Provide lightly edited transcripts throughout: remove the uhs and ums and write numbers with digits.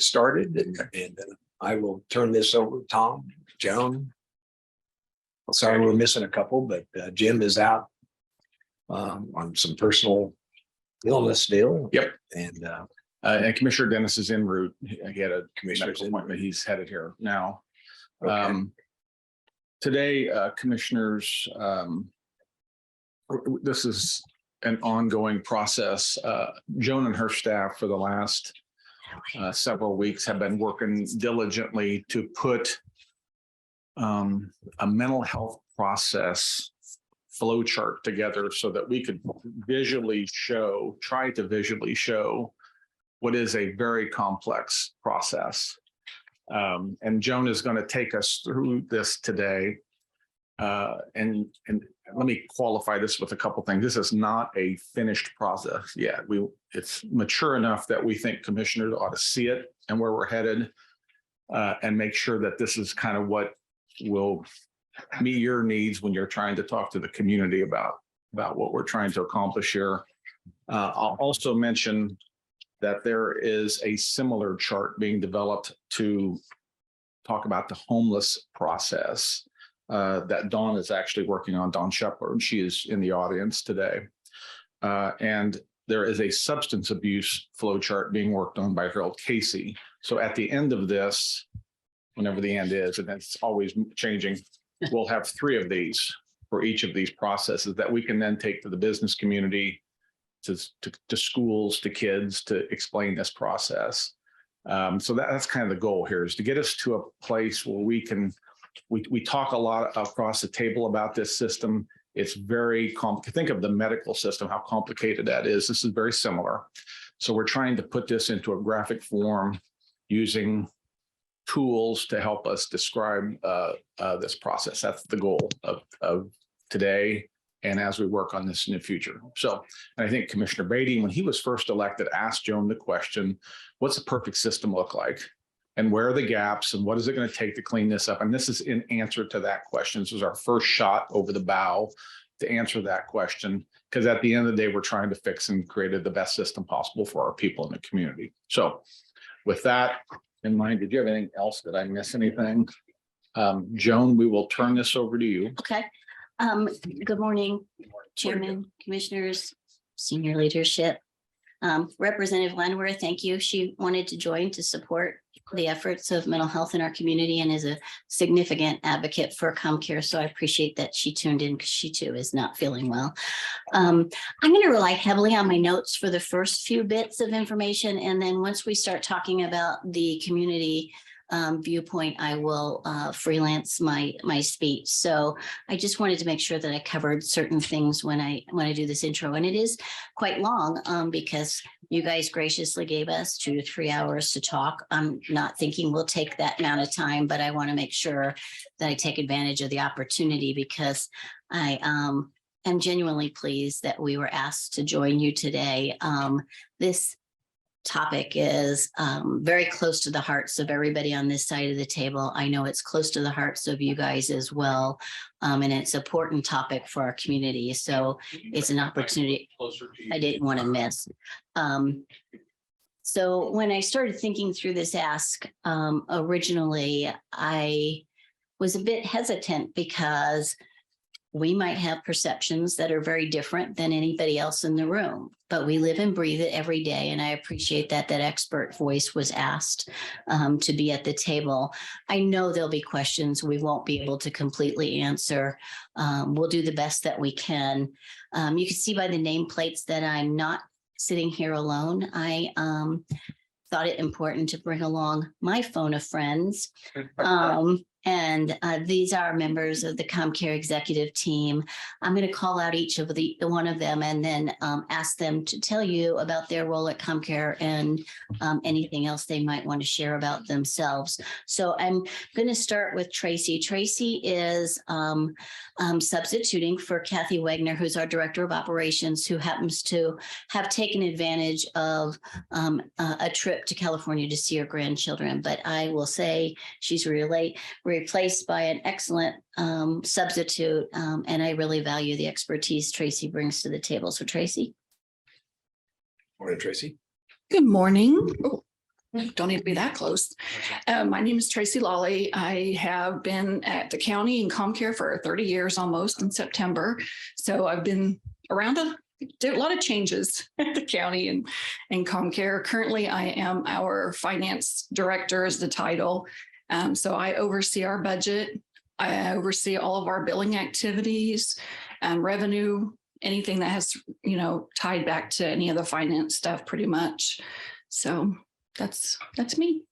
started, and I will turn this over to Tom, Joan. Sorry, we're missing a couple, but Jim is out on some personal illness deal. Yep. And Commissioner Dennis is en route. He had a Commissioner's medical appointment. He's headed here now. okay. Today, commissioners, this is an ongoing process. Joan and her staff for the last several weeks have been working diligently to put a mental health process flow chart together so that we could try to visually show what is a very complex process. And Joan is going to take us through this today. And let me qualify this with a couple things. This is not a finished process yet. It's mature enough that we think commissioners ought to see it and where we're headed, and make sure that this is kind of what will meet your needs when you're trying to talk to the community about what we're trying to accomplish here. I'll also mention that there is a similar chart being developed to talk about the homeless process that Dawn is actually working on, Dawn Shepard. She is in the audience today. And there is a substance abuse flow chart being worked on by Harold Casey. So at the end of this, whenever the end is, and it's always changing, we'll have 3 of these for each of these processes that we can then take to the business community, to schools, to kids, to explain this process. So that's kind of the goal here, is to get us to a place where we talk a lot across the table about this system. It's very complicated. Think of the medical system, how complicated that is. This is very similar. So we're trying to put this into a graphic form using tools to help us describe this process. That's the goal of today, and as we work on this in the future. So, and I think Commissioner Beatty, when he was first elected, asked Joan the question, what's a perfect system look like? And where are the gaps, and what is it going to take to clean this up? And this is in answer to that question. This was our first shot over the bow to answer that question, because at the end of the day, we're trying to fix and create the best system possible for our people in the community. So with that in mind, did you have anything else? Did I miss anything? Joan, we will turn this over to you. Okay. Good morning, Chairman, Commissioners, senior leadership. Representative Landwehr, thank you. She wanted to join to support the efforts of mental health in our community and is a significant advocate for ComCare. So I appreciate that she tuned in, because she too is not feeling well. I'm going to rely heavily on my notes for the first few bits of information. And then once we start talking about the community viewpoint, I will freelance my speech. So I just wanted to make sure that I covered certain things when I do this intro, and it is quite long because you guys graciously gave us 2 to 3 hours to talk. I'm not thinking we'll take that amount of time, but I want to make sure that I take advantage of the opportunity, because I am genuinely pleased that we were asked to join you today. This topic is very close to the hearts of everybody on this side of the table. I know it's close to the hearts of you guys as well. And it's an important topic for our community. So it's an opportunity I didn't want to miss. So when I started thinking through this ask, originally, I was a bit hesitant because we might have perceptions that are very different than anybody else in the room, but we live and breathe it every day. And I appreciate that expert voice was asked to be at the table. I know there'll be questions we won't be able to completely answer. We'll do the best that we can. You can see by the nameplates that I'm not sitting here alone. I thought it important to bring along my phone of friends. And these are members of the ComCare executive team. I'm going to call out each of the one of them and then ask them to tell you about their role at ComCare and anything else they might want to share about themselves. So I'm going to start with Tracy. Tracy is substituting for Kathy Wagner, who's our director of operations, who happens to have taken advantage of a trip to California to see her grandchildren. But I will say she's replaced by an excellent substitute, and I really value the expertise Tracy brings to the table. So Tracy. Morning, Tracy. Good morning. Don't need to be that close. My name is Tracy Lawley. I have been at the county in ComCare for 30 years almost in September. So I've been around a lot of changes at the county and ComCare. Currently, I am our finance director is the title. So I oversee our budget. I oversee all of our billing activities, revenue, anything that has, tied back to any of the finance stuff pretty much. So that's me.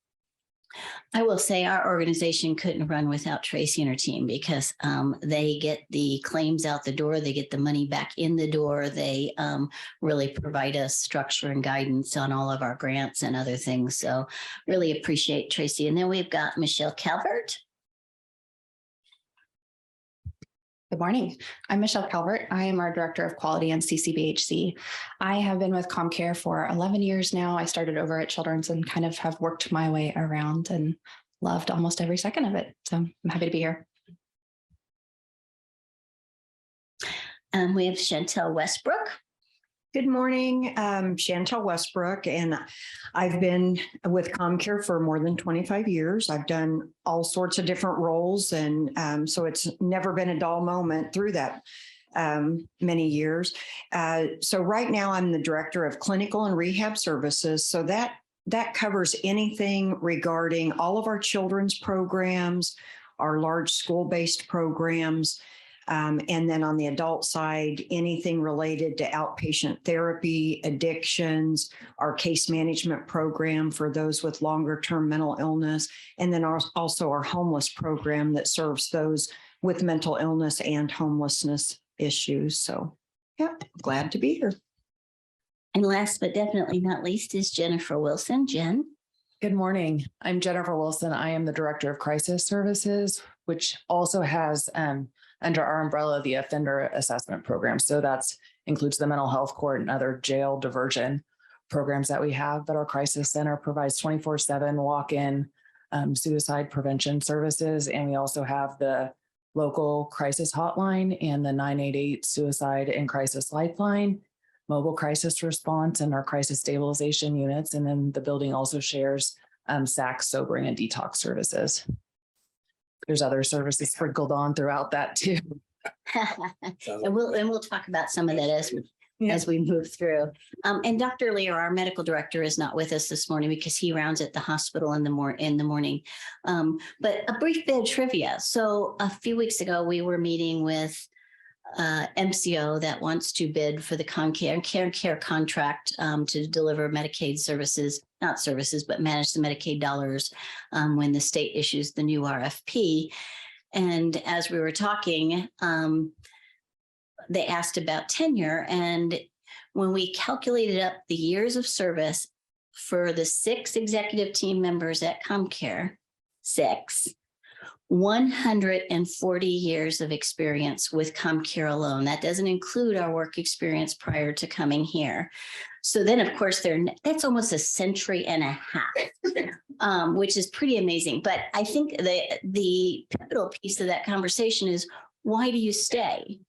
I will say our organization couldn't run without Tracy and her team because they get the claims out the door, they get the money back in the door, they really provide us structure and guidance on all of our grants and other things. So really appreciate Tracy. And then we've got Michelle Calvert. Good morning. I'm Michelle Calvert. I am our Director of Quality and CCBHC. I have been with ComCare for 11 years now. I started over at Children's and kind of have worked my way around and loved almost every second of it. So I'm happy to be here. We have Chantel Westbrook. Good morning, Chantel Westbrook, and I've been with ComCare for more than 25 years. I've done all sorts of different roles, and so it's never been a dull moment through that many years. So right now I'm the Director of Clinical and Rehab Services. So that covers anything regarding all of our children's programs, our large school-based programs, and then on the adult side, anything related to outpatient therapy, addictions, our case management program for those with longer term mental illness, and then also our homeless program that serves those with mental illness and homelessness issues. So yeah, glad to be here. And last but definitely not least is Jennifer Wilson. Jen. Good morning. I'm Jennifer Wilson. I am the Director of Crisis Services, which also has under our umbrella the Offender Assessment Program. So that includes the mental health court and other jail diversion programs that we have. But our crisis center provides 24/7 walk-in suicide prevention services. And we also have the local crisis hotline and the 988 suicide and crisis lifeline, mobile crisis response, and our crisis stabilization units. And then the building also shares SAC, sobering, and detox services. There's other services sprinkled on throughout that too. And we'll talk about some of that as we move through. And Dr. Lear, our medical director, is not with us this morning because he rounds at the hospital in the morning. But a brief bit of trivia. So a few weeks ago, we were meeting with MCO that wants to bid for the ComCare contract to deliver Medicaid services, not services, but manage the Medicaid dollars when the state issues the new RFP. And as we were talking, they asked about tenure. And when we calculated up the years of service for the 6 executive team members at ComCare, 140 years of experience with ComCare alone. That doesn't include our work experience prior to coming here. So then, of course, that's almost a century and a half, which is pretty amazing. But I think the pivotal piece of that conversation is, why do you stay?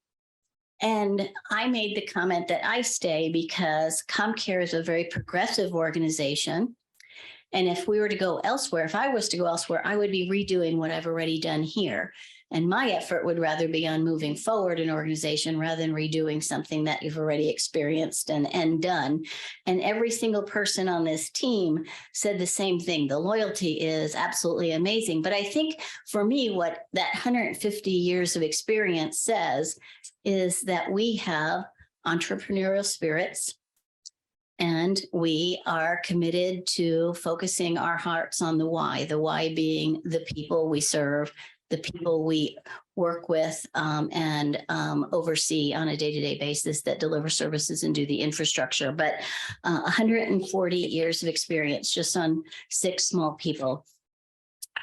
And I made the comment that I stay because ComCare is a very progressive organization. And if we were to go elsewhere, if I was to go elsewhere, I would be redoing what I've already done here. And my effort would rather be on moving forward an organization rather than redoing something that you've already experienced and done. And every single person on this team said the same thing. The loyalty is absolutely amazing. But I think for me, what that 150 years of experience says is that we have entrepreneurial spirits. And we are committed to focusing our hearts on the why being the people we serve, the people we work with and oversee on a day-to-day basis that deliver services and do the infrastructure. But 140 years of experience just on 6 small people.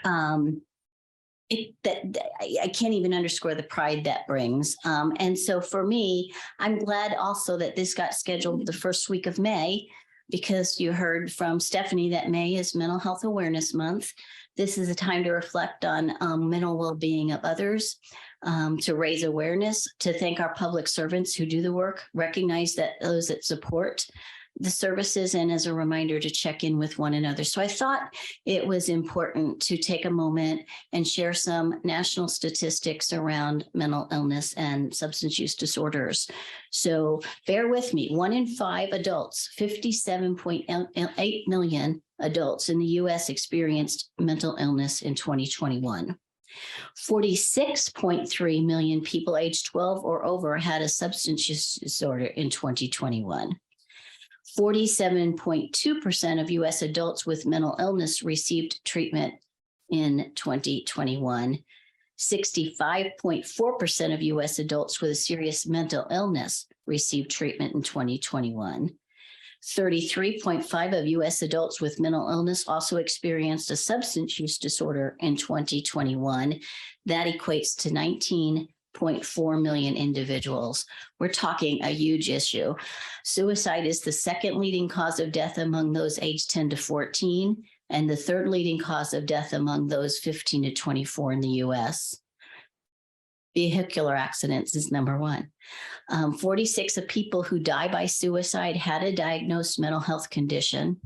I can't even underscore the pride that brings. And so for me, I'm glad also that this got scheduled the first week of May, because you heard from Stephanie that May is Mental Health Awareness Month. This is a time to reflect on mental well-being of others, to raise awareness, to thank our public servants who do the work, recognize that those that support the services and as a reminder to check in with one another. So I thought it was important to take a moment and share some national statistics around mental illness and substance use disorders. So bear with me. 1 in 5 adults, 57.8 million adults in the US experienced mental illness in 2021. 46.3 million people aged 12 or over had a substance use disorder in 2021. 47.2% of US adults with mental illness received treatment in 2021. 65.4% of US adults with a serious mental illness received treatment in 2021. 33.5% of US adults with mental illness also experienced a substance use disorder in 2021. That equates to 19.4 million individuals. We're talking a huge issue. Suicide is the second leading cause of death among those aged 10 to 14, and the third leading cause of death among those 15 to 24 in the US. Vehicular accidents is number 1. 46 of people who die by suicide had a diagnosed mental health condition,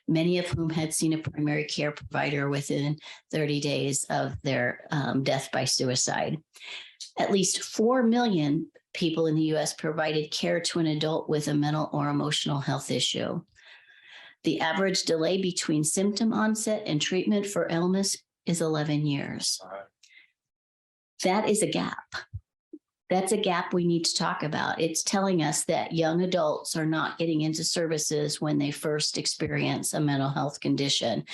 many of whom had seen a primary care provider within 30 days of their death by suicide. At least 4 million people in the US provided care to an adult with a mental or emotional health issue. The average delay between symptom onset and treatment for illness is 11 years. That is a gap. That's a gap we need to talk about. It's telling us that young adults are not getting into services when they first experience a mental health condition.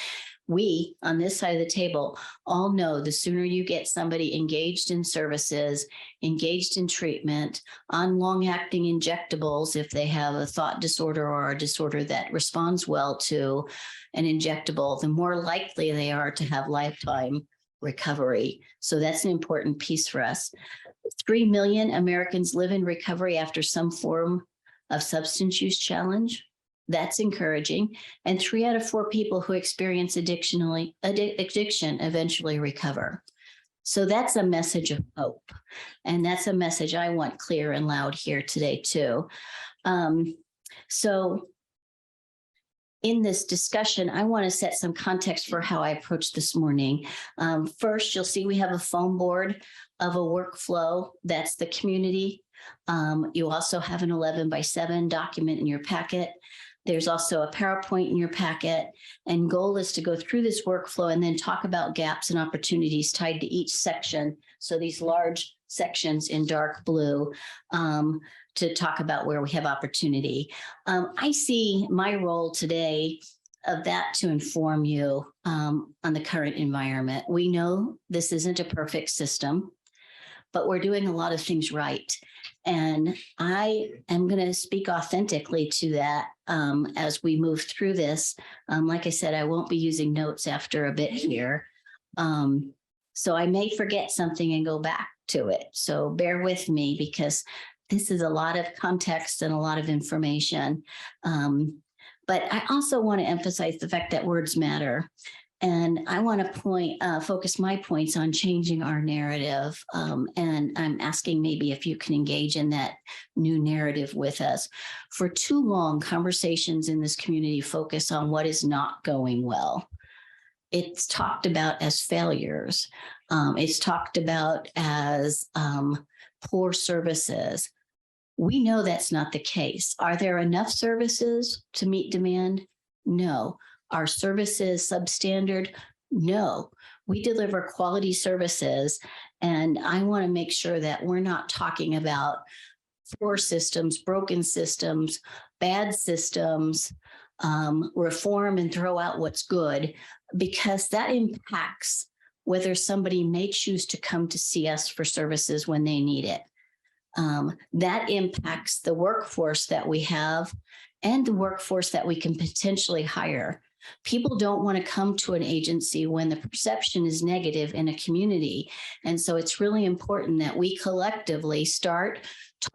We, on this side of the table, all know the sooner you get somebody engaged in services, engaged in treatment, on long-acting injectables, if they have a thought disorder or a disorder that responds well to an injectable, the more likely they are to have lifetime recovery. So that's an important piece for us. 3 million Americans live in recovery after some form of substance use challenge. That's encouraging. And 3 out of 4 people who experience addiction eventually recover. So that's a message of hope. And that's a message I want clear and loud here today too. So in this discussion, I want to set some context for how I approached this morning. First, you'll see we have a foam board of a workflow. That's the community. You also have an 11x7 document in your packet. There's also a PowerPoint in your packet, and goal is to go through this workflow and then talk about gaps and opportunities tied to each section. So these large sections in dark blue, to talk about where we have opportunity. I see my role today of that to inform you on the current environment. We know this isn't a perfect system, but we're doing a lot of things right. And I am going to speak authentically to that as we move through this. Like I said, I won't be using notes after a bit here. So I may forget something and go back to it. So bear with me because this is a lot of context and a lot of information. But I also want to emphasize the fact that words matter. And I want to focus my points on changing our narrative. And I'm asking maybe if you can engage in that new narrative with us. For too long, conversations in this community focus on what is not going well. It's talked about as failures. It's talked about as poor services. We know that's not the case. Are there enough services to meet demand? No. Are services substandard? No. We deliver quality services, and I want to make sure that we're not talking about poor systems, broken systems, bad systems, reform and throw out what's good, because that impacts whether somebody may choose to come to see us for services when they need it. That impacts the workforce that we have and the workforce that we can potentially hire. People don't want to come to an agency when the perception is negative in a community. And so it's really important that we collectively start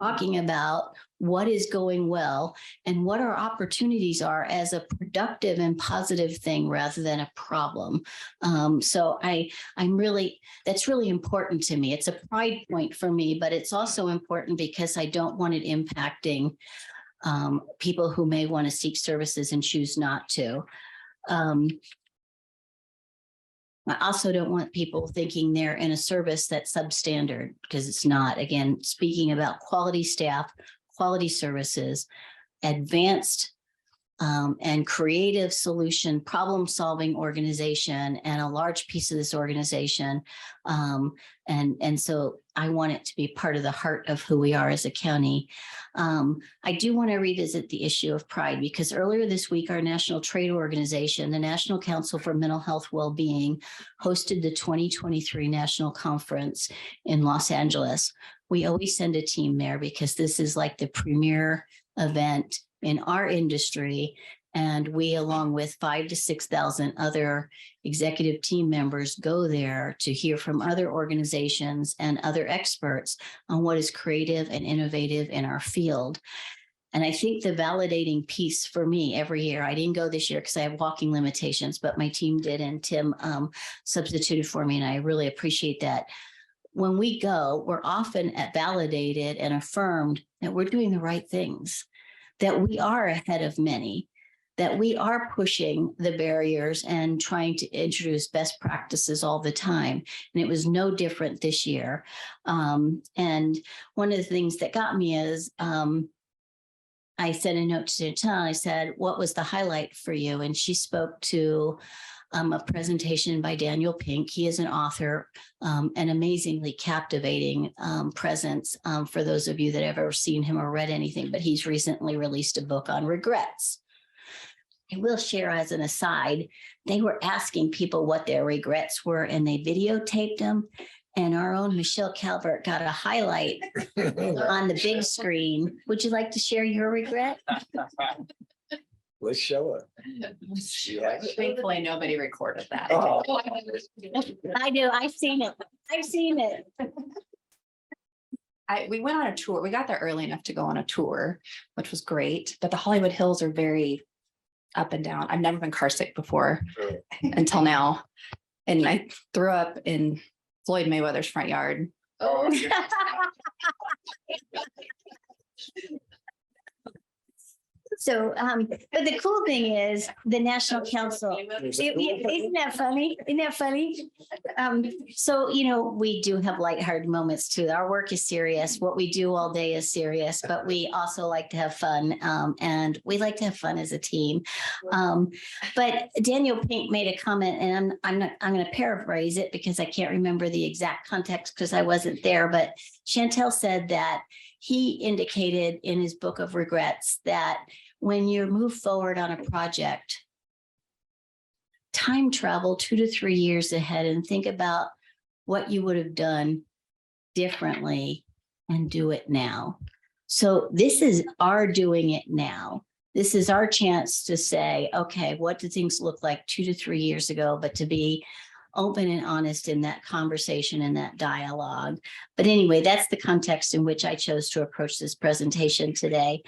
talking about what is going well and what our opportunities are as a productive and positive thing rather than a problem. So that's really important to me. It's a pride point for me, but it's also important because I don't want it impacting people who may want to seek services and choose not to. I also don't want people thinking they're in a service that's substandard, because it's not. Again, speaking about quality staff, quality services, advanced and creative solution, problem-solving organization, and a large piece of this organization. And so I want it to be part of the heart of who we are as a county. I do want to revisit the issue of pride, because earlier this week, our national trade organization, the National Council for Mental Health Wellbeing, hosted the 2023 National Conference in Los Angeles. We always send a team there because this is like the premier event in our industry. And we, along with 5,000 to 6,000 other executive team members, go there to hear from other organizations and other experts on what is creative and innovative in our field. And I think the validating piece for me every year, I didn't go this year because I have walking limitations, but my team did, and Tim substituted for me, and I really appreciate that. When we go, we're often validated and affirmed that we're doing the right things, that we are ahead of many, that we are pushing the barriers and trying to introduce best practices all the time. And it was no different this year. And one of the things that got me is I sent a note to Chantal. I said, what was the highlight for you? And she spoke to a presentation by Daniel Pink. He is an author, an amazingly captivating presence for those of you that have ever seen him or read anything, but he's recently released a book on regrets. I will share as an aside, they were asking people what their regrets were, and they videotaped them. And our own Michelle Calvert got a highlight on the big screen. Would you like to share your regret? Let's show it. Thankfully, nobody recorded that. Oh. I do. I've seen it. I've seen it. We went on a tour. We got there early enough to go on a tour, which was great. But the Hollywood Hills are very up and down. I've never been car sick before until now. And I threw up in Floyd Mayweather's front yard. Oh. So, but the cool thing is the National Council. Isn't that funny? Isn't that funny? So, you know, we do have lighthearted moments too. Our work is serious. What we do all day is serious, but we also like to have fun. And we like to have fun as a team. But Daniel Pink made a comment, and I'm going to paraphrase it because I can't remember the exact context because I wasn't there. But Chantel said that he indicated in his book of regrets that when you move forward on a project, time travel 2 to 3 years ahead and think about what you would have done differently and do it now. So this is our doing it now. This is our chance to say, okay, what do things look like 2 to 3 years ago, but to be open and honest in that conversation and that dialogue. But anyway, that's the context in which I chose to approach this presentation today.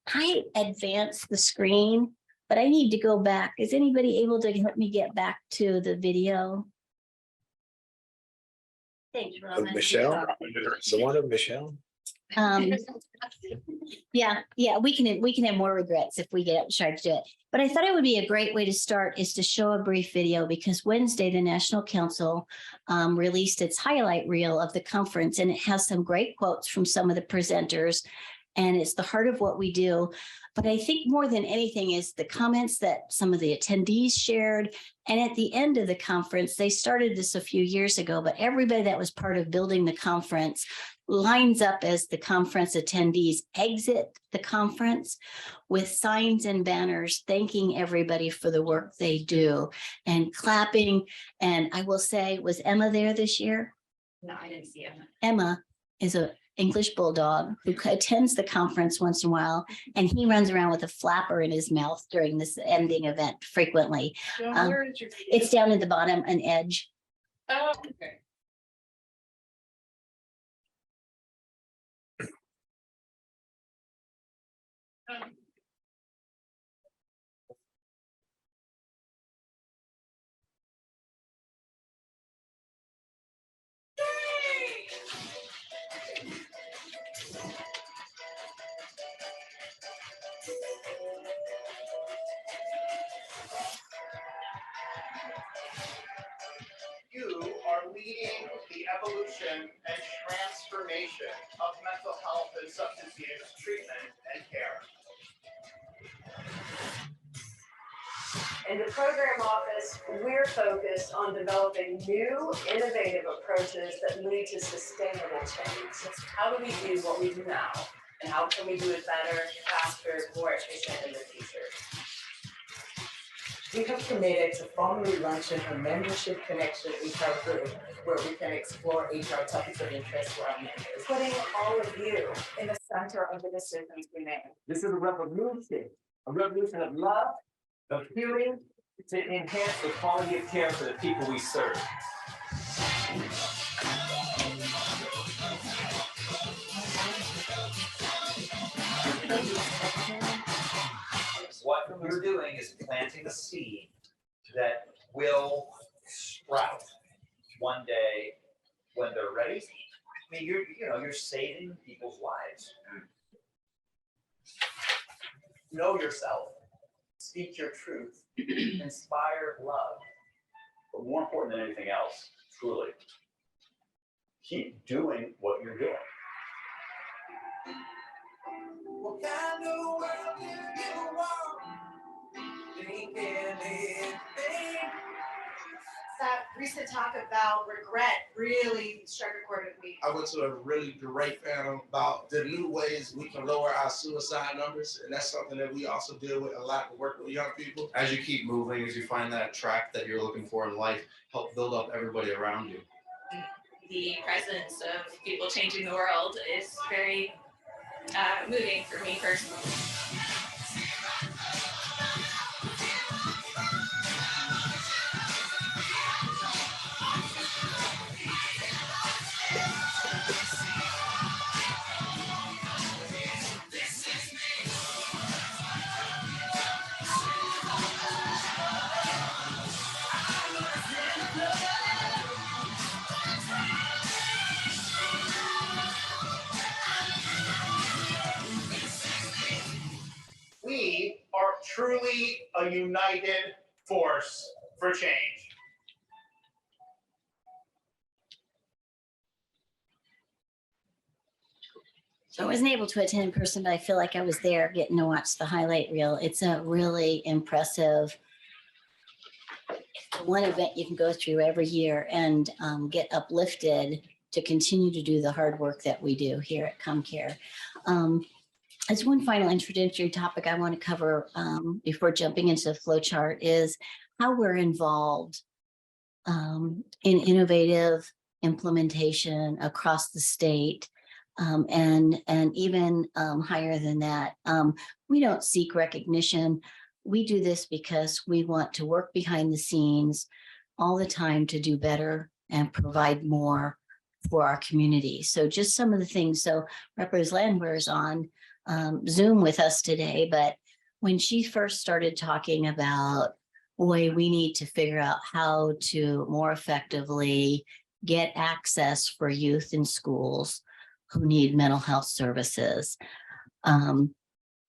I advanced the screen, but I need to go back. Is anybody able to help me get back to the video? Thanks, Of Robin. Michelle, the one of Michelle. Yeah, we can have more regrets if we get up and try to do it. But I thought it would be a great way to start is to show a brief video, because Wednesday, the National Council released its highlight reel of the conference, and it has some great quotes from some of the presenters, and it's the heart of what we do. But I think more than anything is the comments that some of the attendees shared. And at the end of the conference, they started this a few years ago, but everybody that was part of building the conference lines up as the conference attendees exit the conference with signs and banners thanking everybody for the work they do and clapping. And I will say, was Emma there this year? No, I didn't see him. Emma is an English bulldog who attends the conference once in a while, and he runs around with a flapper in his mouth during this ending event frequently. Where is your? It's down at the bottom, an edge. Oh, okay. You are leading the evolution and transformation of mental health and substance use treatment and care. In the program office, we're focused on developing new, innovative approaches that lead to sustainable change. How do we do what we do now? And how can we do it better, faster, more efficient in the future? We have committed to formally launching a membership connection HR group where we can explore HR topics of interest for our members. Putting all of you in the center of the decisions we make. This is a revolution of love, of healing, to enhance the quality of care for the people we serve. What we're doing is planting a seed that will sprout one day when they're ready. I mean, you're saving people's lives. Know yourself, speak your truth, inspire love. But more important than anything else, truly, keep doing what you're doing. What kind of world do you want? Thinking anything. That recent talk about regret really struck a chord with me. I went to a really great panel about the new ways we can lower our suicide numbers. And that's something that we also deal with a lot to work with young people. As you keep moving, as you find that track that you're looking for in life, help build up everybody around you. The presence of people changing the world is very moving for me personally. We are truly a united force for change. So I wasn't able to attend in person, but I feel like I was there getting to watch the highlight reel. It's a really impressive one event you can go through every year and get uplifted to continue to do the hard work that we do here at ComCare. As one final introductory topic I want to cover before jumping into the flow chart is how we're involved in innovative implementation across the state. And even higher than that. We don't seek recognition. We do this because we want to work behind the scenes all the time to do better and provide more for our community. So just some of the things. So Representative Landwehr is on Zoom with us today, but when she first started talking about, boy, we need to figure out how to more effectively get access for youth in schools who need mental health services.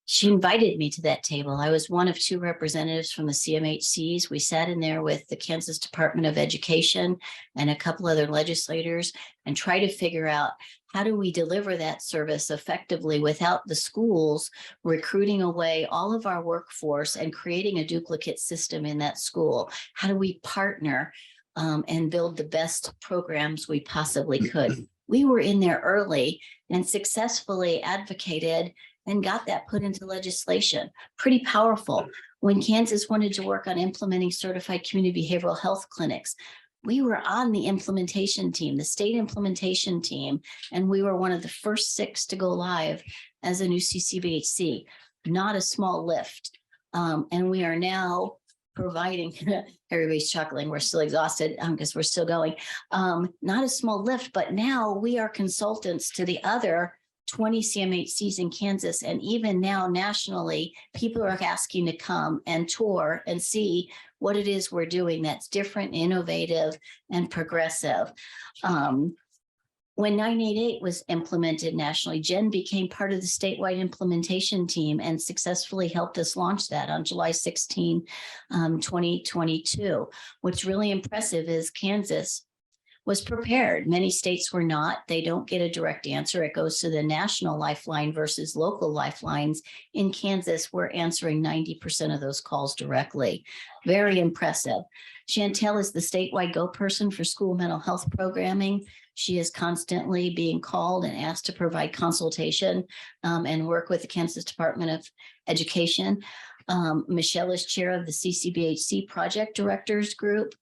She invited me to that table. I was one of two representatives from the CMHCs. We sat in there with the Kansas Department of Education and a couple other legislators and try to figure out how do we deliver that service effectively without the schools recruiting away all of our workforce and creating a duplicate system in that school? How do we partner and build the best programs we possibly could? We were in there early and successfully advocated and got that put into legislation. Pretty powerful. When Kansas wanted to work on implementing certified community behavioral health clinics, we were on the implementation team, the state implementation team, and we were one of the first 6 to go live as a new CCBHC. Not a small lift. And we are now providing, everybody's chuckling, we're still exhausted because we're still going. Not a small lift, but now we are consultants to the other 20 CMHCs in Kansas. And even now nationally, people are asking to come and tour and see what it is we're doing that's different, innovative, and progressive. When 988 was implemented nationally, Jen became part of the statewide implementation team and successfully helped us launch that on July 16, 2022. What's really impressive is Kansas was prepared. Many states were not. They don't get a direct answer. It goes to the national lifeline versus local lifelines. In Kansas, we're answering 90% of those calls directly. Very impressive. Chantel is the statewide go person for school mental health programming. She is constantly being called and asked to provide consultation and work with the Kansas Department of Education. Michelle is chair of the CCBHC Project Directors Group.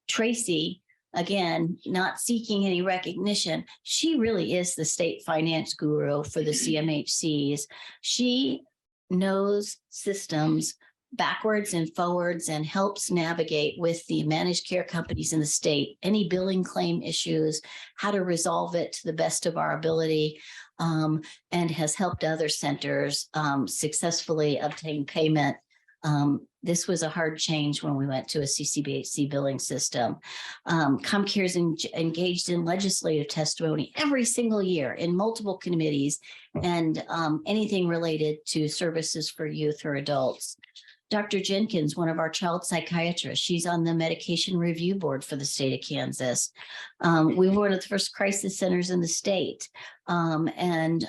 Tracy, again, not seeking any recognition, she really is the state finance guru for the CMHCs. She knows systems backwards and forwards and helps navigate with the managed care companies in the state, any billing claim issues, how to resolve it to the best of our ability, and has helped other centers successfully obtain payment. This was a hard change when we went to a CCBHC billing system. ComCare is engaged in legislative testimony every single year in multiple committees and anything related to services for youth or adults. Dr. Jenkins, one of our child psychiatrists, she's on the medication review board for the state of Kansas. We were one of the first crisis centers in the state, and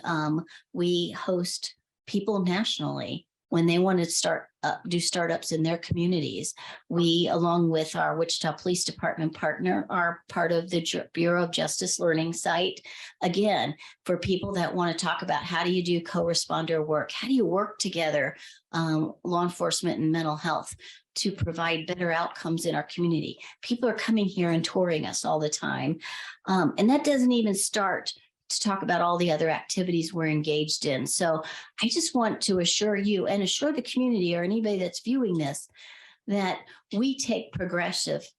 we host people nationally when they want to do startups in their communities. We, along with our Wichita Police Department partner, are part of the Bureau of Justice Learning Site. Again, for people that want to talk about how do you do co-responder work, how do you work together, law enforcement and mental health, to provide better outcomes in our community. People are coming here and touring us all the time. And that doesn't even start to talk about all the other activities we're engaged in. So I just want to assure you and assure the community or anybody that's viewing this that we take progressive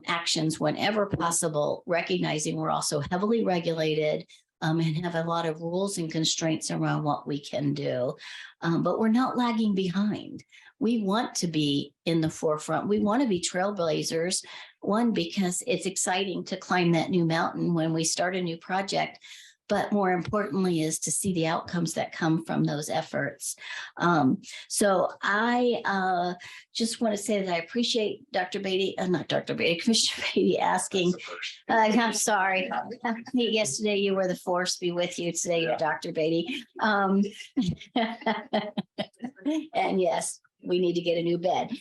actions whenever possible, recognizing we're also heavily regulated and have a lot of rules and constraints around what we can do. But we're not lagging behind. We want to be in the forefront. We want to be trailblazers. One, because it's exciting to climb that new mountain when we start a new project, but more importantly is to see the outcomes that come from those efforts. So I just want to say that I appreciate Dr. Beatty, not Dr. Beatty, Commissioner Beatty asking. I'm sorry. Yesterday you were the force be with you. Today you're Dr. Beatty. And yes, we need to get a new bed.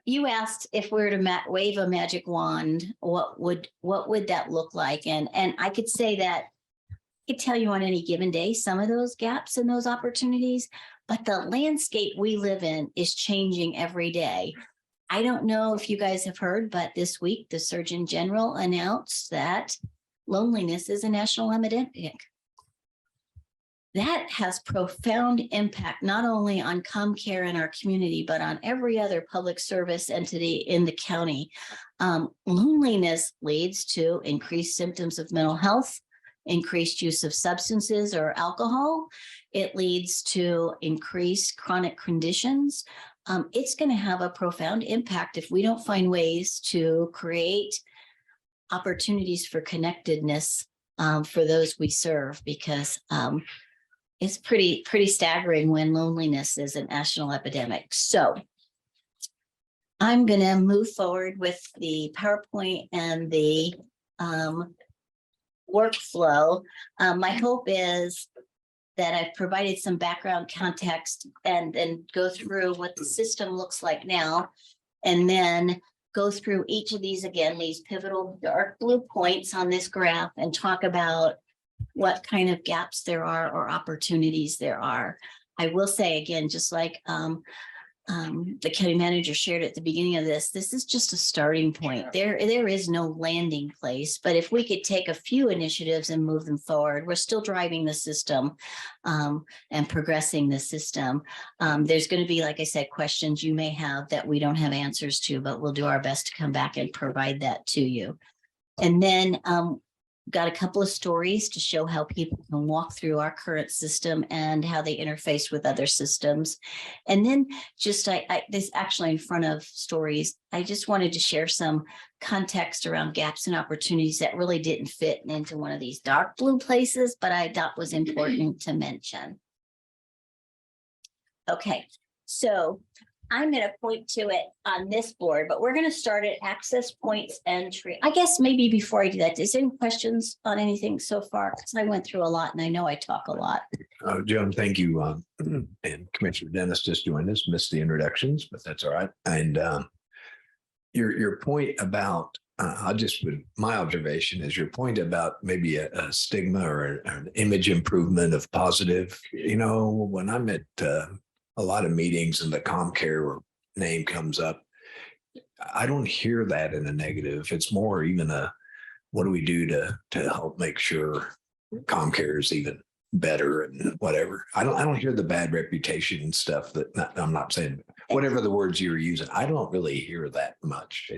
You asked if we were to wave a magic wand, what would that look like? And I could say that I could tell you on any given day some of those gaps and those opportunities, but the landscape we live in is changing every day. I don't know if you guys have heard, but this week the Surgeon General announced that loneliness is a national epidemic. That has profound impact, not only on ComCare in our community, but on every other public service entity in the county. Loneliness leads to increased symptoms of mental health, increased use of substances or alcohol. It leads to increased chronic conditions. It's going to have a profound impact if we don't find ways to create opportunities for connectedness for those we serve, because it's pretty staggering when loneliness is a national epidemic. So I'm going to move forward with the PowerPoint and the workflow. My hope is that I've provided some background context and then go through what the system looks like now, and then go through each of these again, these pivotal dark blue points on this graph, and talk about what kind of gaps there are or opportunities there are. I will say again, just like the county manager shared at the beginning of this is just a starting point. There is no landing place, but if we could take a few initiatives and move them forward, we're still driving the system and progressing the system. There's going to be, like I said, questions you may have that we don't have answers to, but we'll do our best to come back and provide that to you. And then got a couple of stories to show how people can walk through our current system and how they interface with other systems. And then just this actually in front of stories, I just wanted to share some context around gaps and opportunities that really didn't fit into one of these dark blue places, but I thought was important to mention. Okay, so I'm going to point to it on this board, but we're going to start at access points entry. I guess maybe before I do that, is there any questions on anything so far? Because I went through a lot and I know I talk a lot. Joan, thank you. And Commissioner Dennis just joined us, missed the introductions, but that's all right. And your point about, my observation is your point about maybe a stigma or an image improvement of positive. You know, when I'm at a lot of meetings and the ComCare name comes up, I don't hear that in a negative. It's more even what do we do to help make sure ComCare is even better and whatever. I don't hear the bad reputation and stuff I'm not saying whatever the words you're using. I don't really hear that much.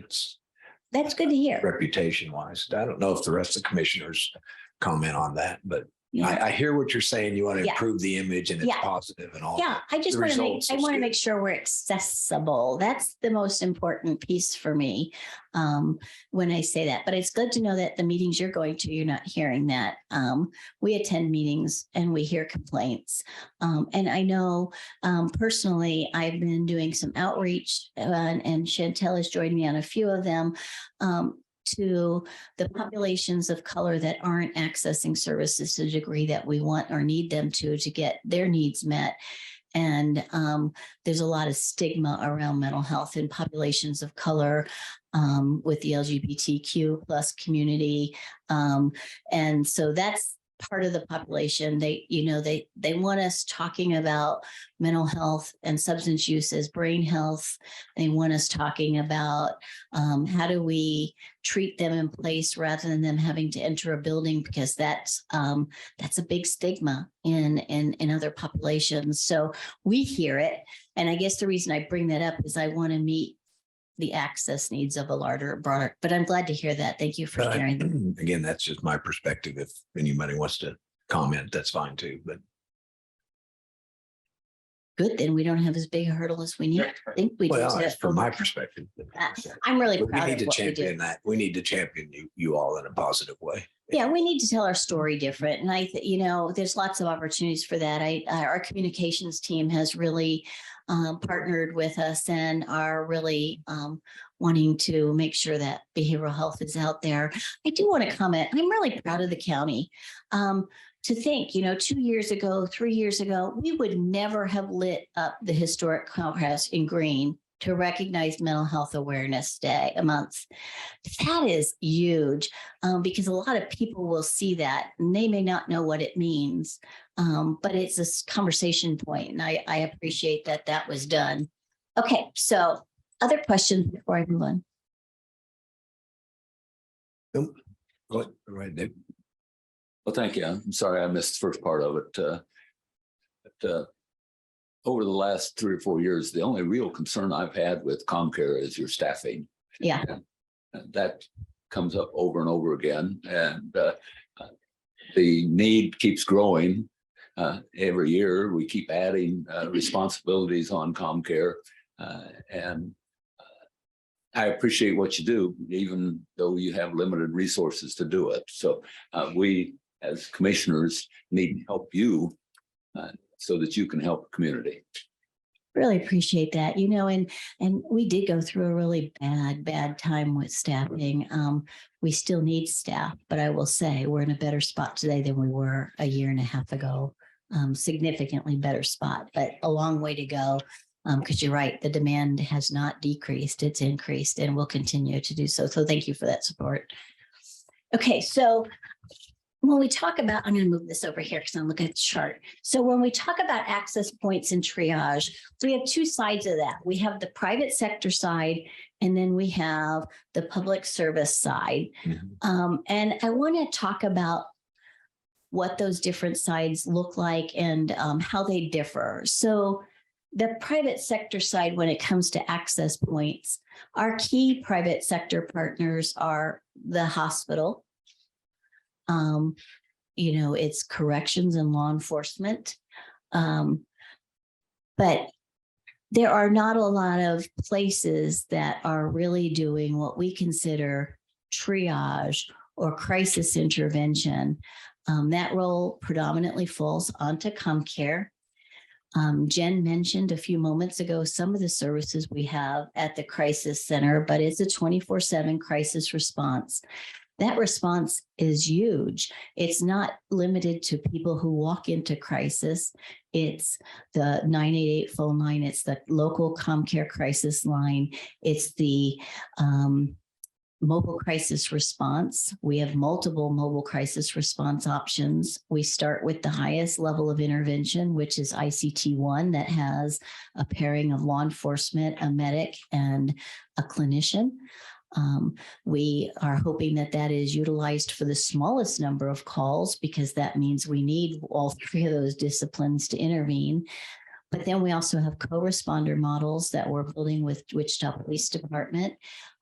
That's good to hear. Reputation wise. I don't know if the rest of the commissioners comment on that, but Yeah. I hear what you're saying. You want to Yeah. improve the image and it's Yeah. positive and all. Yeah, I just The want to results is want to good. make sure we're accessible. That's the most important piece for me when I say that. But it's good to know that the meetings you're going to, you're not hearing that. We attend meetings and we hear complaints. And I know personally, I've been doing some outreach and Chantel has joined me on a few of them. To the populations of color that aren't accessing services to the degree that we want or need them to get their needs met. And there's a lot of stigma around mental health in populations of color with the LGBTQ plus community. And so that's part of the population. They want us talking about mental health and substance use as brain health. They want us talking about how do we treat them in place rather than them having to enter a building, because that's a big stigma in other populations. So we hear it. And I guess the reason I bring that up is I want to meet the access needs of a broader, but I'm glad to hear that. Thank you for sharing. Again, that's just my perspective. If anybody wants to comment, that's fine too, but. Good, then we don't have as big a hurdle as we need. I think we Well, do. that's from my perspective. I'm really We proud need of to what we do. champion that. We need to champion you all in a positive way. Yeah, we need to tell our story different. And there's lots of opportunities for that. Our communications team has really partnered with us and are really wanting to make sure that behavioral health is out there. I do want to comment. I'm really proud of the county. To think, 2 years ago, 3 years ago, we would never have lit up the historic courthouse in green to recognize Mental Health Awareness Day, a month. That is huge because a lot of people will see that and they may not know what it means, but it's a conversation point, and I appreciate that was done. Okay, so other questions before I move on? Nope. Go ahead. Right, Dave. Well, thank you. I'm sorry I missed the first part of it. But over the last 3 or 4 years, the only real concern I've had with ComCare is your staffing. Yeah. And that comes up over and over again. And the need keeps growing. Every year, we keep adding responsibilities on ComCare. And I appreciate what you do, even though you have limited resources to do it. So we, as commissioners, need to help you so that you can help the community. Really appreciate that, and we did go through a really bad time with staffing. We still need staff, but I will say we're in a better spot today than we were a year and a half ago. Significantly better spot, but a long way to go. Because you're right, the demand has not decreased, it's increased and will continue to do so. So thank you for that support. Okay, so when we talk about, I'm going to move this over here because I'm looking at the chart. So when we talk about access points and triage, we have two sides of that. We have the private sector side, and then we have the public service side. Mm-hmm. And I want to talk about what those different sides look like and how they differ. So the private sector side, when it comes to access points, our key private sector partners are the hospital, It's corrections and law enforcement. But there are not a lot of places that are really doing what we consider triage or crisis intervention. That role predominantly falls onto ComCare. Jen mentioned a few moments ago some of the services we have at the crisis center, but it's a 24/7 crisis response. That response is huge. It's not limited to people who walk into crisis. It's the 988 phone line. It's the local ComCare crisis line. It's the mobile crisis response. We have multiple mobile crisis response options. We start with the highest level of intervention, which is ICT-1, that has a pairing of law enforcement, a medic, and a clinician. We are hoping that that is utilized for the smallest number of calls, because that means we need all three of those disciplines to intervene. But then we also have co-responder models that we're building with Wichita Police Department.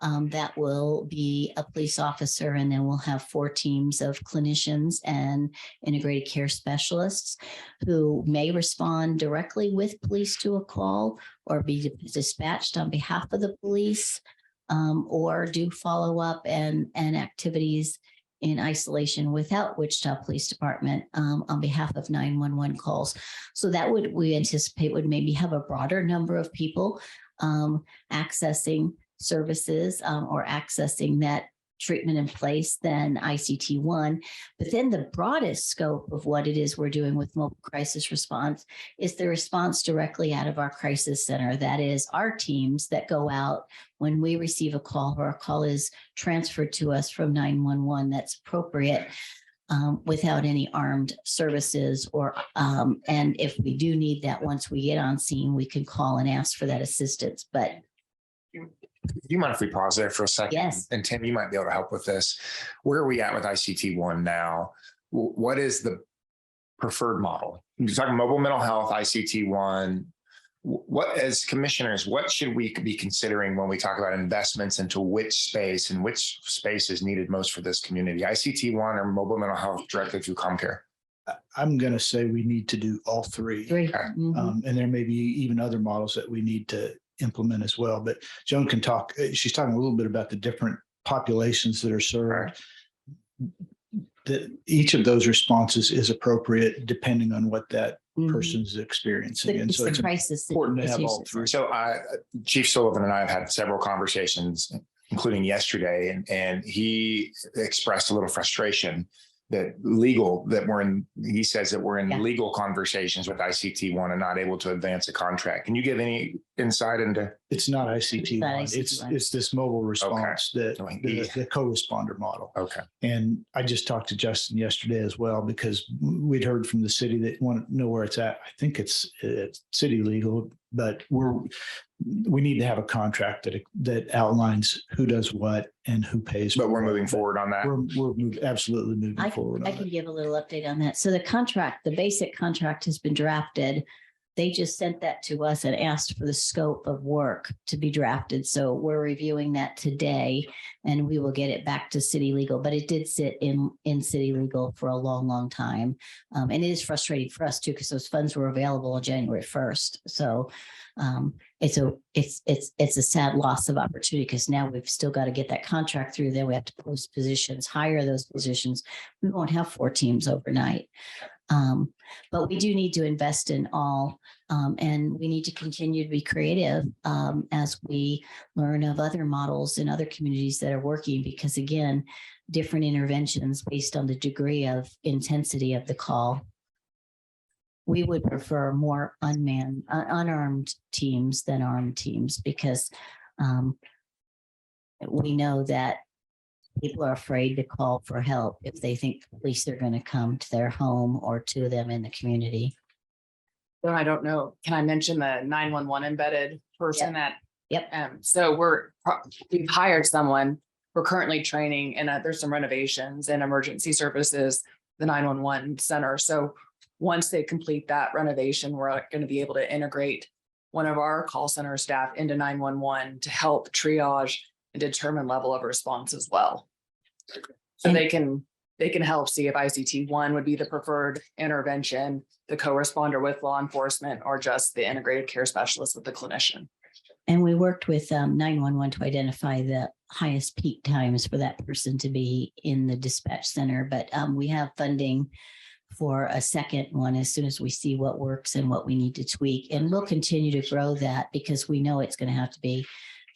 That will be a police officer, and then we'll have 4 teams of clinicians and integrated care specialists who may respond directly with police to a call or be dispatched on behalf of the police, or do follow-up and activities in isolation without Wichita Police Department on behalf of 911 calls. So that we anticipate would maybe have a broader number of people accessing services or accessing that treatment in place than ICT-1. But then the broadest scope of what it is we're doing with mobile crisis response is the response directly out of our crisis center. That is our teams that go out when we receive a call, or a call is transferred to us from 911 that's appropriate, without any armed services, and if we do need that, once we get on scene, we can call and ask for that assistance. But do you mind if we pause there for a second? Yes. And Tim, you might be able to help with this. Where are we at with ICT-1 now? What is the preferred model? You're talking mobile mental health, ICT-1. What, as commissioners, what should we be considering when we talk about investments into which space, and which space is needed most for this community? ICT-1 or mobile mental health directly through ComCare? I'm going to say we need to do all three. Okay. And there may be even other models that we need to implement as well. But Joan can talk. She's talking a little bit about the different populations that are served. That each of those responses is appropriate depending on what that person's experiencing. And so it's important to have all three. So Chief Sullivan and I have had several conversations, including yesterday, and he expressed a little frustration that he says that we're in legal conversations with ICT-1 and not able to advance a contract. Can you give any insight into? It's not ICT-1. It's this mobile response, the co-responder model. Okay. And I just talked to Justin yesterday as well, because we'd heard from the city that want to know where it's at. I think it's city legal, but we need to have a contract that outlines who does what and who pays. But we're moving forward on that. We're absolutely moving forward. I can give a little update on that. So the basic contract has been drafted. They just sent that to us and asked for the scope of work to be drafted. So we're reviewing that today, and we will get it back to city legal. But it did sit in city legal for a long, long time. And it is frustrating for us too, because those funds were available on January 1st. So it's a sad loss of opportunity, because now we've still got to get that contract through. Then we have to post positions, hire those positions. We won't have 4 teams overnight. But we do need to invest in all, and we need to continue to be creative as we learn of other models in other communities that are working, because again, different interventions based on the degree of intensity of the call. We would prefer more unarmed teams than armed teams, because we know that people are afraid to call for help if they think the police are going to come to their home or to them in the community. So I don't know. Can I mention the 911 embedded person so we've hired someone. We're currently training, and there's some renovations and emergency services, the 911 center. So once they complete that renovation, we're going to be able to integrate one of our call center staff into 911 to help triage and determine level of response as well. So they can they can help see if ICT-1 would be the preferred intervention, the co-responder with law enforcement, or just the integrated care specialist with the clinician. And we worked with 911 to identify the highest peak times for that person to be in the dispatch center. But we have funding for a second one as soon as we see what works and what we need to tweak. And we'll continue to grow that because we know it's going to have to be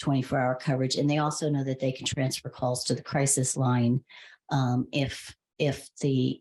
24-hour coverage. And they also know that they can transfer calls to the crisis line if the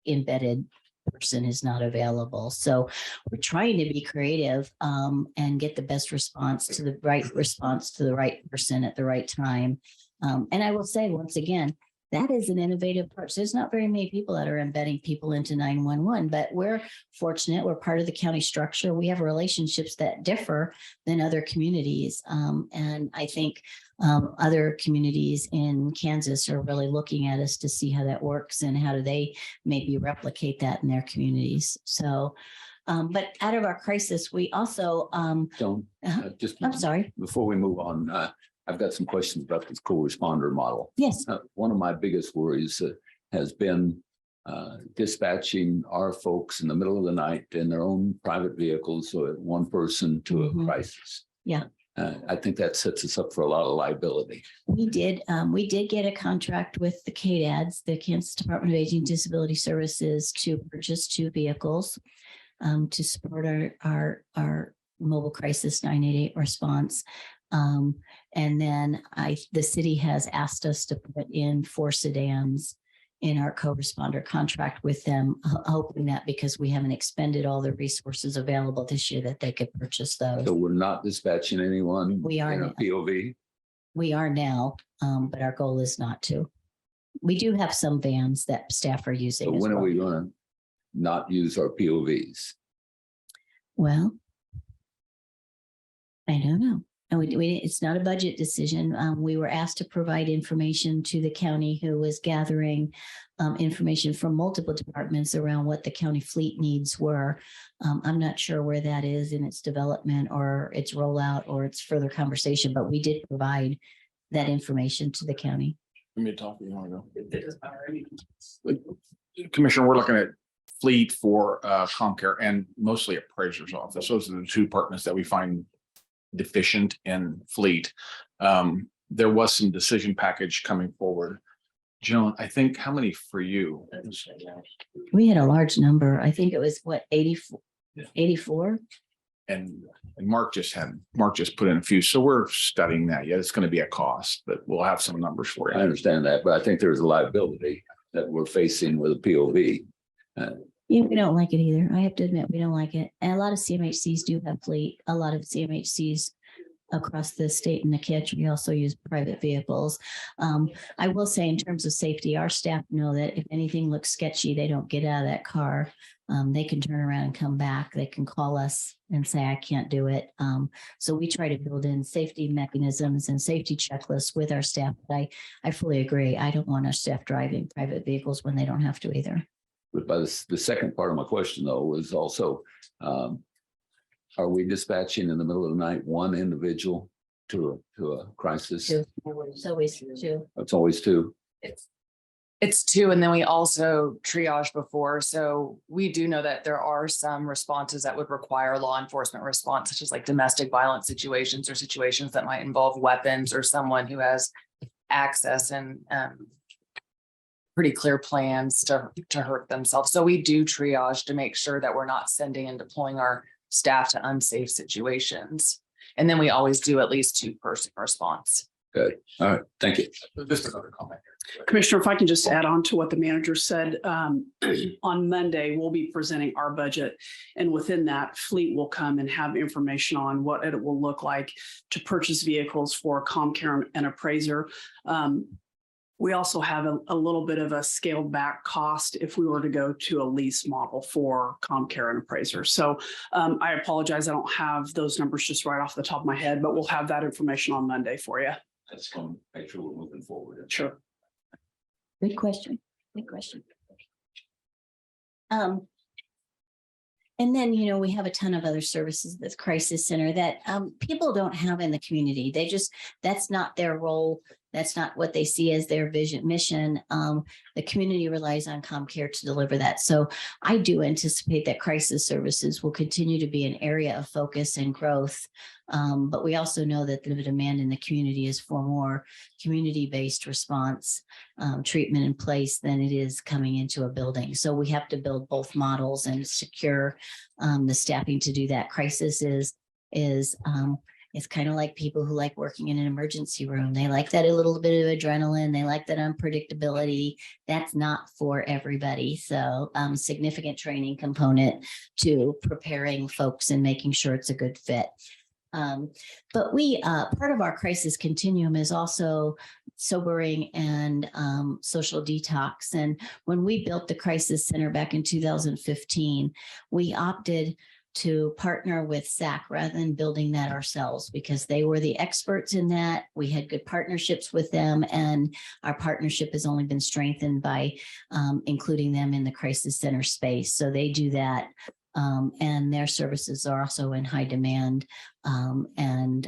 embedded person is not available. So we're trying to be creative and get the best response to the right person at the right time. And I will say once again, that is an innovative approach. There's not very many people that are embedding people into 911, but we're fortunate. We're part of the county structure. We have relationships that differ than other communities. And I think other communities in Kansas are really looking at us to see how that works and how do they maybe replicate that in their communities. So, but out of our crisis, we also, Joan, I'm sorry. Before we move on, I've got some questions about this co-responder model. Yes. One of my biggest worries has been dispatching our folks in the middle of the night in their own private vehicles, so one person to a crisis. Yeah. I think that sets us up for a lot of liability. We did get a contract with the KDADS, the Kansas Department of Aging Disability Services, to purchase 2 vehicles to support our mobile crisis 988 response. And then the city has asked us to put in 4 sedans in our co-responder contract with them, hoping that because we haven't expended all the resources available this year that they could purchase those. So we're not dispatching anyone We are in a now. POV? We are now, but our goal is not to. We do have some vans that staff are using. So as when are well. we going to not use our POVs? Well, I don't know. And it's not a budget decision. We were asked to provide information to the county, who was gathering information from multiple departments around what the county fleet needs were. I'm not sure where that is in its development or its rollout or its further conversation, but we did provide that information to the county. Let me talk. You want to go? Commissioner, we're looking at fleet for ComCare and mostly appraiser's office. Those are the 2 departments that we find deficient in fleet. There was some decision package coming forward. Joan, I think, how many for you? We had a large number. I think it was 84. And Mark just put in a few. So we're studying that yet. It's going to be a cost, but we'll have some numbers for you. I understand that, but I think there's a liability that we're facing with a POV. We don't like it either. I have to admit, we don't like it. And a lot of CMHCs do have fleet. A lot of CMHCs across the state and the country also use private vehicles. I will say, in terms of safety, our staff know that if anything looks sketchy, they don't get out of that car. They can turn around and come back. They can call us and say, I can't do it. So we try to build in safety mechanisms and safety checklists with our staff. But I fully agree. I don't want our staff driving private vehicles when they don't have to either. But by the second part of my question, though, was also, are we dispatching in the middle of the night 1 individual to a crisis? 2. It's always 2. It's always 2. It's 2, and then we also triage before. So we do know that there are some responses that would require law enforcement response, such as like domestic violence situations or situations that might involve weapons or someone who has access and pretty clear plans to hurt themselves. So we do triage to make sure that we're not sending and deploying our staff to unsafe situations. And then we always do at least 2-person response. Good. All right. Thank you. Just another comment. Commissioner, if I can just add on to what the manager said, on Monday, we'll be presenting our budget. And within that, fleet will come and have information on what it will look like to purchase vehicles for ComCare and appraiser. We also have a little bit of a scaled back cost if we were to go to a lease model for ComCare and appraiser. So I apologize, I don't have those numbers just right off the top of my head, but we'll have that information on Monday for you. Let's go make sure we're moving forward. Sure. Good question. Good question. And then, we have a ton of other services, this crisis center that people don't have in the community. That's not their role That's not what they see as their mission. The community relies on ComCare to deliver that. So I do anticipate that crisis services will continue to be an area of focus and growth. But we also know that the demand in the community is for more community-based response treatment in place than it is coming into a building. So we have to build both models and secure the staffing to do that. Crisis is it's kind of like people who like working in an emergency room. They like that a little bit of adrenaline. They like that unpredictability. That's not for everybody. So significant training component to preparing folks and making sure it's a good fit. But we, part of our crisis continuum is also sobering and social detox. And when we built the crisis center back in 2015, we opted to partner with SAC rather than building that ourselves because they were the experts in that. We had good partnerships with them, and our partnership has only been strengthened by including them in the crisis center space. So they do that. And their services are also in high demand and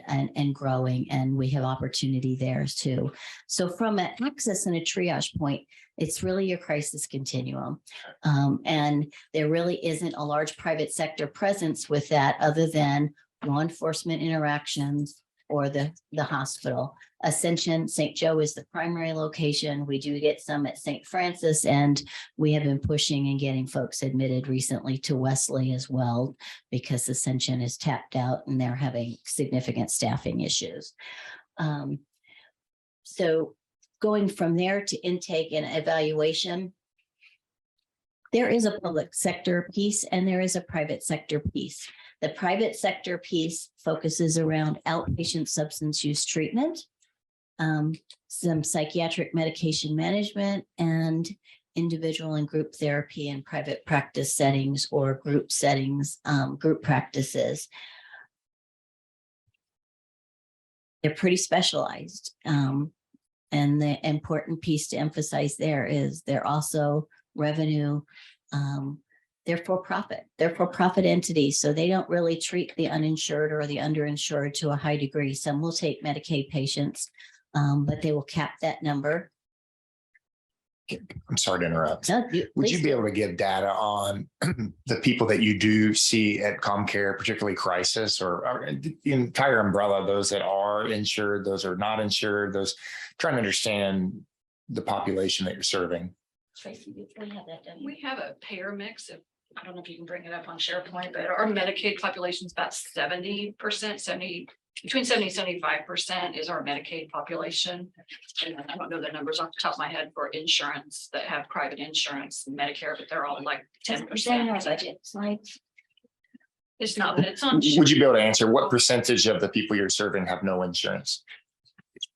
growing, and we have opportunity there too. So from an access and a triage point, it's really your crisis continuum. And there really isn't a large private sector presence with that other than law enforcement interactions or the hospital. Ascension, St. Joe is the primary location. We do get some at St. Francis, and we have been pushing and getting folks admitted recently to Wesley as well, because Ascension is tapped out and they're having significant staffing issues. So going from there to intake and evaluation, there is a public sector piece and there is a private sector piece. The private sector piece focuses around outpatient substance use treatment, some psychiatric medication management, and individual and group therapy in private practice settings or group settings, group practices. They're pretty specialized. And the important piece to emphasize there is they're also revenue. They're for profit. They're for profit entities. So they don't really treat the uninsured or the underinsured to a high degree. Some will take Medicaid patients, but they will cap that number. I'm sorry to interrupt. No, Would you be able to give data on the people that you do see at ComCare, particularly crisis or the entire umbrella, those that are insured, those are not insured, those trying to understand the population that you're serving? Tracy, we have that done. We have a payer mix of, I don't know if you can bring it up on SharePoint, but our Medicaid population is about 70%, between 70 and 75% is our Medicaid population. And I don't know the numbers off the top of my head for insurance that have private insurance and Medicare, but they're all like 10%. Budget slides. It's not, but it's on. Would you be able to answer what percentage of the people you're serving have no insurance?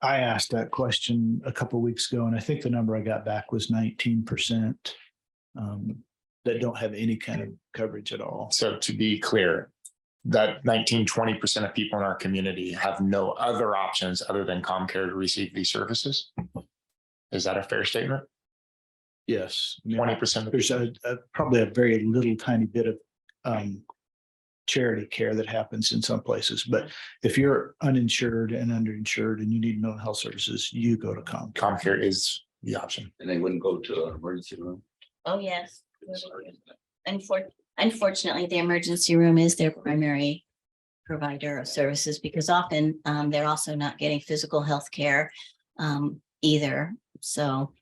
I asked that question a couple of weeks ago, and I think the number I got back was 19% that don't have any kind of coverage at all. So to be clear, that 20% of people in our community have no other options other than ComCare to receive these services. Is that a fair statement? Yes. 20%. There's probably a very little tiny bit of charity care that happens in some places. But if you're uninsured and underinsured and you need mental health services, you go to ComCare. ComCare is the option. And they wouldn't go to an emergency room. Oh, yes. Unfortunately, the emergency room is their primary provider of services because often they're also not getting physical health care either. So,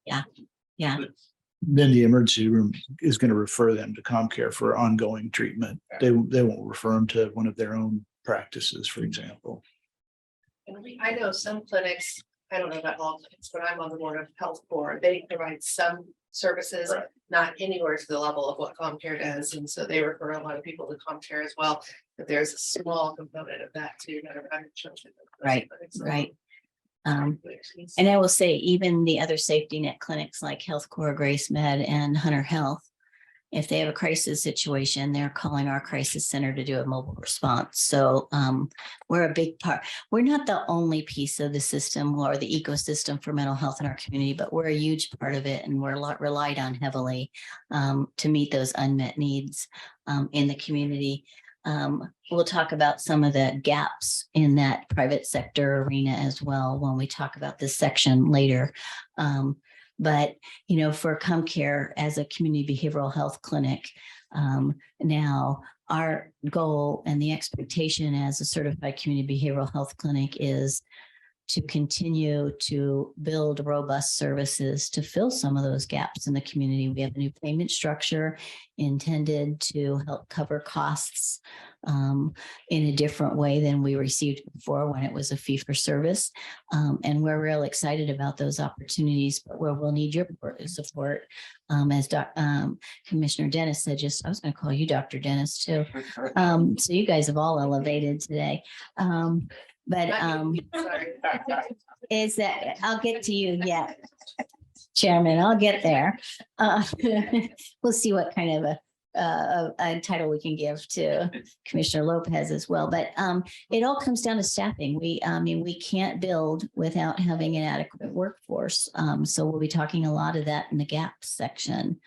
yeah. Then the emergency room is going to refer them to ComCare for ongoing treatment. They won't refer them to one of their own practices, for example. I know some clinics, I don't know about all clinics, but I'm on the board of health board. They provide some services, not anywhere to the level of what ComCare does. And so they refer a lot of people to ComCare as well. But there's a small component of that too. Right. And I will say, even the other safety net clinics like Health Corps, Grace Med, and Hunter Health, if they have a crisis situation, they're calling our crisis center to do a mobile response. So we're a big part. We're not the only piece of the system or the ecosystem for mental health in our community, but we're a huge part of it, and we're relied on heavily to meet those unmet needs in the community. we'll talk about some of the gaps in that private sector arena as well when we talk about this section later. But, you know, for ComeCare as a community behavioral health clinic, now our goal and the expectation as a certified community behavioral health clinic is to continue to build robust services to fill some of those gaps in the community. We have a new payment structure intended to help cover costs in a different way than we received before when it was a fee for service. And we're real excited about those opportunities, but where we'll need your support. As Commissioner Dennis said, I was going to call you Dr. Dennis too. So you guys have all elevated today. But is that I'll get to you yet, Chairman. I'll get there. We'll see what kind of a title we can give to Commissioner Lopez as well. But it all comes down to staffing. We can't build without having an adequate workforce. So we'll be talking a lot of that in the gaps section.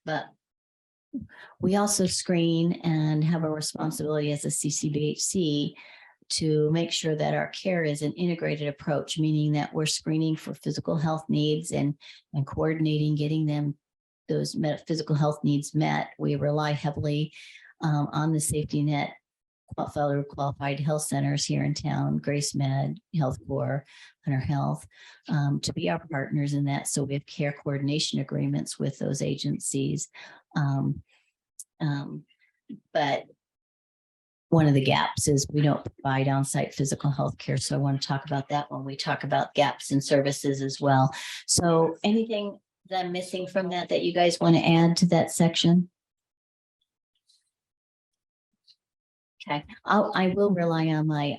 But we also screen and have a responsibility as a CCBHC to make sure that our care is an integrated approach, meaning that we're screening for physical health needs and coordinating, getting them those physical health needs met. We rely heavily on the safety net federal qualified health centers here in town, Grace Med, Health Corps, Hunter Health, to be our partners in that. So we have care coordination agreements with those agencies. But one of the gaps is we don't provide on-site physical health care. So I want to talk about that when we talk about gaps in services as well. So anything that I'm missing from that you guys want to add to that section? Okay, I will rely on my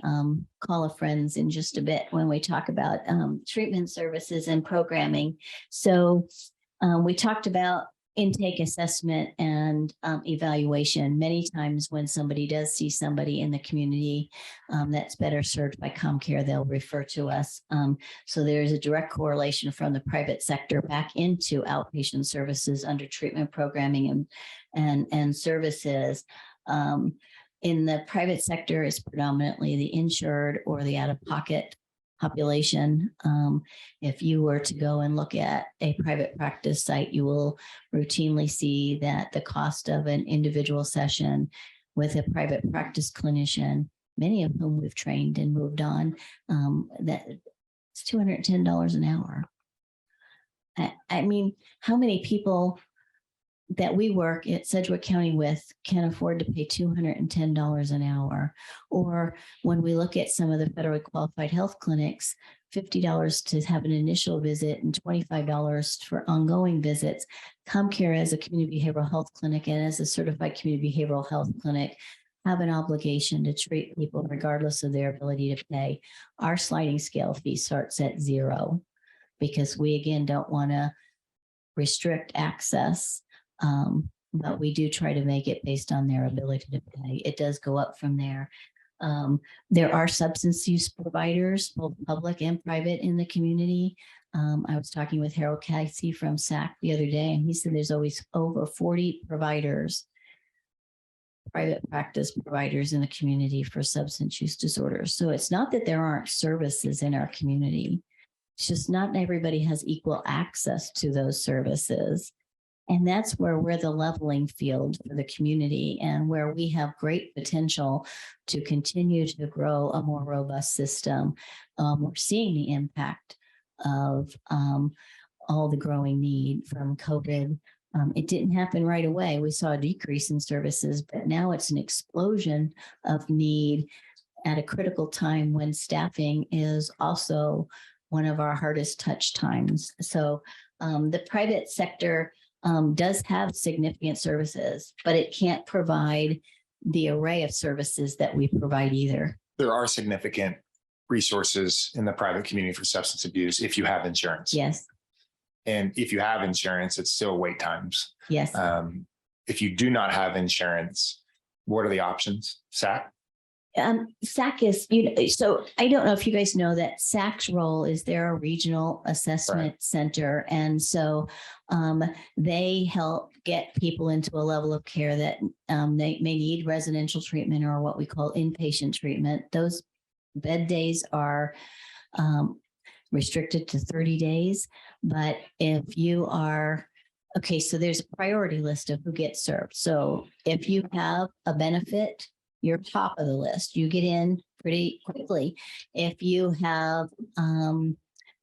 call of friends in just a bit when we talk about treatment services and programming. So we talked about intake assessment and evaluation. Many times when somebody does see somebody in the community that's better served by ComeCare, they'll refer to us. So there's a direct correlation from the private sector back into outpatient services under treatment programming and services. In the private sector is predominantly the insured or the out-of-pocket population. If you were to go and look at a private practice site, you will routinely see that the cost of an individual session with a private practice clinician, many of whom we've trained and moved on, that it's $210 an hour. I mean, how many people that we work at Sedgwick County with can afford to pay $210 an hour? Or when we look at some of the federally qualified health clinics, $50 to have an initial visit and $25 for ongoing visits. ComeCare as a community behavioral health clinic and as a certified community behavioral health clinic have an obligation to treat people regardless of their ability to pay. Our sliding scale fee starts at $0 because we, again, don't want to restrict access. But we do try to make it based on their ability to pay. It does go up from there. There are substance use providers, both public and private, in the community. I was talking with Harold Casey from SAC the other day, and he said there's always over 40 providers, private practice providers in the community for substance use disorders. So it's not that there aren't services in our community. It's just not everybody has equal access to those services. And that's where we're the leveling field for the community and where we have great potential to continue to grow a more robust system. We're seeing the impact of all the growing need from COVID. It didn't happen right away. We saw a decrease in services, but now it's an explosion of need at a critical time when staffing is also one of our hardest touch times. So the private sector does have significant services, but it can't provide the array of services that we provide either. There are significant resources in the private community for substance abuse if you have insurance. Yes. And if you have insurance, it's still wait times. Yes. If you do not have insurance, what are the options, SAC? SAC is, so I don't know if you guys know that SAC's role is they're a regional assessment center. And so they help get people into a level of care that they may need residential treatment or what we call inpatient treatment. Those bed days are restricted to 30 days. But if you are, okay, so there's a priority list of who gets served. So if you have a benefit, you're top of the list. You get in pretty quickly. If you have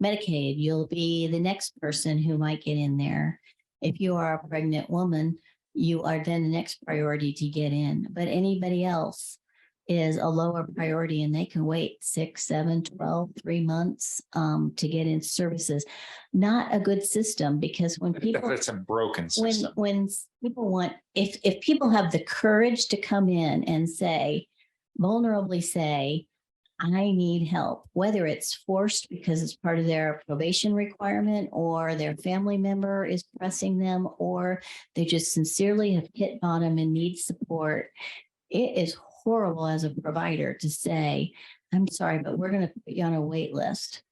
Medicaid, you'll be the next person who might get in there. If you are a pregnant woman, you are then the next priority to get in. But anybody else is a lower priority and they can wait 6, 7, 12, 3 months to get into services. Not a good system, because when people, It's a broken system. when people want, if people have the courage to come in and say, vulnerably say, I need help, whether it's forced because it's part of their probation requirement or their family member is pressing them, or they just sincerely have hit bottom and need support, it is horrible as a provider to say, I'm sorry, but we're going to put you on a wait list.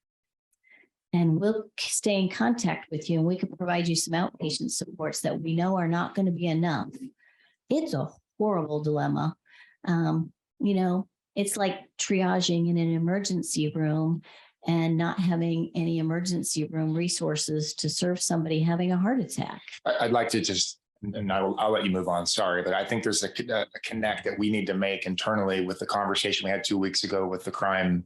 And we'll stay in contact with you and we can provide you some outpatient supports that we know are not going to be enough. It's a horrible dilemma. It's like triaging in an emergency room and not having any emergency room resources to serve somebody having a heart attack. I'd like to just, and I'll let you move on, sorry, but I think there's a connect that we need to make internally with the conversation we had 2 weeks ago with the crime,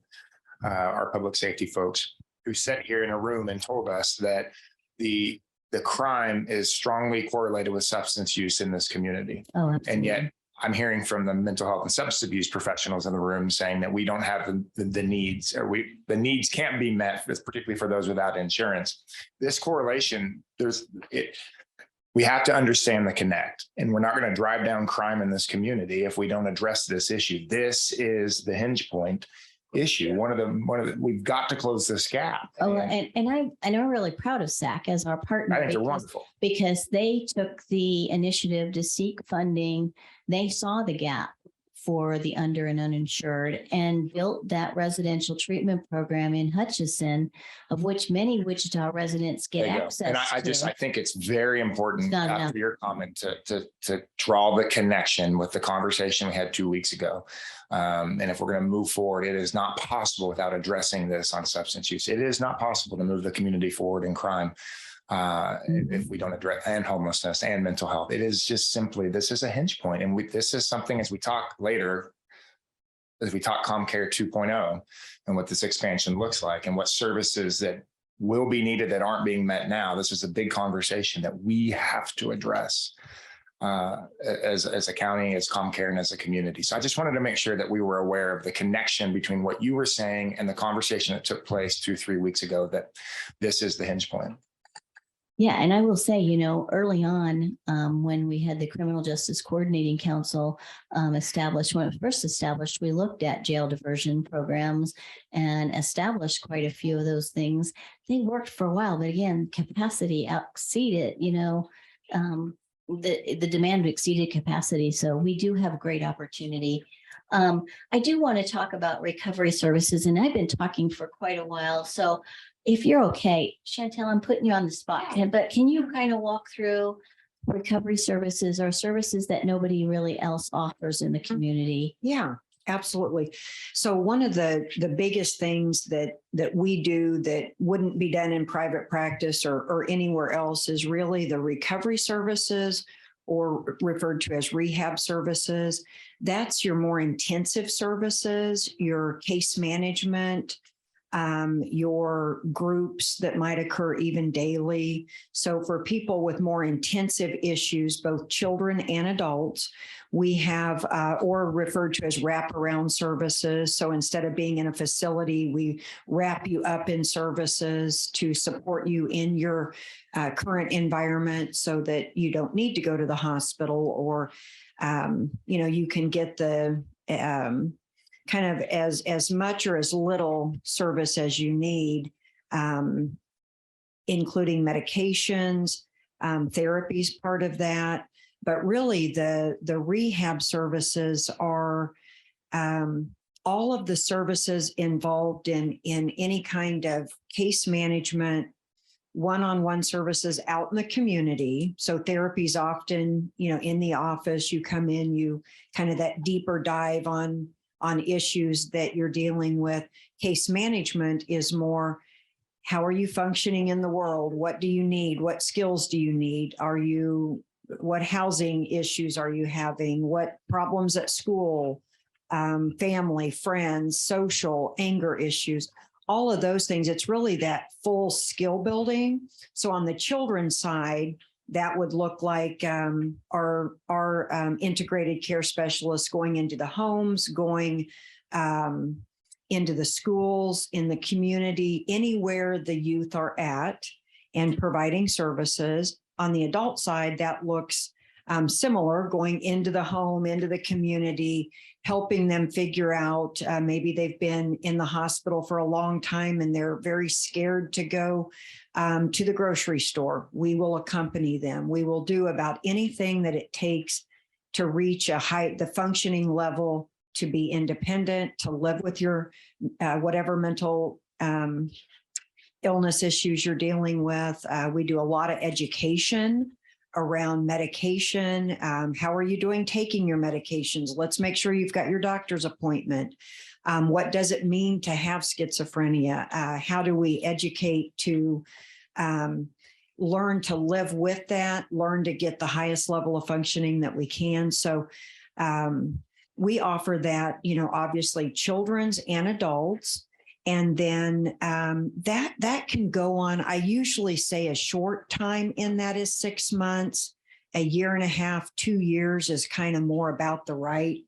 our public safety folks who sat here in a room and told us that the crime is strongly correlated with substance use in this community. Oh, absolutely. And yet I'm hearing from the mental health and substance abuse professionals in the room saying that we don't have the needs, or the needs can't be met, particularly for those without insurance. This correlation, we have to understand the connect, and we're not going to drive down crime in this community if we don't address this issue. This is the hinge point issue. One of the we've got to close this gap. Oh, and I'm really proud of SAC as our partner. I think they're wonderful because they took the initiative to seek funding. They saw the gap for the under and uninsured and built that residential treatment program in Hutchinson, of which many Wichita residents get access and to. I think it's very important enough. after your comment to draw the connection with the conversation we had 2 weeks ago. And if we're going to move forward, it is not possible without addressing this on substance use. It is not possible to move the community forward in crime if we don't address, and homelessness and mental health. It is just simply, this is a hinge point. And this is something, as we talk later, as we talk CommCare 2.0 and what this expansion looks like and what services that will be needed that aren't being met now. This is a big conversation that we have to address as a county, as CommCare, and as a community. So I just wanted to make sure that we were aware of the connection between what you were saying and the conversation that took place 2-3 weeks ago, that this is the hinge point. Yeah, and I will say, early on, when we had the Criminal Justice Coordinating Council established, when it was first established, we looked at jail diversion programs and established quite a few of those things. They worked for a while, but again, capacity exceeded, the demand exceeded capacity. So we do have great opportunity. I do want to talk about recovery services, and I've been talking for quite a while. So if you're okay, Chantel, I'm putting you on the spot, but can you kind of walk through recovery services or services that nobody really else offers in the community? Yeah, absolutely. So one of the biggest things that we do that wouldn't be done in private practice or anywhere else is really the recovery services, or referred to as rehab services. That's your more intensive services, your case management, your groups that might occur even daily. So for people with more intensive issues, both children and adults, we have, or referred to as wraparound services. So instead of being in a facility, we wrap you up in services to support you in your current environment so that you don't need to go to the hospital, or, you can get the kind of as much or as little service as you need, including medications, therapies, part of that. But really the rehab services are all of the services involved in any kind of case management, one-on-one services out in the community. So therapy is often, in the office, you come in, you kind of that deeper dive on issues that you're dealing with. Case management is more, how are you functioning in the world? What do you need? What skills do you need? What housing issues are you having? What problems at school, family, friends, social, anger issues, all of those things. It's really that full skill building. So on the children's side, that would look like our integrated care specialists going into the homes, going into the schools, in the community, anywhere the youth are at, and providing services. On the adult side, that looks similar, going into the home, into the community, helping them figure out, maybe they've been in the hospital for a long time and they're very scared to go to the grocery store. We will accompany them. We will do about anything that it takes to reach the functioning level, to be independent, to live with your whatever mental illness issues you're dealing with. We do a lot of education around medication. How are you doing taking your medications? Let's make sure you've got your doctor's appointment. What does it mean to have schizophrenia? How do we educate to learn to live with that, learn to get the highest level of functioning that we can? So we offer that, obviously children's and adults. And then that can go on. I usually say a short time in that is 6 months, a year and a half, 2 years is kind of more about the right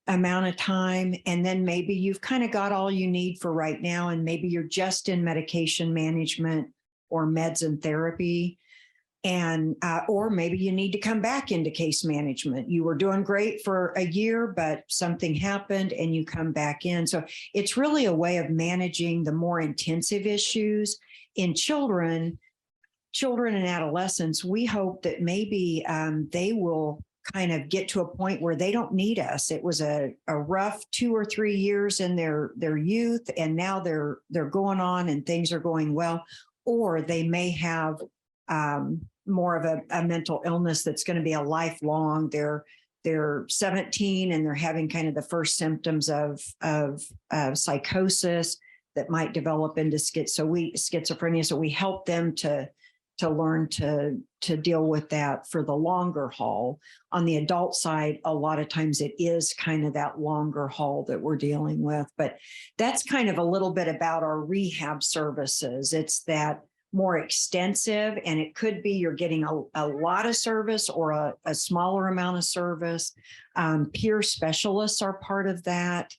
amount of time. And then maybe you've kind of got all you need for right now. And maybe you're just in medication management or meds and therapy. And, or maybe you need to come back into case management. You were doing great for a year, but something happened and you come back in. So it's really a way of managing the more intensive issues in children and adolescents. We hope that maybe they will kind of get to a point where they don't need us. It was a rough 2 or 3 years in their youth, and now they're going on and things are going well. Or they may have more of a mental illness that's going to be a lifelong. They're 17 and they're having kind of the first symptoms of psychosis that might develop into schizophrenia. So we help them to learn to deal with that for the longer haul. On the adult side, a lot of times it is kind of that longer haul that we're dealing with. But that's kind of a little bit about our rehab services. It's that more extensive, and it could be you're getting a lot of service or a smaller amount of service. Peer specialists are part of that.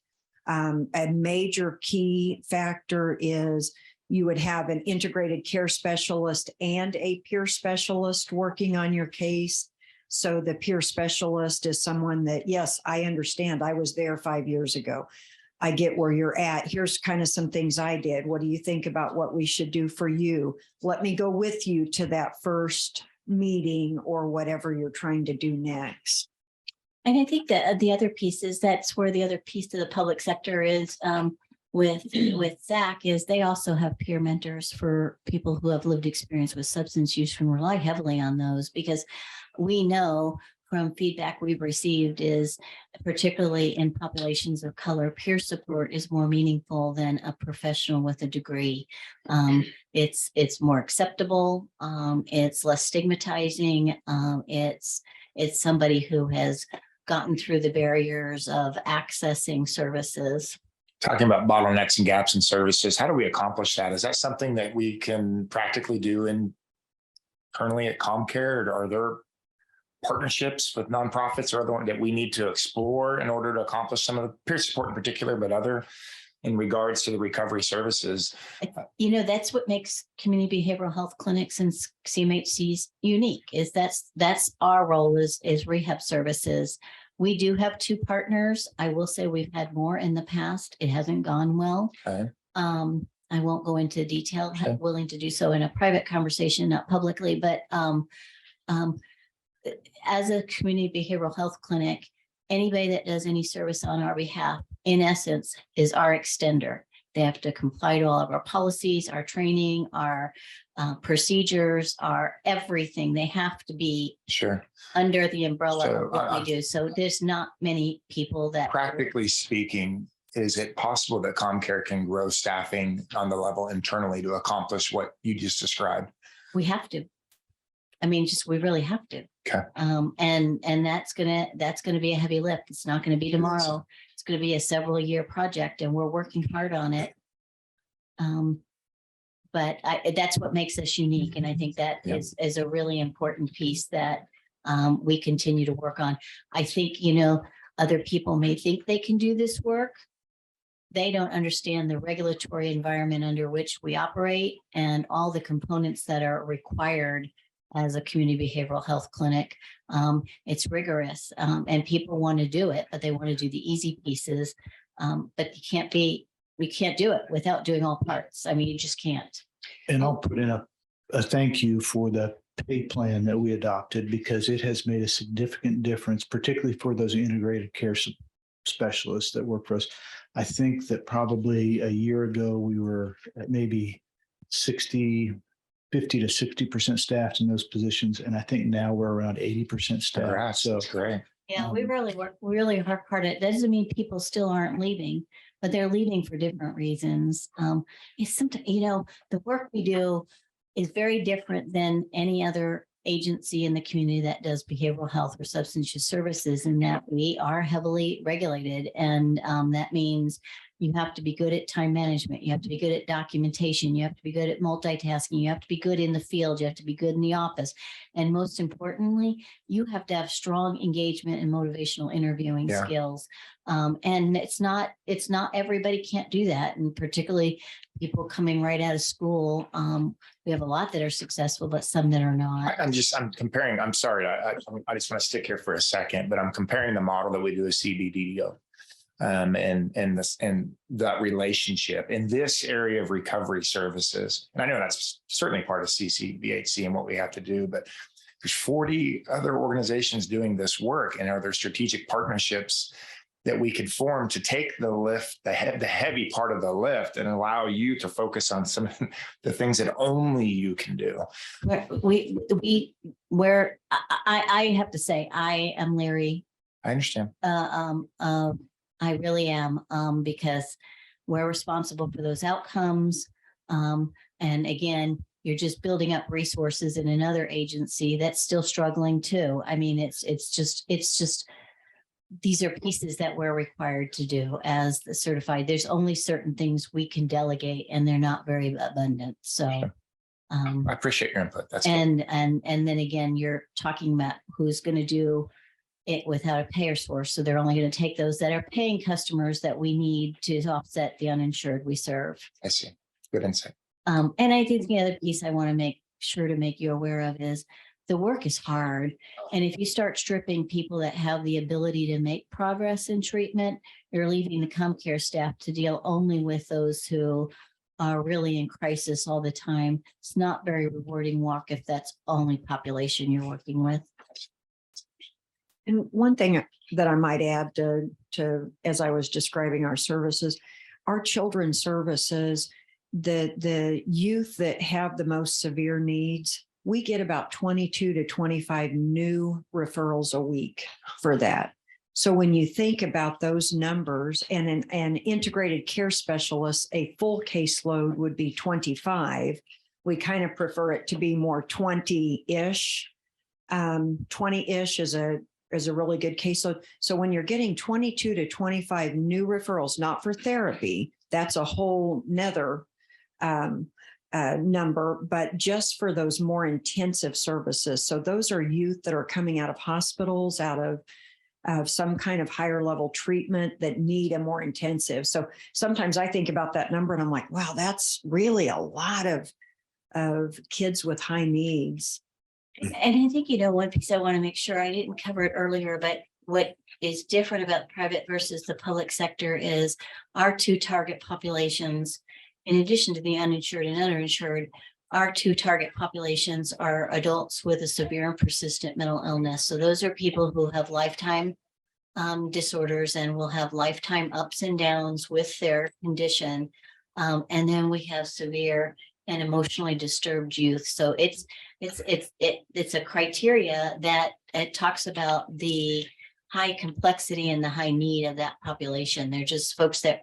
A major key factor is you would have an integrated care specialist and a peer specialist working on your case. So the peer specialist is someone that, yes, I understand. I was there 5 years ago. I get where you're at. Here's kind of some things I did. What do you think about what we should do for you? Let me go with you to that first meeting or whatever you're trying to do next. And I think that the other piece is that's where the other piece of the public sector is with Zach is they also have peer mentors for people who have lived experience with substance use and rely heavily on those, because we know from feedback we've received is particularly in populations of color, peer support is more meaningful than a professional with a degree. It's more acceptable. It's less stigmatizing. It's somebody who has gotten through the barriers of accessing services. Talking about bottlenecks and gaps in services, how do we accomplish that? Is that something that we can practically do internally at ComCare? Or are there partnerships with nonprofits or other that we need to explore in order to accomplish some of the peer support in particular, but other in regards to the recovery services? That's what makes community behavioral health clinics and CMHCs unique, is that's our role is rehab services. We do have 2 partners. I will say we've had more in the past. It hasn't gone well. Okay. I won't go into detail. Okay. I'm willing to do so in a private conversation, not publicly, but as a community behavioral health clinic, anybody that does any service on our behalf in essence, is our extender. They have to comply to all of our policies, our training, our procedures, our everything. They have to be Sure. under the umbrella So, of what we do. So there's not many people that. Practically speaking, is it possible that ComCare can grow staffing on the level internally to accomplish what you just described? We have to. I mean, just, we really have to. Okay. And that's gonna be a heavy lift. It's not gonna be tomorrow. It's gonna be a several year project and we're working hard on it. But that's what makes us unique. And I think that is a really important piece that we continue to work on. I think, other people may think they can do this work. They don't understand the regulatory environment under which we operate and all the components that are required as a community behavioral health clinic. It's rigorous, and people want to do it, but they want to do the easy pieces. But we can't do it without doing all parts. I mean, you just can't. And I'll put in a thank you for the pay plan that we adopted, because it has made a significant difference, particularly for those integrated care specialists that work for us. I think that probably a year ago, we were at maybe 50 to 60% staffed in those positions. And I think now we're around 80% staffed. Congrats, So that's great. Yeah, we really work really hard at it. That doesn't mean people still aren't leaving, but they're leaving for different reasons. It's sometimes, the work we do is very different than any other agency in the community that does behavioral health or substance use services, in that we are heavily regulated. And that means you have to be good at time management. You have to be good at documentation. You have to be good at multitasking. You have to be good in the field. You have to be good in the office. And most importantly, you have to have strong engagement and motivational interviewing skills. And it's not everybody can't do that. And particularly people coming right out of school. We have a lot that are successful, but some that are not. I'm comparing, I'm sorry, I just want to stick here for a second, but I'm comparing the model that we do with CBDDO. And that relationship in this area of recovery services. And I know that's certainly part of CCBHC and what we have to do, but there's 40 other organizations doing this work. And are there strategic partnerships that we could form to take the lift, the heavy part of the lift, and allow you to focus on some of the things that only you can do? I have to say, I am leery. I understand. I really am, because we're responsible for those outcomes. And again, you're just building up resources in another agency that's still struggling too. I mean, it's just these are pieces that we're required to do as the certified. There's only certain things we can delegate, and they're not very abundant. So I appreciate your input. That's and then again, you're talking about who's going to do it without a payer source. So they're only going to take those that are paying customers that we need to offset the uninsured we serve. I see. Good insight. And I think the other piece I want to make sure to make you aware of is the work is hard. And if you start stripping people that have the ability to make progress in treatment, you're leaving the ComCare staff to deal only with those who are really in crisis all the time. It's not very rewarding work if that's only population you're working with. And one thing that I might add to as I was describing our services, our children's services, the youth that have the most severe needs, we get about 22 to 25 new referrals a week for that. So when you think about those numbers, and an integrated care specialist, a full caseload would be 25. We kind of prefer it to be more 20-ish. 20-ish is a really good caseload. So when you're getting 22 to 25 new referrals, not for therapy, that's a whole nother number, but just for those more intensive services. So those are youth that are coming out of hospitals, out of some kind of higher level treatment that need a more intensive. So sometimes I think about that number and I'm like, wow, that's really a lot of kids with high needs. And I think, one piece I want to make sure I didn't cover it earlier, but what is different about private versus the public sector is our two target populations, in addition to the uninsured and underinsured, our two target populations are adults with a severe and persistent mental illness. So those are people who have lifetime disorders and will have lifetime ups and downs with their condition. And then we have severe and emotionally disturbed youth. So it's a criteria that it talks about the high complexity and the high need of that population. They're just folks that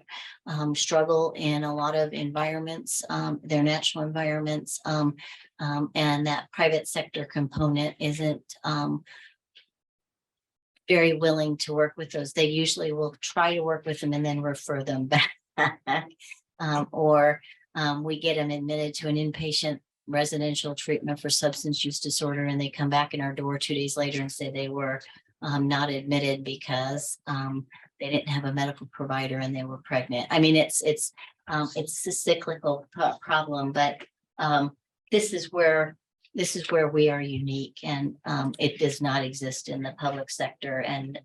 struggle in a lot of environments, their natural environments, and that private sector component isn't very willing to work with those. They usually will try to work with them and then refer them back. Or we get them admitted to an inpatient residential treatment for substance use disorder, and they come back in our door 2 days later and say they were not admitted because they didn't have a medical provider and they were pregnant. I mean, it's a cyclical problem, but this is where we are unique, and it does not exist in the public sector. And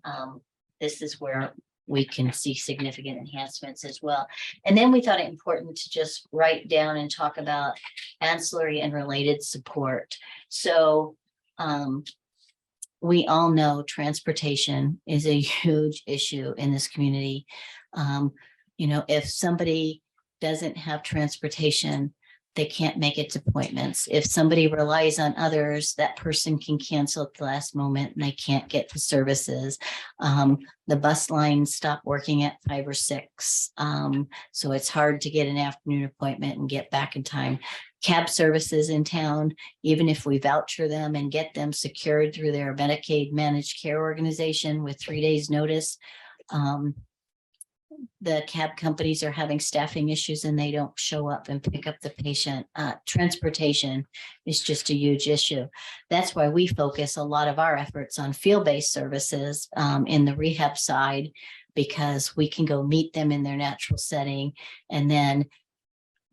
this is where we can see significant enhancements as well. And then we thought it important to just write down and talk about ancillary and related support. So we all know transportation is a huge issue in this community. If somebody doesn't have transportation, they can't make its appointments. If somebody relies on others, that person can cancel at the last moment and they can't get the services. The bus lines stop working at 5 or 6. So it's hard to get an afternoon appointment and get back in time. Cab services in town, even if we voucher them and get them secured through their Medicaid managed care organization with 3 days notice, the cab companies are having staffing issues and they don't show up and pick up the patient. Transportation is just a huge issue. That's why we focus a lot of our efforts on field-based services in the rehab side, because we can go meet them in their natural setting and then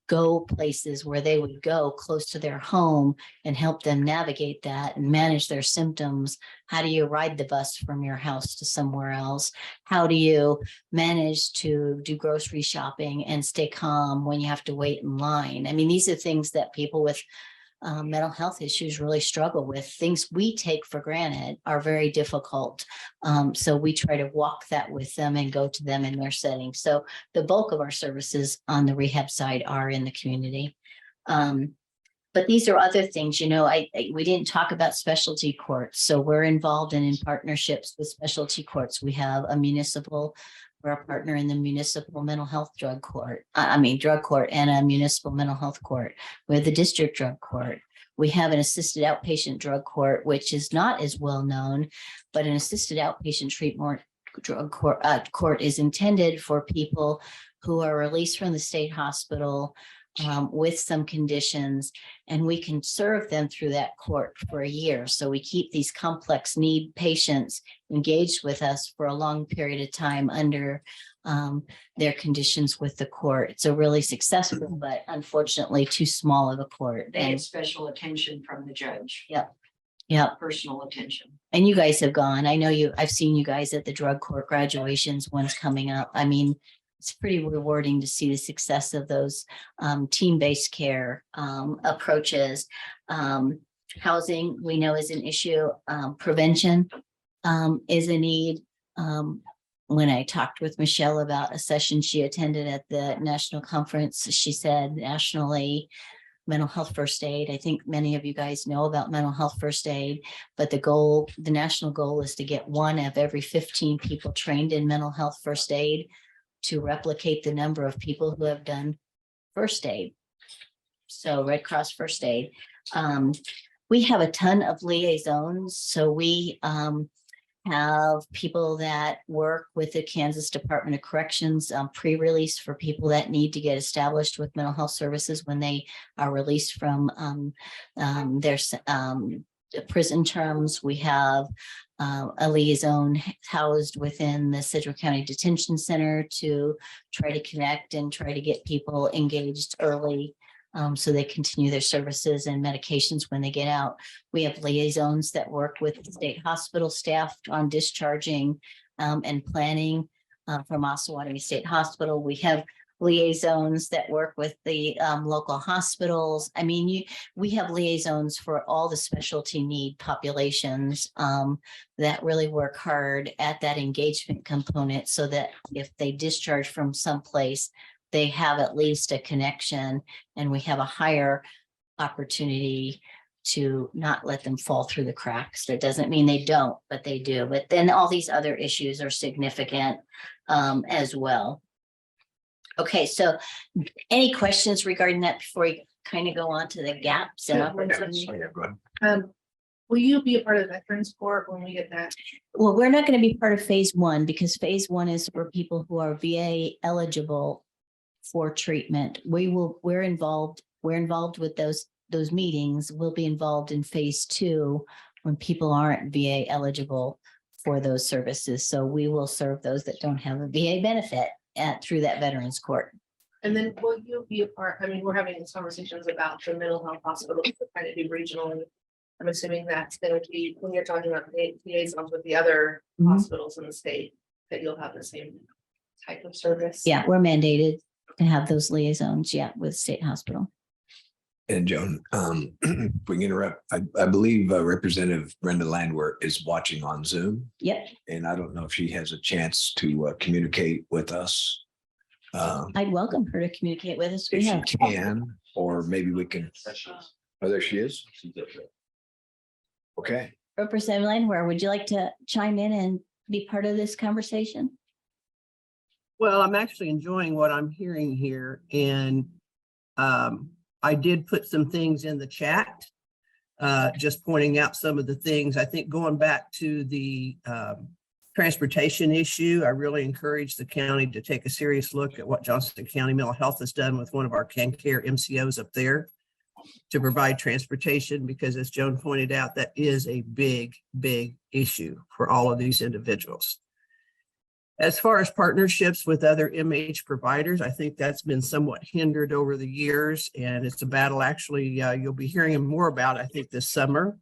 go places where they would go close to their home and help them navigate that and manage their symptoms. How do you ride the bus from your house to somewhere else? How do you manage to do grocery shopping and stay calm when you have to wait in line? I mean, these are things that people with mental health issues really struggle with. Things we take for granted are very difficult. So we try to walk that with them and go to them in their setting. So the bulk of our services on the rehab side are in the community. But these are other things, we didn't talk about specialty courts. So we're involved in partnerships with specialty courts. We have we're a partner in the municipal mental health drug court and a municipal mental health court. We have the district drug court. We have an assisted outpatient drug court, which is not as well known, but an assisted outpatient treatment drug court is intended for people who are released from the state hospital with some conditions, and we can serve them through that court for a year. So we keep these complex need patients engaged with us for a long period of time under their conditions with the court. It's a really successful, but unfortunately too small of a court. They had special attention from the judge. Yep. Yeah. Personal attention. And you guys have gone. I know I've seen you guys at the drug court graduations. One's coming up. I mean, it's pretty rewarding to see the success of those team-based care approaches. Housing, we know, is an issue. Prevention is a need. When I talked with Michelle about a session she attended at the national conference, she said nationally, mental health first aid. I think many of you guys know about mental health first aid, but the national goal is to get 1 of every 15 people trained in mental health first aid to replicate the number of people who have done first aid. So Red Cross first aid. We have a ton of liaisons. So we have people that work with the Kansas Department of Corrections pre-release for people that need to get established with mental health services when they are released from their prison terms. We have a liaison housed within the Sedgwick County Detention Center to try to connect and try to get people engaged early so they continue their services and medications when they get out. We have liaisons that work with the state hospital staff on discharging and planning from Osawatomie State Hospital. We have liaisons that work with the local hospitals. I mean, we have liaisons for all the specialty need populations that really work hard at that engagement component so that if they discharge from someplace, they have at least a connection and we have a higher opportunity to not let them fall through the cracks. That doesn't mean they don't, but they do. But then all these other issues are significant as well. Okay, so any questions regarding that before we kind of go on to the gaps? And Will you be a part of the Veterans Court when we get that? well, we're not going to be part of phase one because phase one is for people who are VA eligible for treatment. We're involved with those meetings. We'll be involved in phase two when people aren't VA eligible for those services. So we will serve those that don't have a VA benefit through that Veterans Court. And then will you be a part, I mean, we're having these conversations about the mental health hospital, trying to be regional. And I'm assuming that's going to be, when you're talking about liaisons with the other hospitals in the state, that you'll have the same type of service. Yeah, we're mandated to have those liaisons, with state hospital. And Joan, if we can interrupt, I believe Representative Brenda Landwehr is watching on Zoom. Yep. And I don't know if she has a chance to communicate with us. I'd welcome her to communicate with us. If she can, or maybe we can. Oh, there she is. Okay. Representative Landwehr, would you like to chime in and be part of this conversation? Well, I'm actually enjoying what I'm hearing here, and I did put some things in the chat, just pointing out some of the things. I think going back to the transportation issue, I really encourage the county to take a serious look at what Johnston County Mental Health has done with one of our CanCare MCOs up there to provide transportation, because as Joan pointed out, that is a big, big issue for all of these individuals. As far as partnerships with other MH providers, I think that's been somewhat hindered over the years, and it's a battle actually you'll be hearing more about, I think, this summer,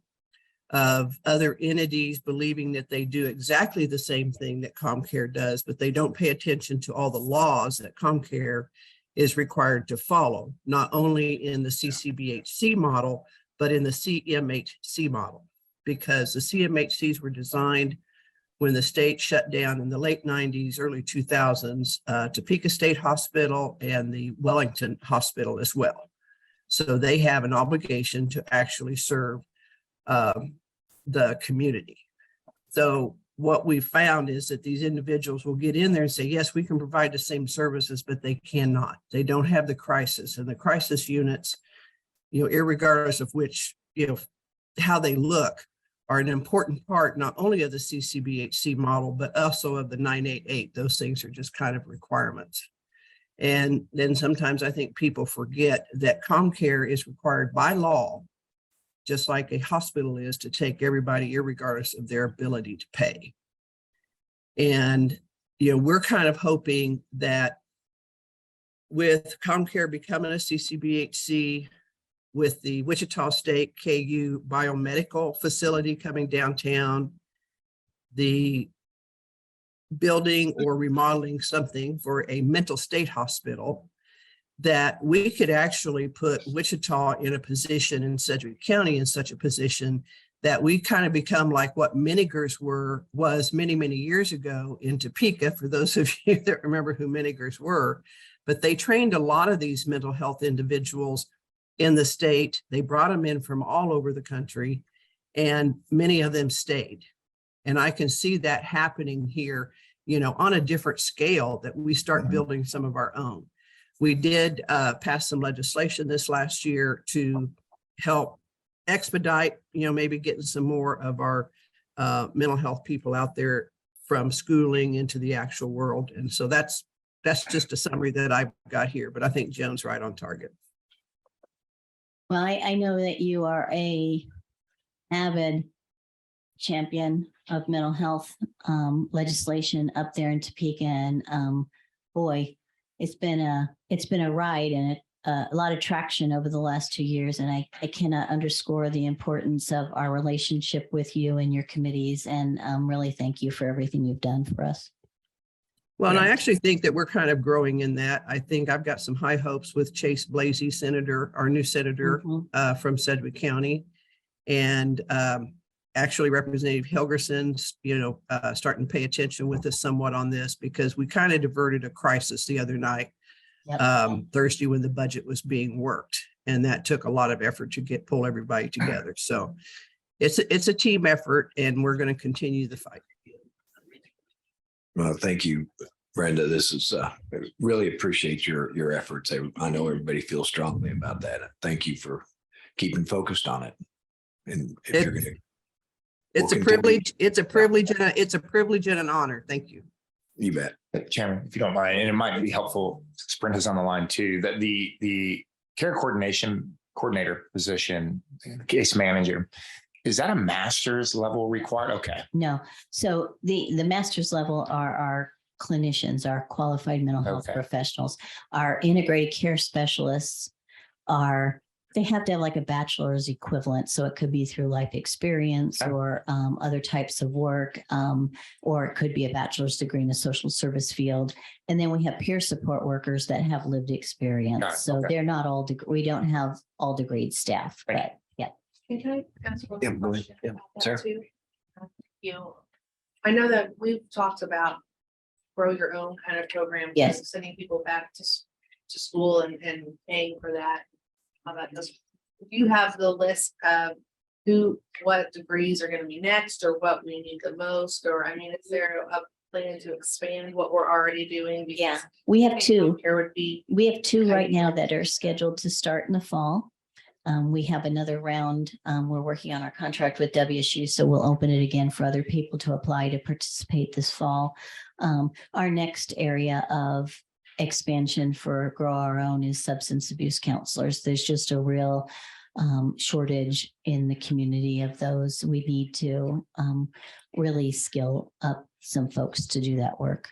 of other entities believing that they do exactly the same thing that ComCare does, but they don't pay attention to all the laws that ComCare is required to follow, not only in the CCBHC model, but in the CMHC model, because the CMHCs were designed when the state shut down in the late 90s, early 2000s, Topeka State Hospital and the Wellington Hospital as well. So they have an obligation to actually serve the community. So what we found is that these individuals will get in there and say, yes, we can provide the same services, but they cannot. They don't have the crisis, and the crisis units, irregardless of which, how they look, are an important part not only of the CCBHC model, but also of the 988. Those things are just kind of requirements. And then sometimes I think people forget that ComCare is required by law, just like a hospital is, to take everybody irregardless of their ability to pay. And, we're kind of hoping that with ComCare becoming a CCBHC, with the Wichita State KU biomedical facility coming downtown, the building or remodeling something for a mental state hospital, that we could actually put Wichita in a position, in Sedgwick County in such a position that we kind of become like what Minigers was many, many years ago in Topeka, for those of you that remember who Minigers were. But they trained a lot of these mental health individuals in the state. They brought them in from all over the country, and many of them stayed. And I can see that happening here, on a different scale, that we start building some of our own. We did pass some legislation this last year to help expedite, maybe getting some more of our mental health people out there from schooling into the actual world. And so that's just a summary that I've got here, but I think Joan's right on target. Well, I know that you are a avid champion of mental health legislation up there in Topeka, and boy, it's been a ride and a lot of traction over the last 2 years. And I cannot underscore the importance of our relationship with you and your committees, and really thank you for everything you've done for us. Well, and I actually think that we're kind of growing in that. I think I've got some high hopes with Chase Blasey, Senator, our new senator from Sedgwick County. And actually Representative Helgerson's, starting to pay attention with us somewhat on this because we kind of diverted a crisis the other night, Thursday when the budget was being worked. And that took a lot of effort to pull everybody together. So it's a team effort and we're going to continue the fight. Well, thank you, Brenda. This is really appreciate your efforts. I know everybody feels strongly about that. Thank you for keeping focused on it. And if you're going to, it's a privilege. It's a privilege. It's a privilege and an honor. Thank you. You bet. Chairman, if you don't mind, and it might be helpful, Brenda's on the line too, that the care coordinator position, case manager, is that a master's level required? Okay. No. So the master's level are our clinicians, our qualified mental health professionals, our integrated care specialists they have to have like a bachelor's equivalent. So it could be through life experience or other types of work, or it could be a bachelor's degree in the social service field. And then we have peer support workers that have lived experience. So they're not all, we don't have all degreed staff, but yeah. Can I ask one Yeah, question yeah, about sure. that too? I know that we've talked about grow your own kind of program. Yes. Sending people back to school and paying for that. How that does. Do you have the list of what degrees are going to be next or what we need the most? Or, I mean, is there a plan to expand what we're already doing? Yeah, we have two. We have two right ideal. now that are scheduled to start in the fall. We have another round. We're working on our contract with WSU, so we'll open it again for other people to apply to participate this fall. Our next area of expansion for Grow Our Own is substance abuse counselors. There's just a real shortage in the community of those. We need to really skill up some folks to do that work.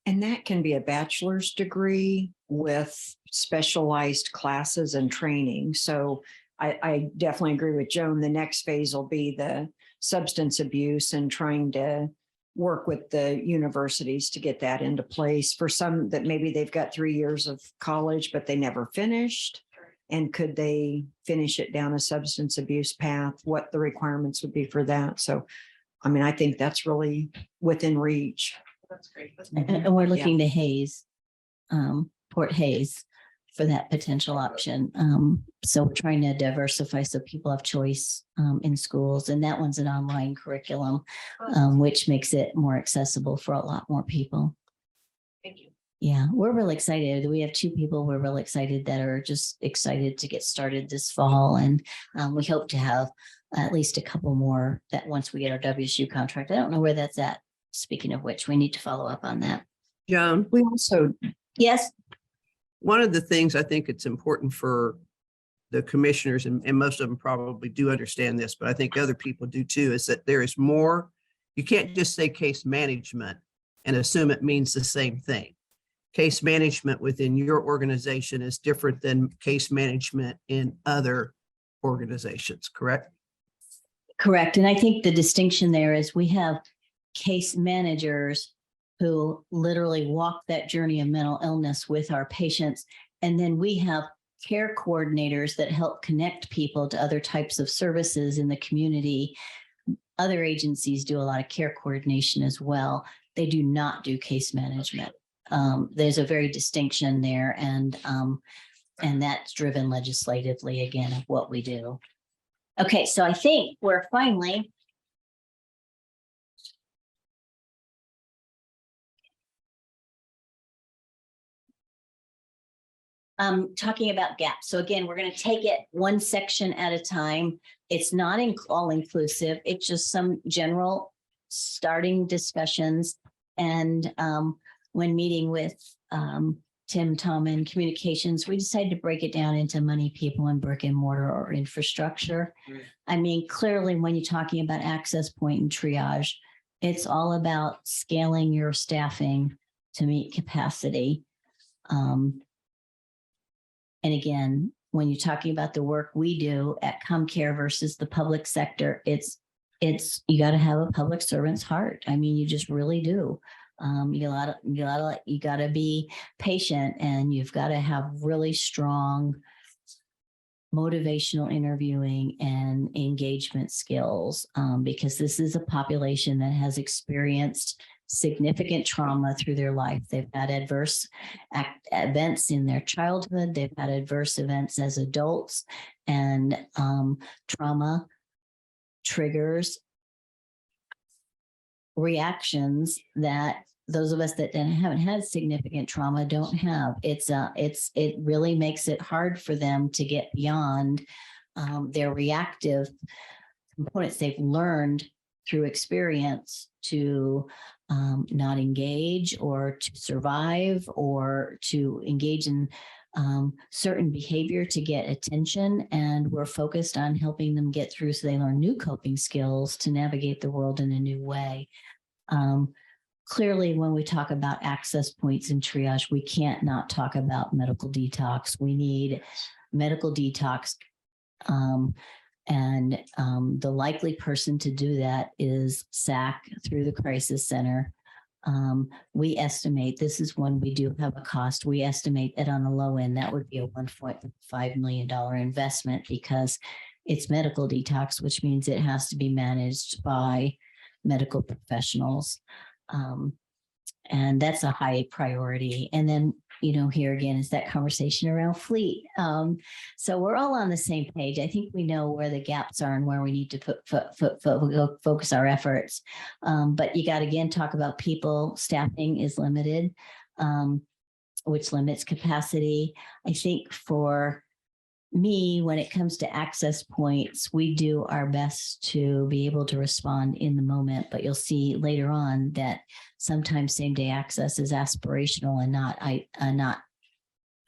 And that can be a bachelor's degree with specialized classes and training. So I definitely agree with Joan. The next phase will be the substance abuse and trying to work with the universities to get that into place. For some that maybe they've got 3 years of college, but they never finished. And could they finish it down a substance abuse path? What the requirements would be for that. So, I mean, I think that's really within reach. That's great. And we're looking to Hayes, Port Hayes for that potential option. So we're trying to diversify so people have choice in schools. And that one's an online curriculum, which makes it more accessible for a lot more people. Thank you. Yeah, we're really excited. We have two people we're really excited that are just excited to get started this fall. And we hope to have at least a couple more that once we get our WSU contract. I don't know where that's at. Speaking of which, we need to follow up on that. Joan, we also. Yes. One of the things I think it's important for the commissioners, and most of them probably do understand this, but I think other people do too, is that there is more. You can't just say case management and assume it means the same thing. Case management within your organization is different than case management in other organizations, correct? Correct. And I think the distinction there is we have case managers who literally walk that journey of mental illness with our patients. And then we have care coordinators that help connect people to other types of services in the community. Other agencies do a lot of care coordination as well. They do not do case management. There's a very distinction there, and that's driven legislatively again of what we do. Okay, so I think we're finally talking about gaps. So again, we're going to take it one section at a time. It's not all inclusive. It's just some general starting discussions. And when meeting with Tim, Tom, and communications, we decided to break it down into money, people, and brick and mortar or infrastructure. I mean, clearly, when you're talking about access point and triage, it's all about scaling your staffing to meet capacity. And again, when you're talking about the work we do at ComCare versus the public sector, it's you got to have a public servant's heart. I mean, you just really do. You gotta be patient, and you've got to have really strong motivational interviewing and engagement skills, because this is a population that has experienced significant trauma through their life. They've had adverse events in their childhood. They've had adverse events as adults, and trauma triggers reactions that those of us that haven't had significant trauma don't have. It really makes it hard for them to get beyond their reactive components they've learned through experience to not engage or to survive or to engage in certain behavior to get attention. And we're focused on helping them get through so they learn new coping skills to navigate the world in a new way. Clearly, when we talk about access points and triage, we can't not talk about medical detox. We need medical detox. And the likely person to do that is SAC through the Crisis Center. We estimate, this is when we do have a cost, we estimate that on the low end, that would be a $1.5 million investment, because it's medical detox, which means it has to be managed by medical professionals. And that's a high priority. And then, here again is that conversation around fleet. So we're all on the same page. I think we know where the gaps are and where we need to focus our efforts. But you got to, again, talk about people. Staffing is limited, which limits capacity. I think for me, when it comes to access points, we do our best to be able to respond in the moment, but you'll see later on that sometimes same day access is aspirational and not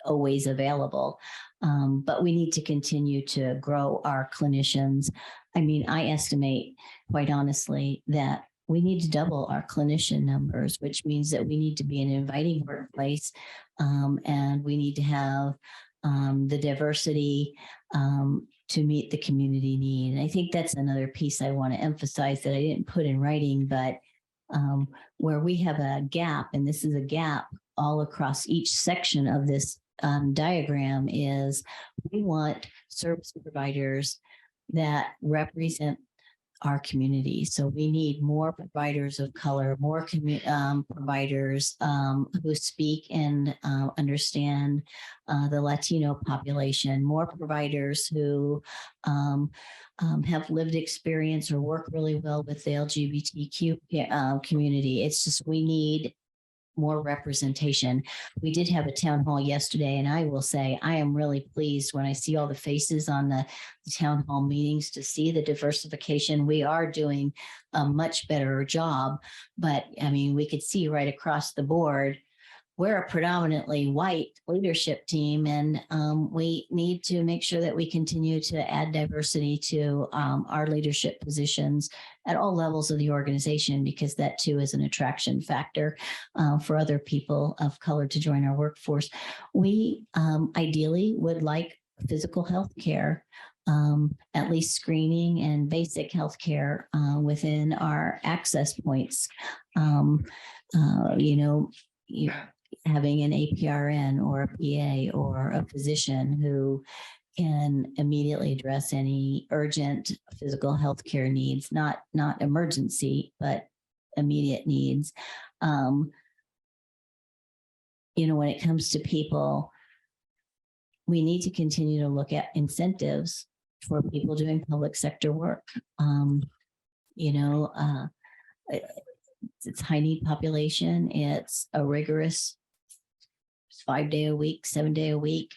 always available. But we need to continue to grow our clinicians. I mean, I estimate, quite honestly, that we need to double our clinician numbers, which means that we need to be an inviting workplace, and we need to have the diversity to meet the community need. And I think that's another piece I want to emphasize that I didn't put in writing, but where we have a gap, and this is a gap all across each section of this diagram, is we want service providers that represent our community. So we need more providers of color, more providers who speak and understand the Latino population, more providers who have lived experience or work really well with the LGBTQ community. It's just, we need more representation. We did have a town hall yesterday, and I will say I am really pleased when I see all the faces on the town hall meetings to see the diversification. We are doing a much better job, but I mean, we could see right across the board, we're a predominantly white leadership team, and we need to make sure that we continue to add diversity to our leadership positions at all levels of the organization, because that too is an attraction factor for other people of color to join our workforce. We ideally would like physical health care, at least screening and basic health care within our access points. Having an APRN or a PA or a physician who can immediately address any urgent physical health care needs, not emergency, but immediate needs. When it comes to people, we need to continue to look at incentives for people doing public sector work. It's high need population. It's a rigorous 5-day a week, 7-day a week.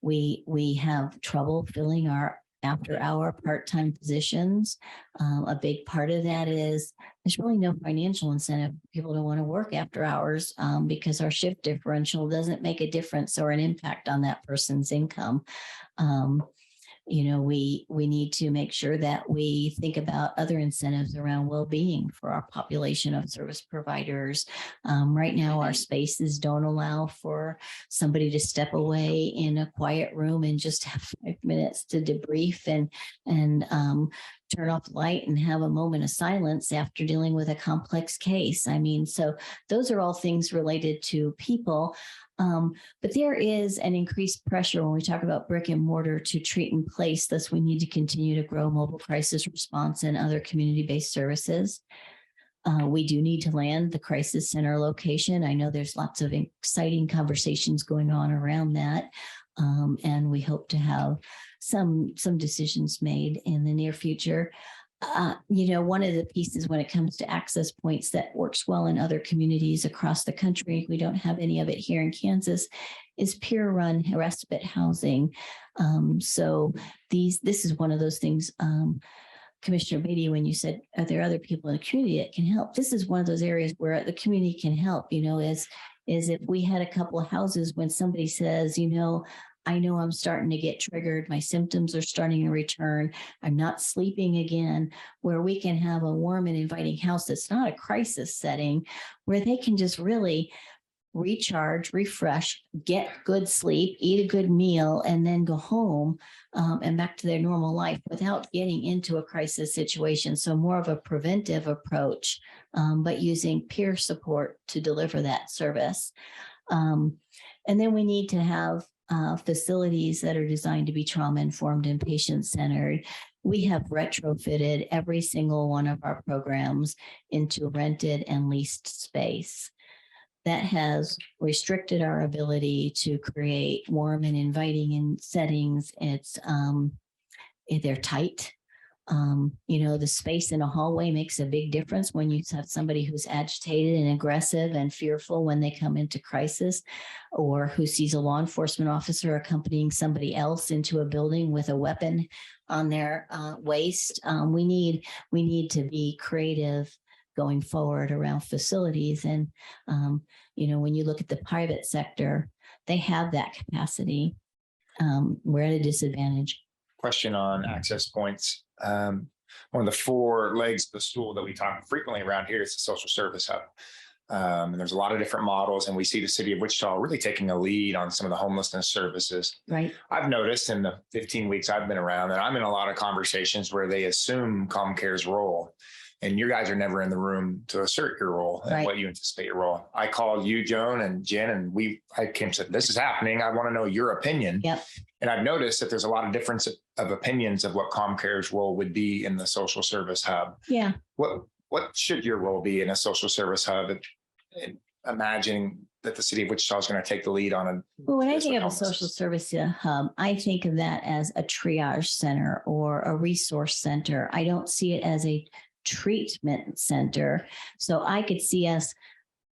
We have trouble filling our after-hour part-time positions. A big part of that is there's really no financial incentive. People don't want to work after hours because our shift differential doesn't make a difference or an impact on that person's income. we need to make sure that we think about other incentives around well-being for our population of service providers. Right now, our spaces don't allow for somebody to step away in a quiet room and just have 5 minutes to debrief and turn off the light and have a moment of silence after dealing with a complex case. I mean, so those are all things related to people. But there is an increased pressure when we talk about brick and mortar to treat in place. Thus, we need to continue to grow mobile crisis response and other community-based services. We do need to land the crisis center location. I know there's lots of exciting conversations going on around that. And we hope to have some decisions made in the near future. One of the pieces when it comes to access points that works well in other communities across the country, we don't have any of it here in Kansas, is peer-run respite housing. So this is one of those things, Commissioner Beatty, when you said, are there other people in the community that can help? This is one of those areas where the community can help, is if we had a couple of houses when somebody says, I know I'm starting to get triggered. My symptoms are starting to return. I'm not sleeping again, where we can have a warm and inviting house that's not a crisis setting, where they can just really recharge, refresh, get good sleep, eat a good meal, and then go home and back to their normal life without getting into a crisis situation. So more of a preventive approach, but using peer support to deliver that service. And then we need to have facilities that are designed to be trauma-informed and patient-centered. We have retrofitted every single one of our programs into rented and leased space. That has restricted our ability to create warm and inviting settings. They're tight. The space in a hallway makes a big difference when you have somebody who's agitated and aggressive and fearful when they come into crisis, or who sees a law enforcement officer accompanying somebody else into a building with a weapon on their waist. We need to be creative going forward around facilities. And, when you look at the private sector, they have that capacity. We're at a disadvantage. Question on access points. One of the 4 legs of the stool that we talk frequently around here is the social service hub. And there's a lot of different models, and we see the city of Wichita really taking a lead on some of the homelessness services. Right. I've noticed in the 15 weeks I've been around that I'm in a lot of conversations where they assume ComCare's role, and you guys are never in the room to assert your role and what you anticipate your role. I called you, Joan and Jen, and I came and said, this is happening. I want to know your opinion. Yep. And I've noticed that there's a lot of difference of opinions of what ComCare's role would be in the social service hub. Yeah. What should your role be in a social service hub? And imagining that the city of Wichita is going to take the lead on it. Well, when I think of a social service hub, I think of that as a triage center or a resource center. I don't see it as a treatment center. So I could see us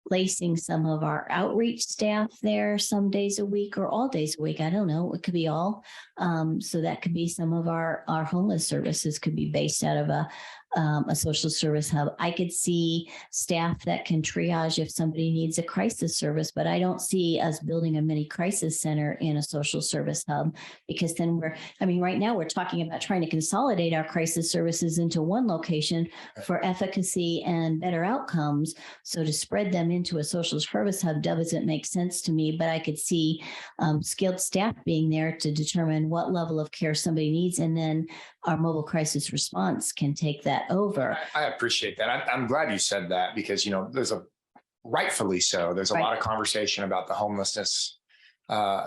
placing some of our outreach staff there some days a week or all days a week. I don't know. It could be all. So that could be some of our homeless services could be based out of a social service hub. I could see staff that can triage if somebody needs a crisis service, but I don't see us building a mini crisis center in a social service hub, because then right now we're talking about trying to consolidate our crisis services into one location for efficacy and better outcomes. So to spread them into a social service hub doesn't make sense to me, but I could see skilled staff being there to determine what level of care somebody needs. And then our mobile crisis response can take that over. I appreciate that. I'm glad you said that, because, rightfully so, there's a lot of conversation about the homelessness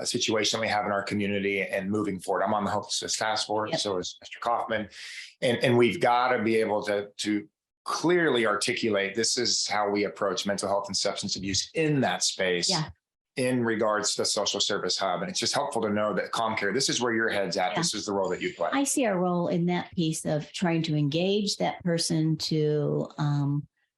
situation we have in our community and moving forward. I'm on the homelessness task force, so is Mr. Kaufman. And we've got to be able to clearly articulate, this is how we approach mental health and substance abuse in that space. Yeah. In regards to the social service hub. And it's just helpful to know that ComCare, this is where your head's at. Yeah. This is the role that you play. I see our role in that piece of trying to engage that person to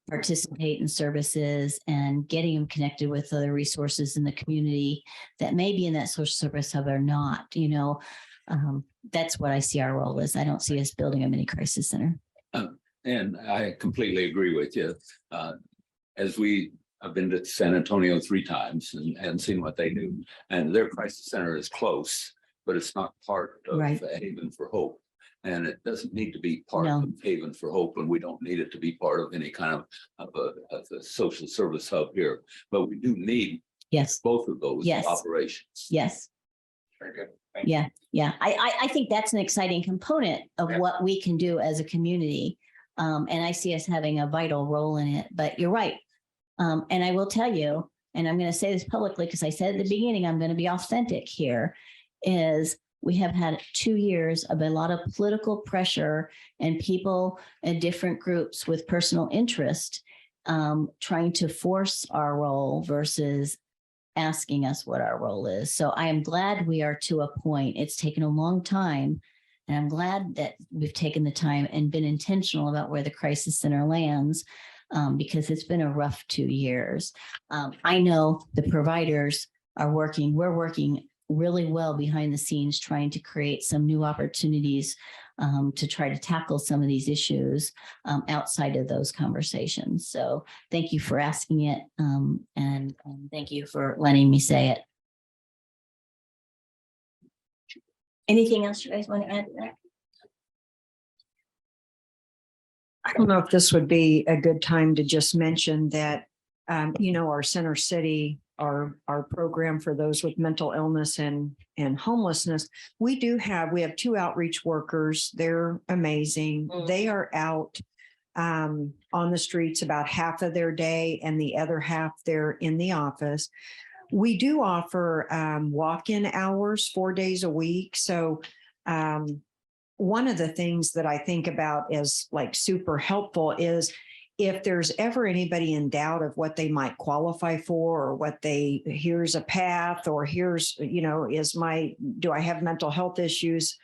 participate in services and getting them connected with other resources in the community that may be in that social service hub or not. That's what I see our role is. I don't see us building a mini crisis center. And I completely agree with you. I've been to San Antonio 3 times and seen what they do, and their crisis center is close. but it's not part of Right. Haven for Hope. And it doesn't need to be part No. of Haven for Hope, and we don't need it to be part of any kind of a social service hub here. But we do need Yes. both of those Yes. operations. Yes. Very good. Thank you. Yeah. Yeah. I think that's an exciting component of what we can do as a community. And I see us having a vital role in it, but you're right. And I will tell you, and I'm going to say this publicly because I said at the beginning, I'm going to be authentic here, is we have had 2 years of a lot of political pressure and people in different groups with personal interest trying to force our role versus asking us what our role is. So I am glad we are to a point. It's taken a long time. And I'm glad that we've taken the time and been intentional about where the crisis center lands, because it's been a rough 2 years. I know the providers are working, we're working really well behind the scenes, trying to create some new opportunities to try to tackle some of these issues outside of those conversations. So thank you for asking it. And thank you for letting me say it. Anything else you guys want to add to that? I don't know if this would be a good time to just mention that, our Center City, our program for those with mental illness and homelessness, we have 2 outreach workers. They're amazing. They are out on the streets about half of their day and the other half they're in the office. We do offer walk-in hours 4 days a week. So one of the things that I think about as like super helpful is if there's ever anybody in doubt of what they might qualify for, or here's a path, or here's, do I have mental health issues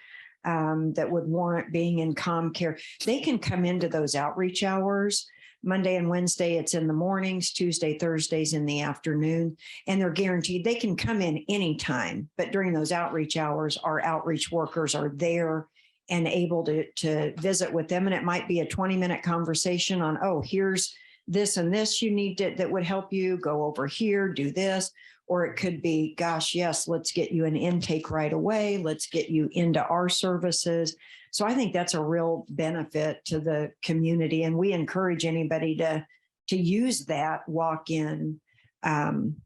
that would warrant being in ComCare, they can come into those outreach hours. Monday and Wednesday, it's in the mornings, Tuesday, Thursdays in the afternoon, and they're guaranteed they can come in anytime. But during those outreach hours, our outreach workers are there and able to visit with them. And it might be a 20-minute conversation on, oh, here's this and this you need that would help you go over here, do this. Or it could be, gosh, yes, let's get you an intake right away. Let's get you into our services. So I think that's a real benefit to the community. And we encourage anybody to use that walk-in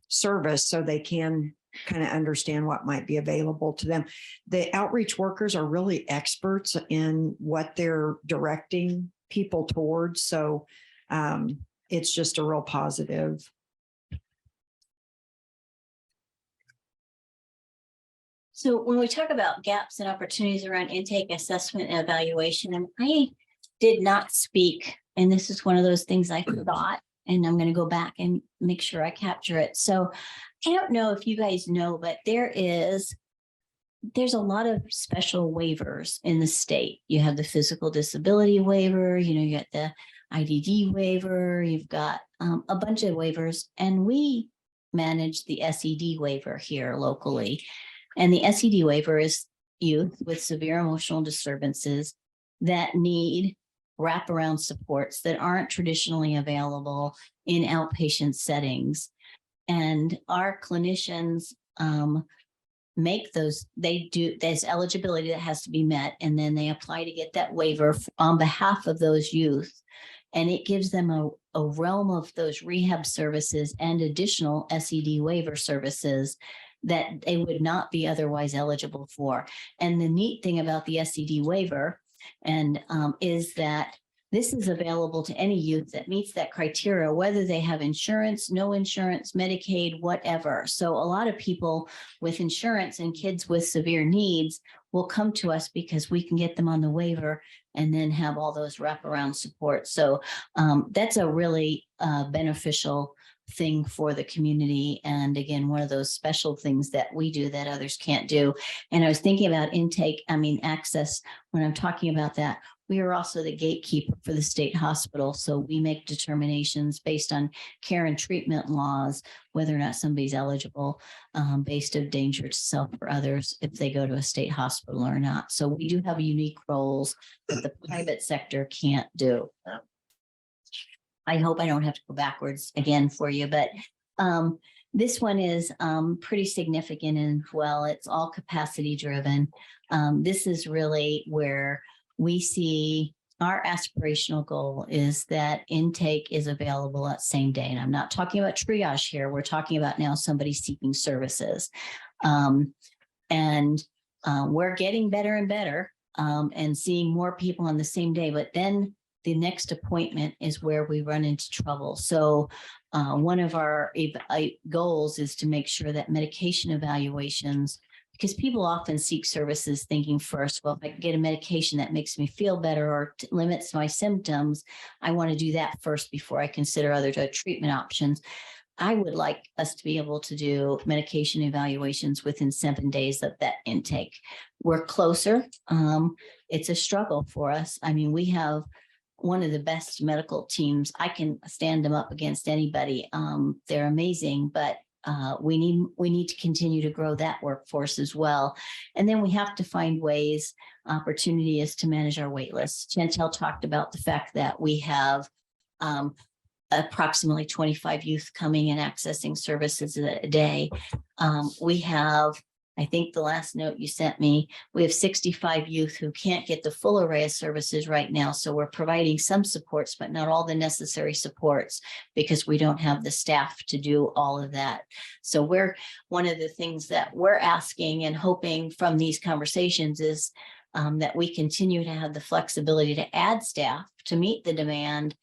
service so they can kind of understand what might be available to them. The outreach workers are really experts in what they're directing people towards. So it's just a real positive. So when we talk about gaps and opportunities around intake, assessment, and evaluation, and I did not speak, and this is one of those things I forgot, and I'm going to go back and make sure I capture it. So I don't know if you guys know, but there's a lot of special waivers in the state. You have the physical disability waiver, you got the IDD waiver, you've got a bunch of waivers, and we manage the SED waiver here locally. And the SED waiver is youth with severe emotional disturbances that need wraparound supports that aren't traditionally available in outpatient settings. And our clinicians make those, there's eligibility that has to be met, and then they apply to get that waiver on behalf of those youth. And it gives them a realm of those rehab services and additional SED waiver services that they would not be otherwise eligible for. And the neat thing about the SED waiver is that this is available to any youth that meets that criteria, whether they have insurance, no insurance, Medicaid, whatever. So a lot of people with insurance and kids with severe needs will come to us because we can get them on the waiver and then have all those wraparound support. So that's a really beneficial thing for the community. And again, one of those special things that we do that others can't do. And I was thinking about access when I'm talking about that. We are also the gatekeeper for the state hospital. So we make determinations based on care and treatment laws, whether or not somebody's eligible based on danger to self or others if they go to a state hospital or not. So we do have unique roles that the private sector can't do. I hope I don't have to go backwards again for you, but This one is pretty significant and well, it's all capacity driven. This is really where we see our aspirational goal is that intake is available at same day. And I'm not talking about triage here. We're talking about now somebody seeking services. We're getting better and better and seeing more people on the same day. But then the next appointment is where we run into trouble. So one of our goals is to make sure that medication evaluations, because people often seek services thinking first, well, if I can get a medication that makes me feel better or limits my symptoms, I want to do that first before I consider other treatment options. I would like us to be able to do medication evaluations within 7 days of that intake. We're closer. It's a struggle for us. I mean, we have one of the best medical teams. I can stand them up against anybody. They're amazing, but we need to continue to grow that workforce as well. And then we have to find ways, opportunity is to manage our wait lists. Chantel talked about the fact that we have approximately 25 youth coming and accessing services a day. We have, I think the last note you sent me, we have 65 youth who can't get the full array of services right now. So we're providing some supports, but not all the necessary supports because we don't have the staff to do all of that. So one of the things that we're asking and hoping from these conversations is that we continue to have the flexibility to add staff to meet the demand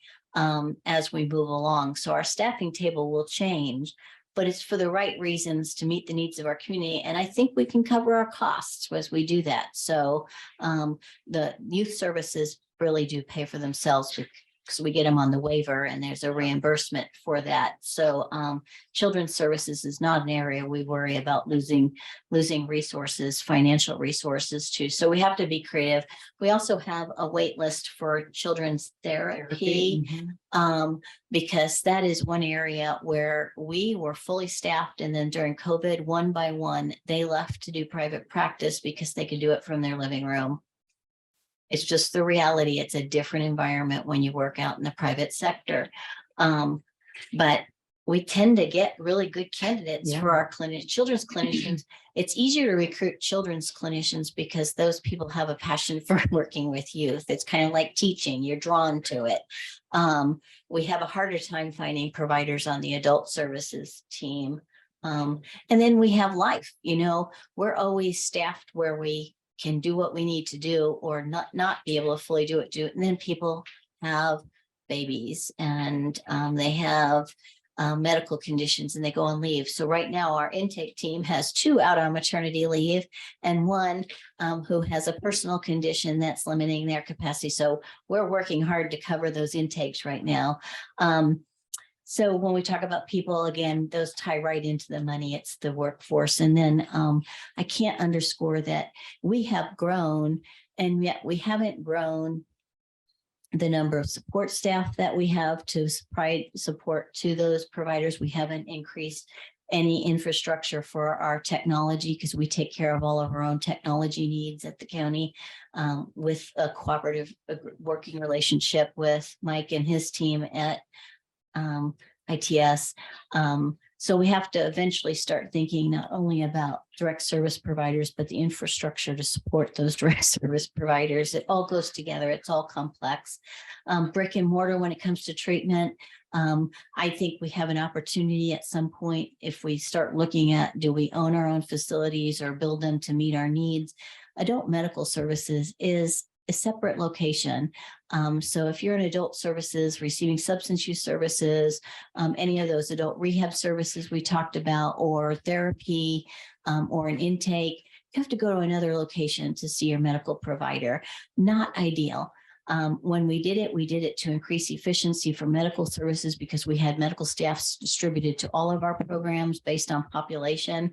as we move along. So our staffing table will change, but it's for the right reasons to meet the needs of our community. And I think we can cover our costs as we do that. So the youth services really do pay for themselves because we get them on the waiver and there's a reimbursement for that. So children's services is not an area we worry about losing resources, financial resources to. So we have to be creative. We also have a wait list for children's therapy because that is one area where we were fully staffed. And then during COVID, one by one, they left to do private practice because they could do it from their living room. It's just the reality. It's a different environment when you work out in the private sector. But we tend to get really good candidates for our children's clinicians. It's easier to recruit children's clinicians because those people have a passion for working with youth. It's kind of like teaching. You're drawn to it. We have a harder time finding providers on the adult services team. And then we have life. We're always staffed where we can do what we need to do or not be able to fully do it. And then people have babies and they have medical conditions and they go on leave. So right now our intake team has 2 out on maternity leave and 1 who has a personal condition that's limiting their capacity. So we're working hard to cover those intakes right now. So when we talk about people, again, those tie right into the money. It's the workforce. And then I can't underscore that we have grown, and yet we haven't grown the number of support staff that we have to provide support to those providers. We haven't increased any infrastructure for our technology because we take care of all of our own technology needs at the county with a cooperative working relationship with Mike and his team at ITS. So we have to eventually start thinking not only about direct service providers, but the infrastructure to support those direct service providers. It all goes together. It's all complex. Brick and mortar when it comes to treatment. I think we have an opportunity at some point if we start looking at, do we own our own facilities or build them to meet our needs? Adult medical services is a separate location. So if you're in adult services, receiving substance use services, any of those adult rehab services we talked about, or therapy, or an intake, you have to go to another location to see your medical provider. Not ideal. When we did it to increase efficiency for medical services because we had medical staffs distributed to all of our programs based on population.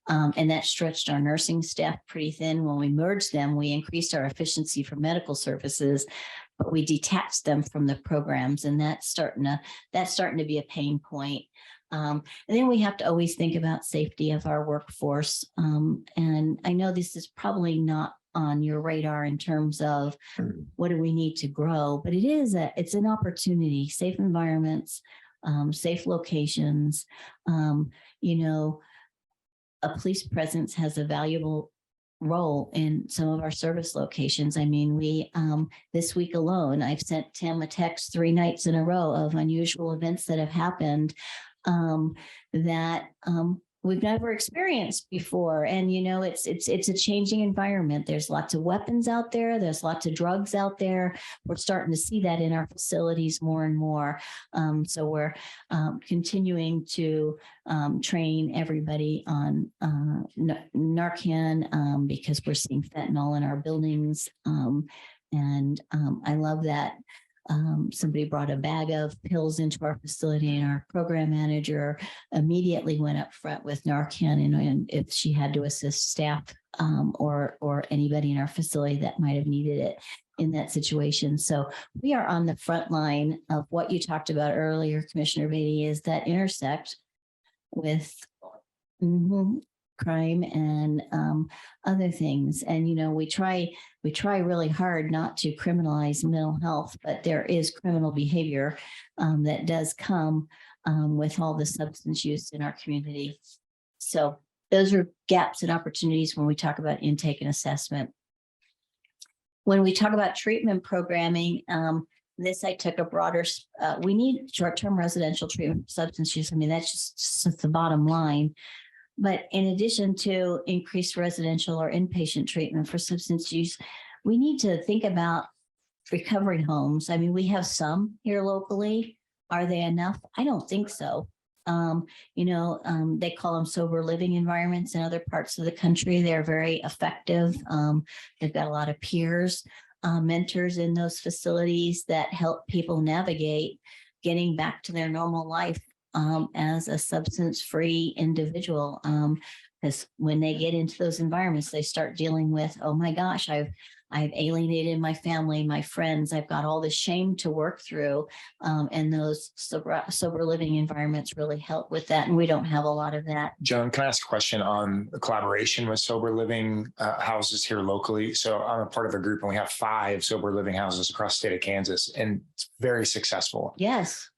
And that stretched our nursing staff pretty thin. When we merged them, we increased our efficiency for medical services, but we detached them from the programs, and that's starting to be a pain point. And then we have to always think about safety of our workforce. And I know this is probably not on your radar in terms of what do we need to grow, but it's an opportunity. Safe environments safe locations. You know, a police presence has a valuable role in some of our service locations. I mean, we, this week alone, I've sent Tim a text 3 nights in a row of unusual events that have happened that we've never experienced before. And, you know, it's a changing environment. There's lots of weapons out there. There's lots of drugs out there. We're starting to see that in our facilities more and more. So we're continuing to train everybody on Narcan because we're seeing fentanyl in our buildings. And I love that. Somebody brought a bag of pills into our facility and our program manager immediately went up front with Narcan and if she had to assist staff or anybody in our facility that might have needed it in that situation. So we are on the front line of what you talked about earlier, Commissioner Beatty, is that intersect with crime and other things. And, you know, we try really hard not to criminalize mental health, but there is criminal behavior that does come with all the substance use in our community. So those are gaps and opportunities when we talk about intake and assessment. When we talk about treatment programming, this I took a broader, we need short-term residential treatment for substance use. I mean, that's just the bottom line. But in addition to increased residential or inpatient treatment for substance use, we need to think about recovery homes. I mean, we have some here locally. Are they enough? I don't think so. You know, they call them sober living environments in other parts of the country. They're very effective. They've got a lot of peers, mentors in those facilities that help people navigate getting back to their normal life as a substance-free individual. Because when they get into those environments, they start dealing with, oh my gosh, I've alienated my family, my friends. I've got all this shame to work through. And those sober living environments really help with that. And we don't have a lot of that. Joan, can I ask a question on the collaboration with sober living houses here locally? So I'm a part of a group and we have 5 sober living houses across the state of Kansas and it's very successful. Yes.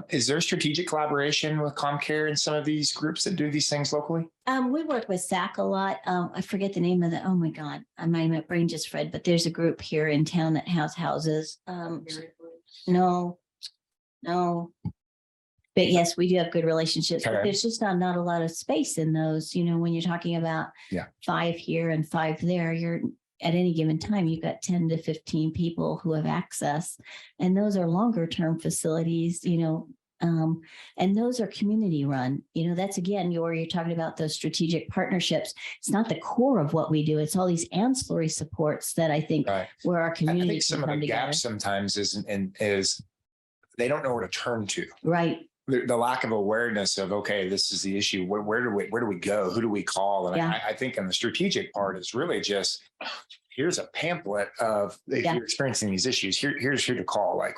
Is there strategic collaboration with ComCare and some of these groups that do these things locally? We work with SAC a lot. I forget the name of the, oh my God, my brain just fried, but there's a group here in town that has houses. No. But yes, we do have good relationships, but there's just not a lot of space in those, you know, when you're talking about 5 here and 5 there, you're at any given time, you've got 10 to 15 people who have access. And those are longer term facilities, you know, and those are community run. You know, that's again, you're talking about those strategic partnerships. It's not the core of what we do. It's all these ancillary supports that I think where our community. I think some of the gaps sometimes is they don't know where to turn to. Right. The lack of awareness of, okay, this is the issue. Where do we go? Who do we call? And I think in the strategic part is really just, here's a pamphlet of if you're experiencing these issues, here's who to call. Like,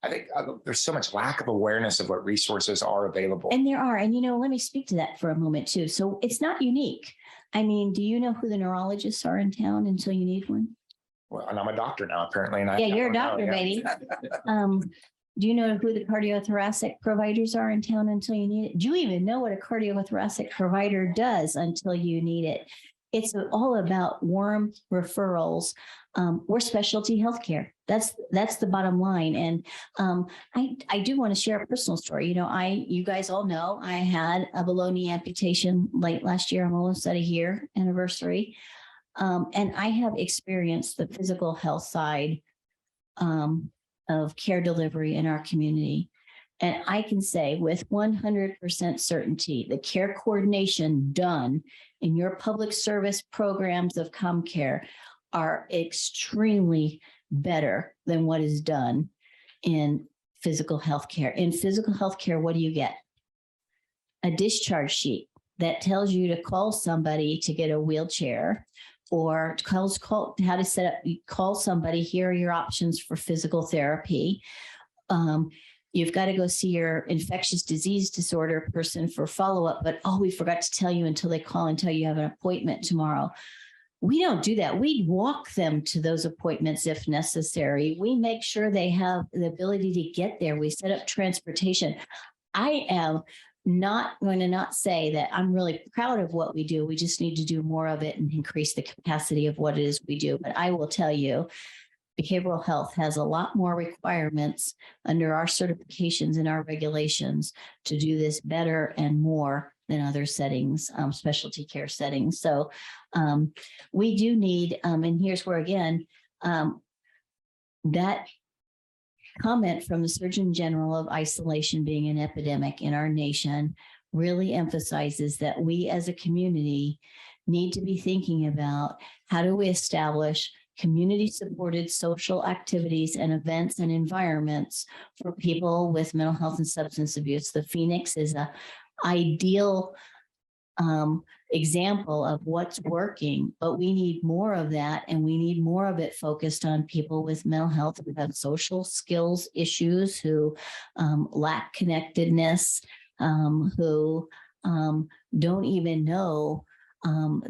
I think there's so much lack of awareness of what resources are available. And there are, and you know, let me speak to that for a moment too. So it's not unique. I mean, do you know who the neurologists are in town until you need one? Well, and I'm a doctor now, apparently. And you're a doctor, baby. Do you know who the cardiothoracic providers are in town until you need it? Do you even know what a cardiothoracic provider does until you need it? It's all about warm referrals or specialty healthcare. That's the bottom line. And I do want to share a personal story. You know, you guys all know I had a below knee amputation late last year. I'm almost at a year anniversary. And I have experienced the physical health side of care delivery in our community. And I can say with 100% certainty, the care coordination done in your public service programs of ComCare are extremely better than what is done in physical health care. In physical health care, what do you get? A discharge sheet that tells you to call somebody to get a wheelchair, or how to set up, call somebody, here are your options for physical therapy. You've got to go see your infectious disease disorder person for follow-up, but we forgot to tell you until they call and tell you have an appointment tomorrow. We don't do that. We walk them to those appointments if necessary. We make sure they have the ability to get there. We set up transportation. I am not going to not say that I'm really proud of what we do. We just need to do more of it and increase the capacity of what it is we do. But I will tell you, behavioral health has a lot more requirements under our certifications and our regulations to do this better and more than other settings, specialty care settings. So we do need, and here's where again, that comment from the Surgeon General of isolation being an epidemic in our nation really emphasizes that we as a community need to be thinking about how do we establish community-supported social activities and events and environments for people with mental health and substance abuse. The Phoenix is an ideal example of what's working, but we need more of that, and we need more of it focused on people with mental health who have social skills issues, who lack connectedness, who don't even know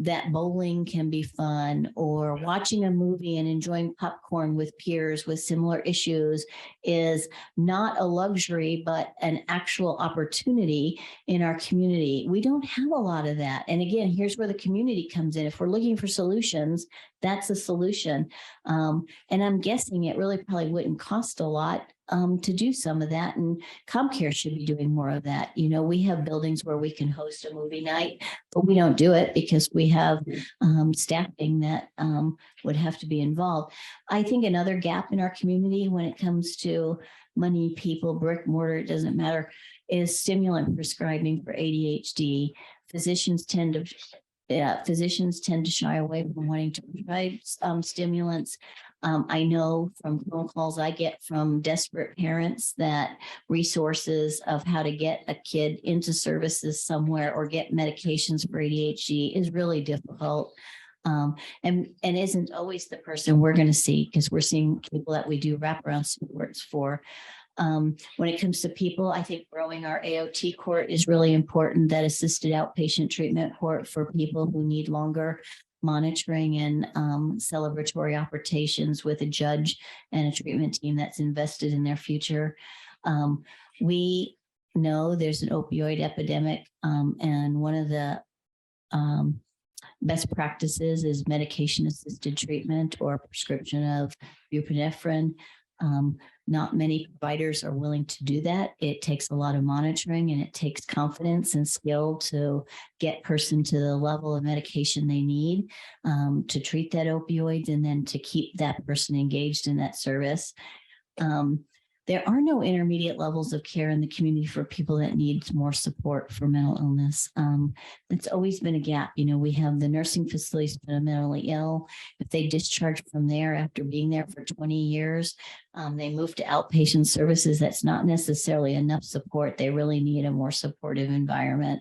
that bowling can be fun, or watching a movie and enjoying popcorn with peers with similar issues is not a luxury, but an actual opportunity in our community. We don't have a lot of that. And again, here's where the community comes in. If we're looking for solutions, that's a solution. And I'm guessing it really probably wouldn't cost a lot to do some of that. And ComCare should be doing more of that. You know, we have buildings where we can host a movie night, but we don't do it because we have staffing that would have to be involved. I think another gap in our community when it comes to money, people, brick, mortar, it doesn't matter, is stimulant prescribing for ADHD. Physicians tend to shy away from wanting to provide stimulants. I know from phone calls I get from desperate parents that resources of how to get a kid into services somewhere or get medications for ADHD is really difficult. And isn't always the person we're going to see, because we're seeing people that we do wraparound supports for. When it comes to people, I think growing our AOT court is really important, that assisted outpatient treatment court for people who need longer monitoring and celebratory operations with a judge and a treatment team that's invested in their future. We know there's an opioid epidemic, and one of the best practices is medication-assisted treatment or prescription of buprenorphine. Not many providers are willing to do that. It takes a lot of monitoring, and it takes confidence and skill to get person to the level of medication they need to treat that opioids, and then to keep that person engaged in that service. There are no intermediate levels of care in the community for people that need more support for mental illness. It's always been a gap. You know, we have the nursing facilities for the mentally ill. If they discharge from there after being there for 20 years, they move to outpatient services. That's not necessarily enough support. They really need a more supportive environment.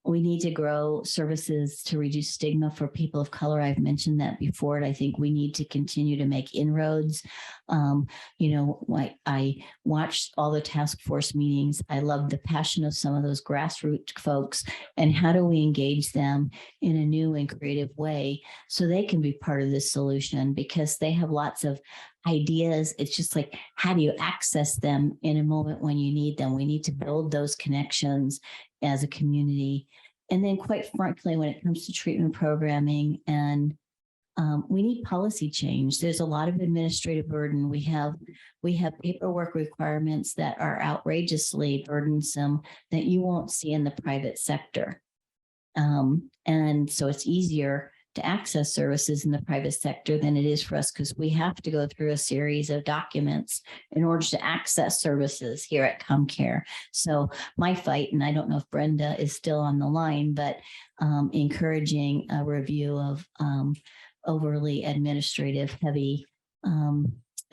We need to grow services to reduce stigma for people of color. I've mentioned that before, and I think we need to continue to make inroads. You know, I watched all the task force meetings. I love the passion of some of those grassroots folks, and how do we engage them in a new and creative way so they can be part of this solution, because they have lots of ideas. It's just like, how do you access them in a moment when you need them? We need to build those connections as a community. And then quite frankly, when it comes to treatment programming, and we need policy change. There's a lot of administrative burden. We have paperwork requirements that are outrageously burdensome that you won't see in the private sector. And so it's easier to access services in the private sector than it is for us, because we have to go through a series of documents in order to access services here at ComCare. So my fight, and I don't know if Brenda is still on the line, but encouraging a review of overly administrative heavy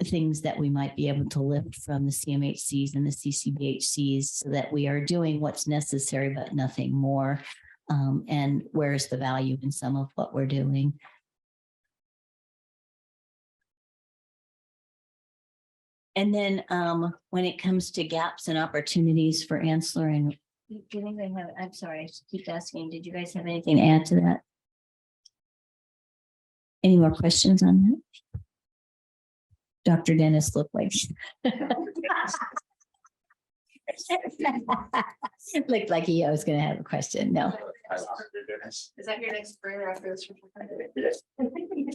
things that we might be able to lift from the CMHCs and the CCBHCs, so that we are doing what's necessary, but nothing more. And where's the value in some of what we're doing? And then when it comes to gaps and opportunities for ancillary, and did anybody have, I'm sorry, I keep asking, did you guys have anything to add to that? Any more questions on that? Dr. Dennis looked like Looked like he was going to have a question. No. Is that your next prayer after this?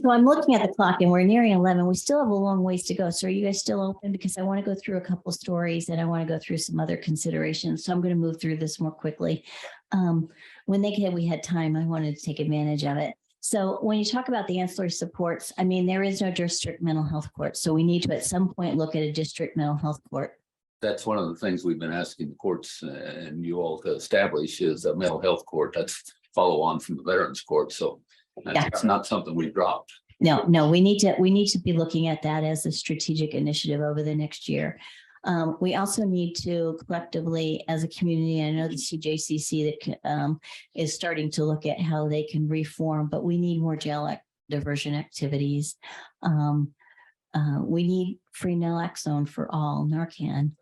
So I'm looking at the clock and we're nearing 11. We still have a long ways to go. So are you guys still open? Because I want to go through a couple stories and I want to go through some other considerations. So I'm going to move through this more quickly. When we had time, I wanted to take advantage of it. So when you talk about the ancillary supports, I mean, there is no district mental health court. So we need to at some point look at a district mental health court. That's one of the things we've been asking the courts and you all to establish is a mental health court. That's follow on from the Veterans Court. So it's not something we dropped. No, we need to be looking at that as a strategic initiative over the next year. We also need to collectively as a community, I know the CJCC that is starting to look at how they can reform, but we need more jail diversion activities. We need free naloxone for all, Narcan.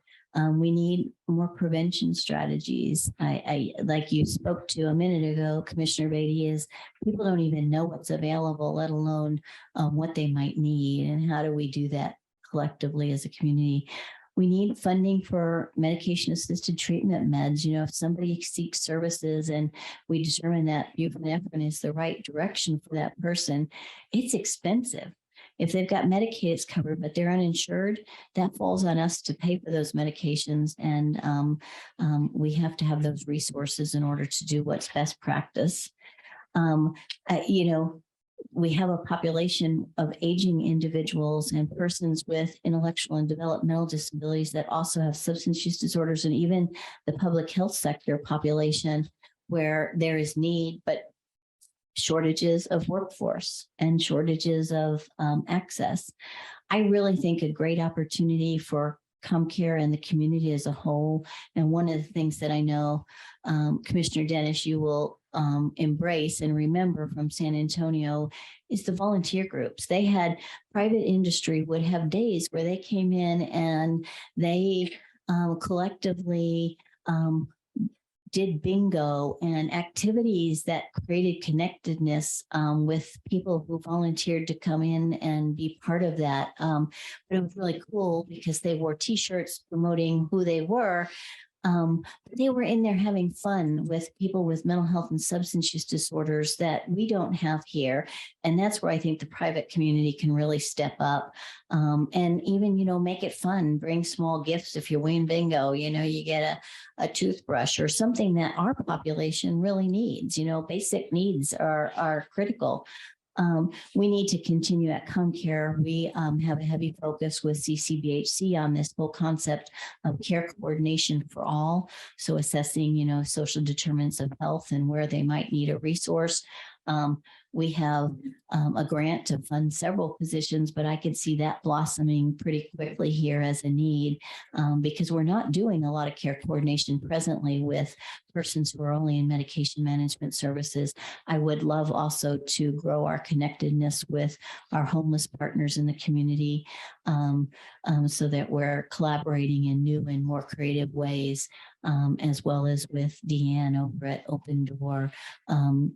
We need more prevention strategies. I like you spoke to a minute ago, Commissioner Beatty, is people don't even know what's available, let alone what they might need. And how do we do that collectively as a community? We need funding for medication assisted treatment meds. You know, if somebody seeks services and we determine that buprenorphine is the right direction for that person, it's expensive. If they've got Medicaid, it's covered, but they're uninsured, that falls on us to pay for those medications. And we have to have those resources in order to do what's best practice. You know, we have a population of aging individuals and persons with intellectual and developmental disabilities that also have substance use disorders, and even the public health sector population where there is need, but shortages of workforce and shortages of access. I really think a great opportunity for ComCare and the community as a whole. And one of the things that I know, Commissioner Dennis, you will embrace and remember from San Antonio is the volunteer groups. They had private industry would have days where they came in and they collectively did bingo and activities that created connectedness with people who volunteered to come in and be part of that. But it was really cool because they wore t-shirts promoting who they were. They were in there having fun with people with mental health and substance use disorders that we don't have here. And that's where I think the private community can really step up and even, you know, make it fun, bring small gifts. If you win bingo, you know, you get a toothbrush or something that our population really needs. You know, basic needs are critical. We need to continue at ComCare. We have a heavy focus with CCBHC on this whole concept of care coordination for all. So assessing, you know, social determinants of health and where they might need a resource. We have a grant to fund several positions, but I could see that blossoming pretty quickly here as a need because we're not doing a lot of care coordination presently with persons who are only in medication management services. I would love also to grow our connectedness with our homeless partners in the community so that we're collaborating in new and more creative ways, as well as with Deanne over at Open Door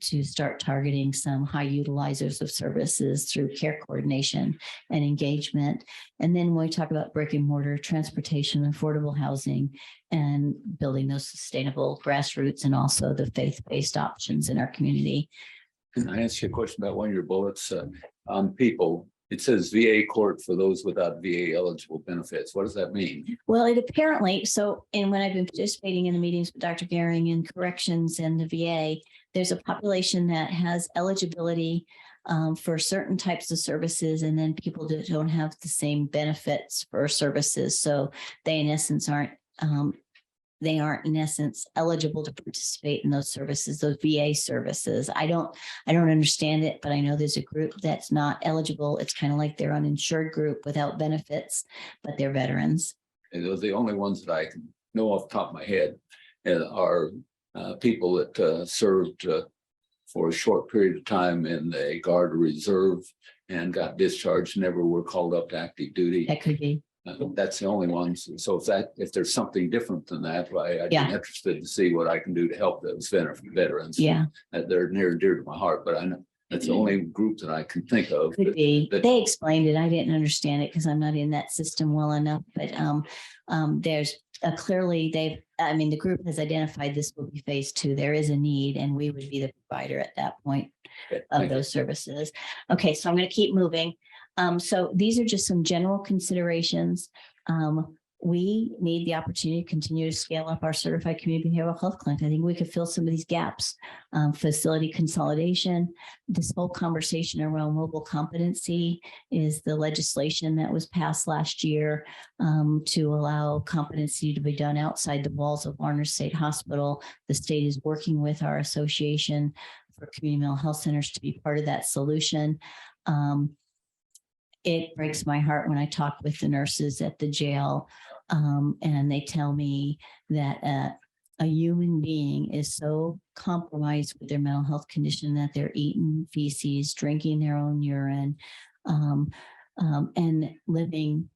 to start targeting some high utilizers of services through care coordination and engagement. And then when we talk about brick and mortar transportation, affordable housing, and building those sustainable grassroots and also the faith-based options in our community. Can I ask you a question about one of your bullets on people? It says VA court for those without VA eligible benefits. What does that mean? Well, it apparently, so, and when I've been participating in the meetings with Dr. Gehring and corrections and the VA, there's a population that has eligibility for certain types of services, and then people that don't have the same benefits for services. So they in essence aren't in essence eligible to participate in those services, those VA services. I don't understand it, but I know there's a group that's not eligible. It's kind of like their uninsured group without benefits, but they're veterans. And those are the only ones that I can know off the top of my head are people that served for a short period of time in the Guard or Reserve and got discharged, never were called up to active duty. That could be. That's the only ones. So if there's something different than that, I'd be interested to see what I can do to help those veterans. Yeah, they're near and dear to my heart. But That's the only group that I can think of. Could be. that- They explained it. I didn't understand it because I'm not in that system well enough, but there's clearly the group has identified this will be phase 2. There is a need and we would be the provider at that point of those services. Okay, so I'm going to keep moving. So these are just some general considerations. We need the opportunity to continue to scale up our certified community behavioral health clinic. I think we could fill some of these gaps. Facility consolidation, this whole conversation around mobile competency is the legislation that was passed last year to allow competency to be done outside the walls of Larner State Hospital. The state is working with our association for community mental health centers to be part of that solution. It breaks my heart when I talk with the nurses at the jail and they tell me that a human being is so compromised with their mental health condition that they're eating feces, drinking their own urine, and living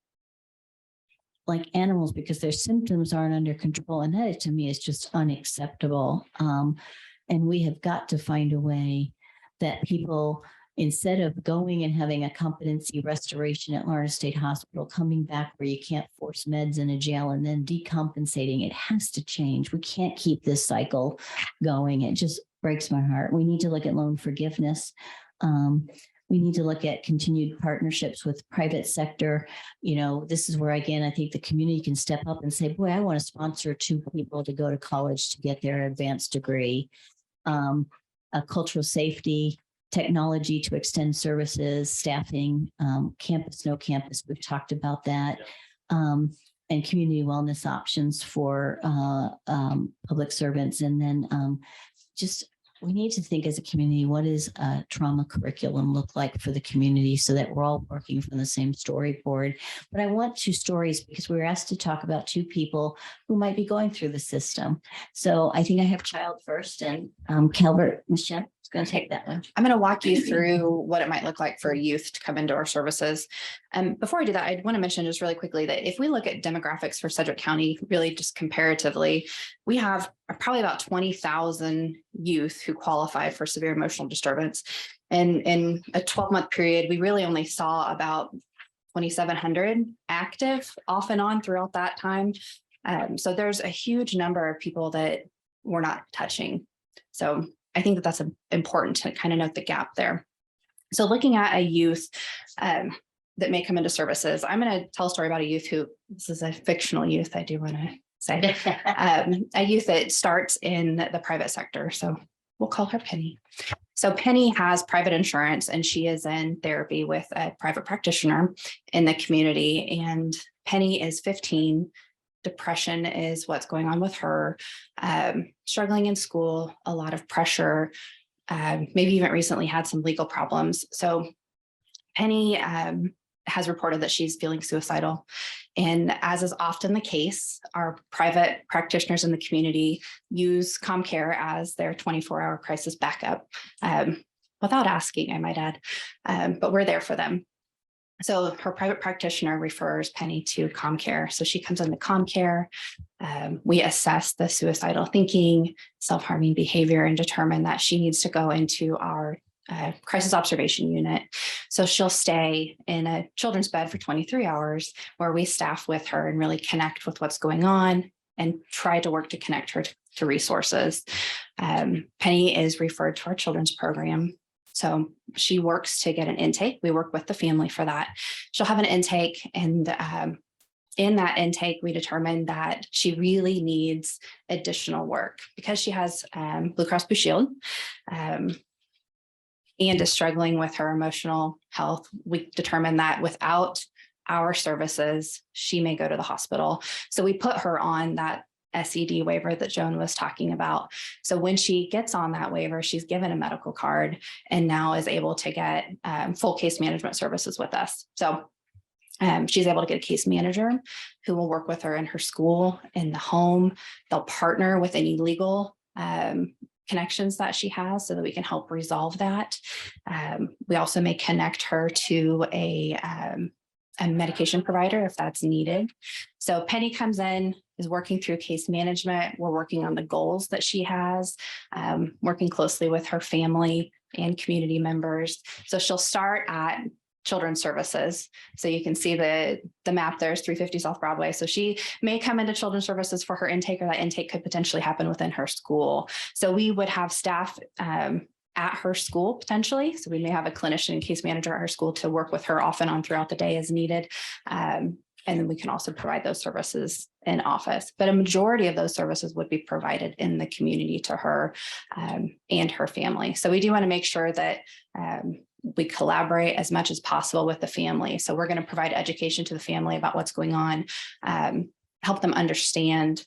like animals because their symptoms aren't under control. And that to me is just unacceptable. And we have got to find a way that people, instead of going and having a competency restoration at Larner State Hospital, coming back where you can't force meds in a jail and then decompensating, it has to change. We can't keep this cycle going. It just breaks my heart. We need to look at loan forgiveness. We need to look at continued partnerships with private sector. You know, this is where, again, I think the community can step up and say, boy, I want to sponsor 2 people to go to college to get their advanced degree. A cultural safety, technology to extend services, staffing, campus, no campus, we've talked about that, and community wellness options for public servants. And then just we need to think as a community, what does a trauma curriculum look like for the community so that we're all working from the same storyboard. But I want 2 stories because we were asked to talk about 2 people who might be going through the system. So I think I have child first and Calvert, Michelle is going to take that one. I'm going to walk you through what it might look like for youth to come into our services. Before I do that, I want to mention just really quickly that if we look at demographics for Sedgwick County, really just comparatively, we have probably about 20,000 youth who qualify for severe emotional disturbance. And in a 12-month period, we really only saw about 2,700 active off and on throughout that time. So there's a huge number of people that we're not touching. So I think that that's important to kind of note the gap there. So looking at a youth that may come into services, I'm going to tell a story about a youth who, this is a fictional youth, I do want to say, a youth that starts in the private sector. So we'll call her Penny. So Penny has private insurance and she is in therapy with a private practitioner in the community. And Penny is 15. Depression is what's going on with her, struggling in school, a lot of pressure, maybe even recently had some legal problems. So Penny has reported that she's feeling suicidal. And as is often the case, our private practitioners in the community use ComCare as their 24-hour crisis backup, without asking, I might add, but we're there for them. So her private practitioner refers Penny to ComCare. So she comes into ComCare. We assess the suicidal thinking, self-harming behavior, and determine that she needs to go into our crisis observation unit. So she'll stay in a children's bed for 23 hours where we staff with her and really connect with what's going on and try to work to connect her to resources. Penny is referred to our children's program. So she works to get an intake. We work with the family for that. She'll have an intake, and in that intake, we determine that she really needs additional work because she has Blue Cross Blue Shield and is struggling with her emotional health. We determine that without our services, she may go to the hospital. So we put her on that SED waiver that Joan was talking about. So when she gets on that waiver, she's given a medical card and now is able to get full case management services with us. So she's able to get a case manager who will work with her in her school, in the home. They'll partner with any legal connections that she has so that we can help resolve that. We also may connect her to a medication provider if that's needed. So Penny comes in, is working through case management. We're working on the goals that she has, working closely with her family and community members. So she'll start at Children's Services. So you can see the map, there's 350 South Broadway. So she may come into Children's Services for her intake, or that intake could potentially happen within her school. So we would have staff at her school potentially. So we may have a clinician and case manager at her school to work with her off and on throughout the day as needed. And then we can also provide those services in office, but a majority of those services would be provided in the community to her and her family. So we do want to make sure that we collaborate as much as possible with the family. So we're going to provide education to the family about what's going on, help them understand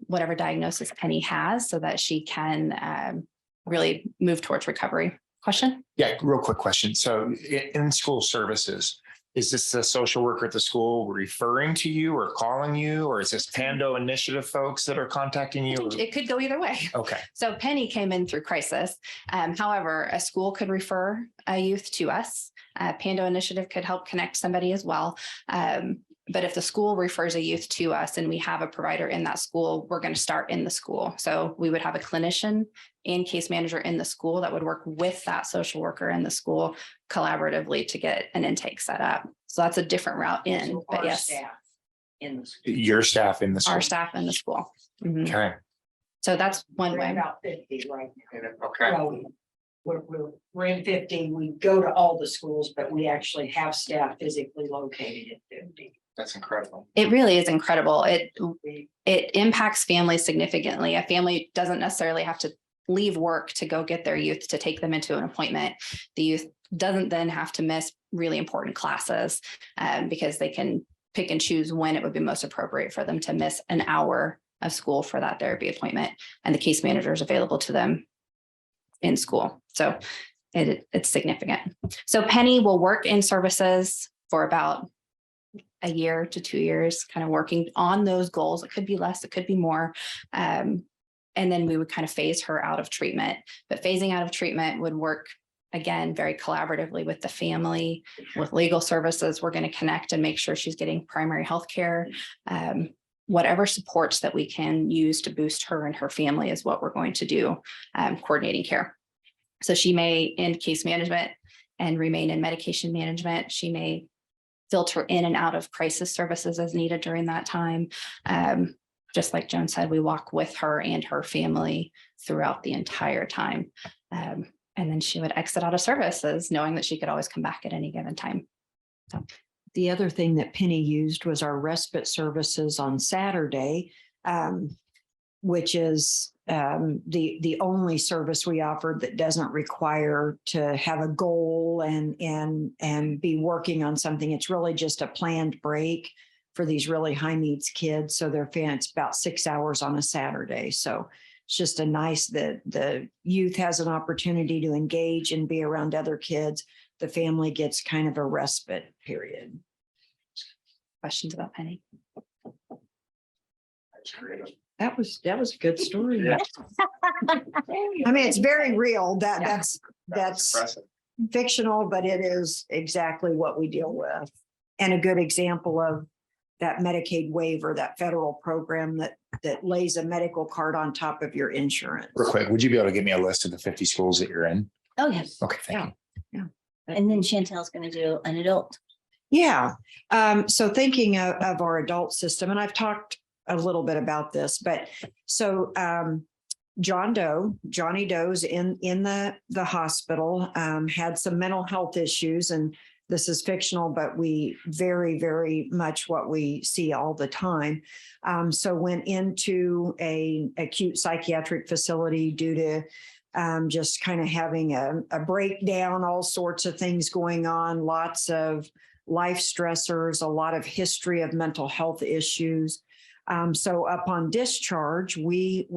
whatever diagnosis Penny has so that she can really move towards recovery. Question? Yeah, real quick question. So in school services, is this the social worker at the school referring to you or calling you, or is this Pando Initiative folks that are contacting you? It could go either way. Okay. So Penny came in through crisis. However, a school could refer a youth to us. Pando Initiative could help connect somebody as well. But if the school refers a youth to us and we have a provider in that school, we're going to start in the school. So we would have a clinician and case manager in the school that would work with that social worker in the school collaboratively to get an intake set up. So that's a different route in, So but our yes. staff in the school. Your staff in the school. Our staff in the school. Mhm. Okay. So that's one We're way. about 50 right now. Okay. So we're in 50. We go to all the schools, but we actually have staff physically located at 50. That's incredible. It really is incredible. It impacts families significantly. A family doesn't necessarily have to leave work to go get their youth to take them into an appointment. The youth doesn't then have to miss really important classes because they can pick and choose when it would be most appropriate for them to miss an hour of school for that therapy appointment. And the case manager is available to them in school. So it's significant. So Penny will work in services for about a year to 2 years, kind of working on those goals. It could be less, it could be more. And then we would kind of phase her out of treatment. But phasing out of treatment would work, again, very collaboratively with the family, with legal services. We're going to connect and make sure she's getting primary health care. Whatever supports that we can use to boost her and her family is what we're going to do, coordinating care. So she may end case management and remain in medication management. She may filter in and out of crisis services as needed during that time. Just like Joan said, we walk with her and her family throughout the entire time. And then she would exit out of services, knowing that she could always come back at any given time. So. The other thing that Penny used was our respite services on Saturday, which is the only service we offered that doesn't require to have a goal and be working on something. It's really just a planned break for these really high needs kids. So it's about 6 hours on a Saturday. So it's just a nice that the youth has an opportunity to engage and be around other kids. The family gets kind of a respite period. Questions about Penny? That was a good story. Yeah. I mean, it's very real. Yeah. That's impressive. fictional, but it is exactly what we deal with. And a good example of that Medicaid waiver, that federal program that lays a medical card on top of your insurance. Real quick, would you be able to give me a list of the 50 schools that you're in? Oh, yes. Okay, thank you. And then Chantel's going to do an adult. Yeah. So thinking of our adult system, and I've talked a little bit about this, but so Johnny Doe's in the hospital, had some mental health issues, and this is fictional, but we very, very much what we see all the time. So went into a acute psychiatric facility due to just kind of having a breakdown, all sorts of things going on, lots of life stressors, a lot of history of mental health issues. So upon discharge, we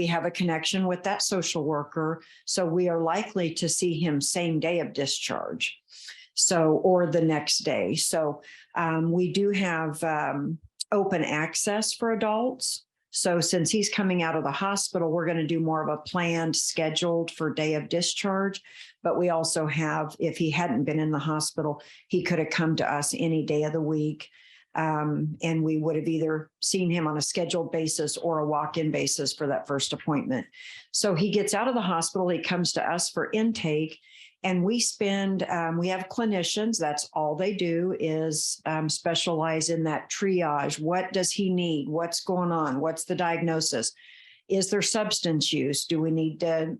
have a connection with that social worker. So we are likely to see him same day of discharge. So, or the next day. So we do have open access for adults. So since he's coming out of the hospital, we're going to do more of a planned, scheduled for day of discharge. But we also have, if he hadn't been in the hospital, he could have come to us any day of the week. And we would have either seen him on a scheduled basis or a walk-in basis for that first appointment. So he gets out of the hospital, he comes to us for intake, and we have clinicians, that's all they do is specialize in that triage. What does he need? What's going on? What's the diagnosis? Is there substance use? Do we need to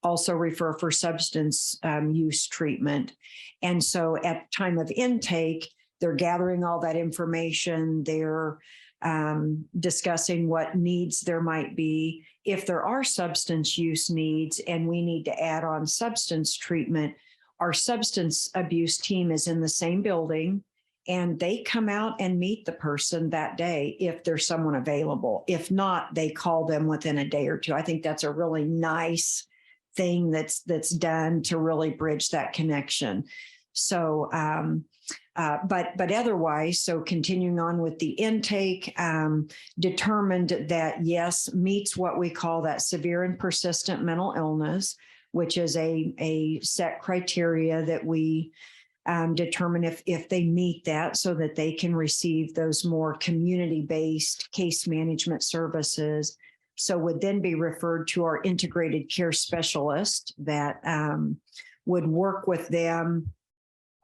also refer for substance use treatment? And so at time of intake, they're gathering all that information. They're discussing what needs there might be. If there are substance use needs and we need to add on substance treatment, our substance abuse team is in the same building and they come out and meet the person that day if there's someone available. If not, they call them within a day or two. I think that's a really nice thing that's done to really bridge that connection. So, but otherwise, so continuing on with the intake, determined that yes, meets what we call that severe and persistent mental illness, which is a set criteria that we determine if they meet that so that they can receive those more community-based case management services. So would then be referred to our integrated care specialist that would work with them.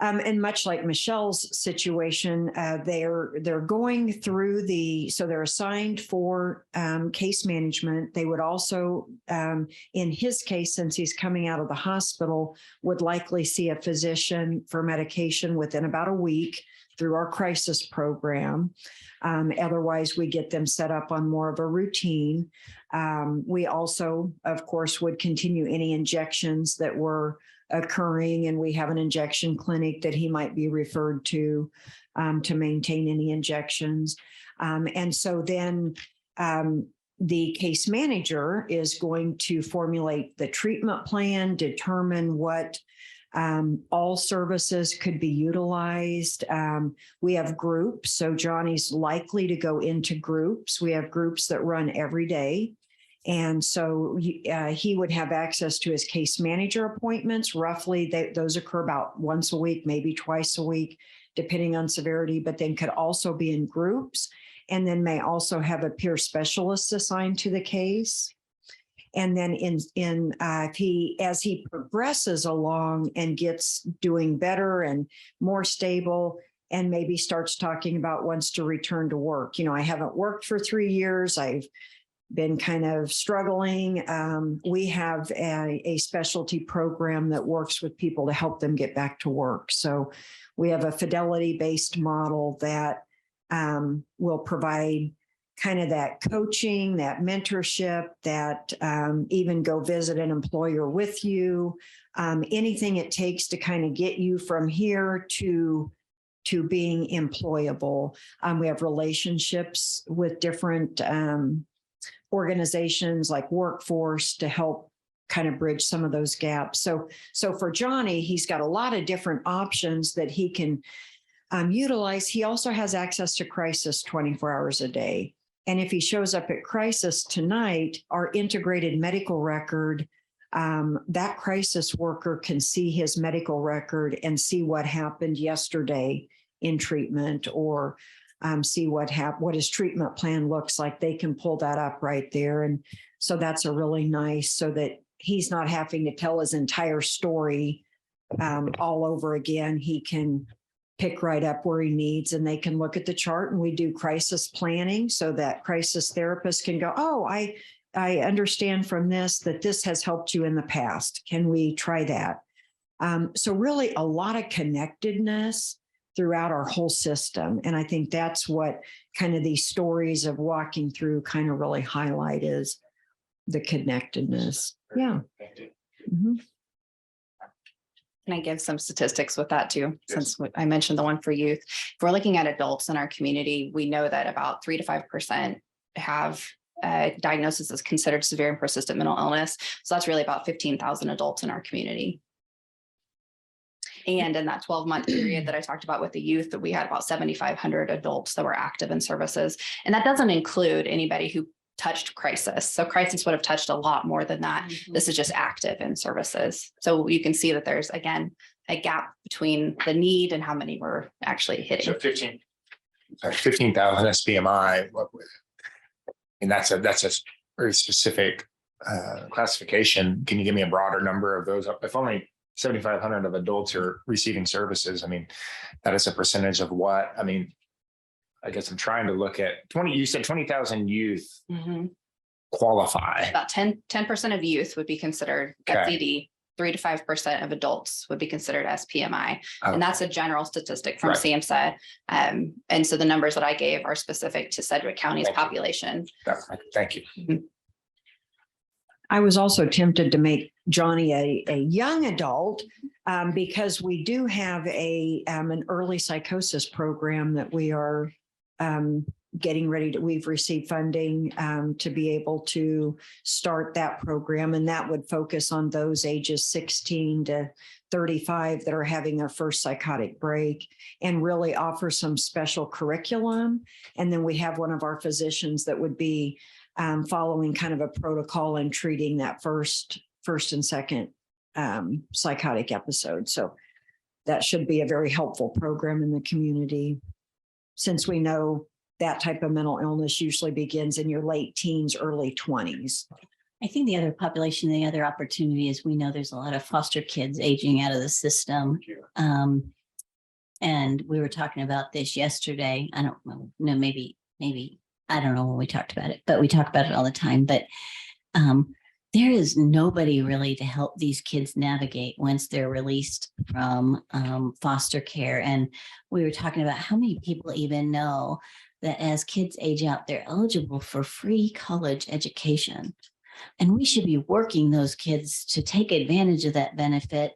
And much like Michelle's situation, they're going through so they're assigned for case management. They would also, in his case, since he's coming out of the hospital, would likely see a physician for medication within about a week through our crisis program. Otherwise, we get them set up on more of a routine. We also, of course, would continue any injections that were occurring, and we have an injection clinic that he might be referred to maintain any injections. And so then the case manager is going to formulate the treatment plan, determine what all services could be utilized. We have groups, so Johnny's likely to go into groups. We have groups that run every day. And so he would have access to his case manager appointments. Roughly, those occur about once a week, maybe twice a week, depending on severity, but then could also be in groups, and then may also have a peer specialist assigned to the case. And then as he progresses along and gets doing better and more stable, and maybe starts talking about wants to return to work. I haven't worked for 3 years. I've been kind of struggling. We have a specialty program that works with people to help them get back to work. So we have a fidelity-based model that will provide kind of that coaching, that mentorship, that even go visit an employer with you, anything it takes to kind of get you from here to being employable. We have relationships with different organizations like Workforce to help kind of bridge some of those gaps. So for Johnny, he's got a lot of different options that he can utilize. He also has access to crisis 24 hours a day. And if he shows up at crisis tonight, our integrated medical record, that crisis worker can see his medical record and see what happened yesterday in treatment, or see what his treatment plan looks like. They can pull that up right there. And so that's a really nice, so that he's not having to tell his entire story all over again. He can pick right up where he needs, and they can look at the chart, and we do crisis planning so that crisis therapists can go, oh, I understand from this that this has helped you in the past. Can we try that? So really a lot of connectedness throughout our whole system. And I think that's what kind of these stories of walking through kind of really highlight, is the connectedness. Yeah. Mm-hmm. Can I give some statistics with that too? Since I mentioned the one for youth. If we're looking at adults in our community, we know that about 3 to 5% have diagnosis as considered severe and persistent mental illness. So that's really about 15,000 adults in our community. And in that 12-month period that I talked about with the youth, that we had about 7,500 adults that were active in services. And that doesn't include anybody who touched crisis. So crisis would have touched a lot more than that. Mm-hmm. This is just active in services. So you can see that there's, again, a gap between the need and how many we're actually hitting. So 15 15,000 SPMI. And that's a very specific classification. Can you give me a broader number of those? If only 7,500 of adults are receiving services, I mean, that is a percentage of what? I mean, I guess I'm trying to look at 20, you said 20,000 youth qualify. About 10% of youth would be considered FCD. 3 to 5% of adults would be considered SPMI. And that's a general statistic from SAMHSA. And so the numbers that I gave are specific to Sedgwick County's population. Thank you. I was also tempted to make Johnny a young adult because we do have an early psychosis program that we are getting ready to, we've received funding to be able to start that program. And that would focus on those ages 16 to 35 that are having their first psychotic break and really offer some special curriculum. And then we have one of our physicians that would be following kind of a protocol and treating that first and second psychotic episode. So that should be a very helpful program in the community, since we know that type of mental illness usually begins in your late teens, early 20s. I think the other population, the other opportunity is we know there's a lot of foster kids aging out of the system. And we were talking about this yesterday. I don't know, maybe, I don't know when we talked about it, but we talk about it all the time. But there is nobody really to help these kids navigate once they're released from foster care. And we were talking about how many people even know that as kids age out, they're eligible for free college education. And we should be working those kids to take advantage of that benefit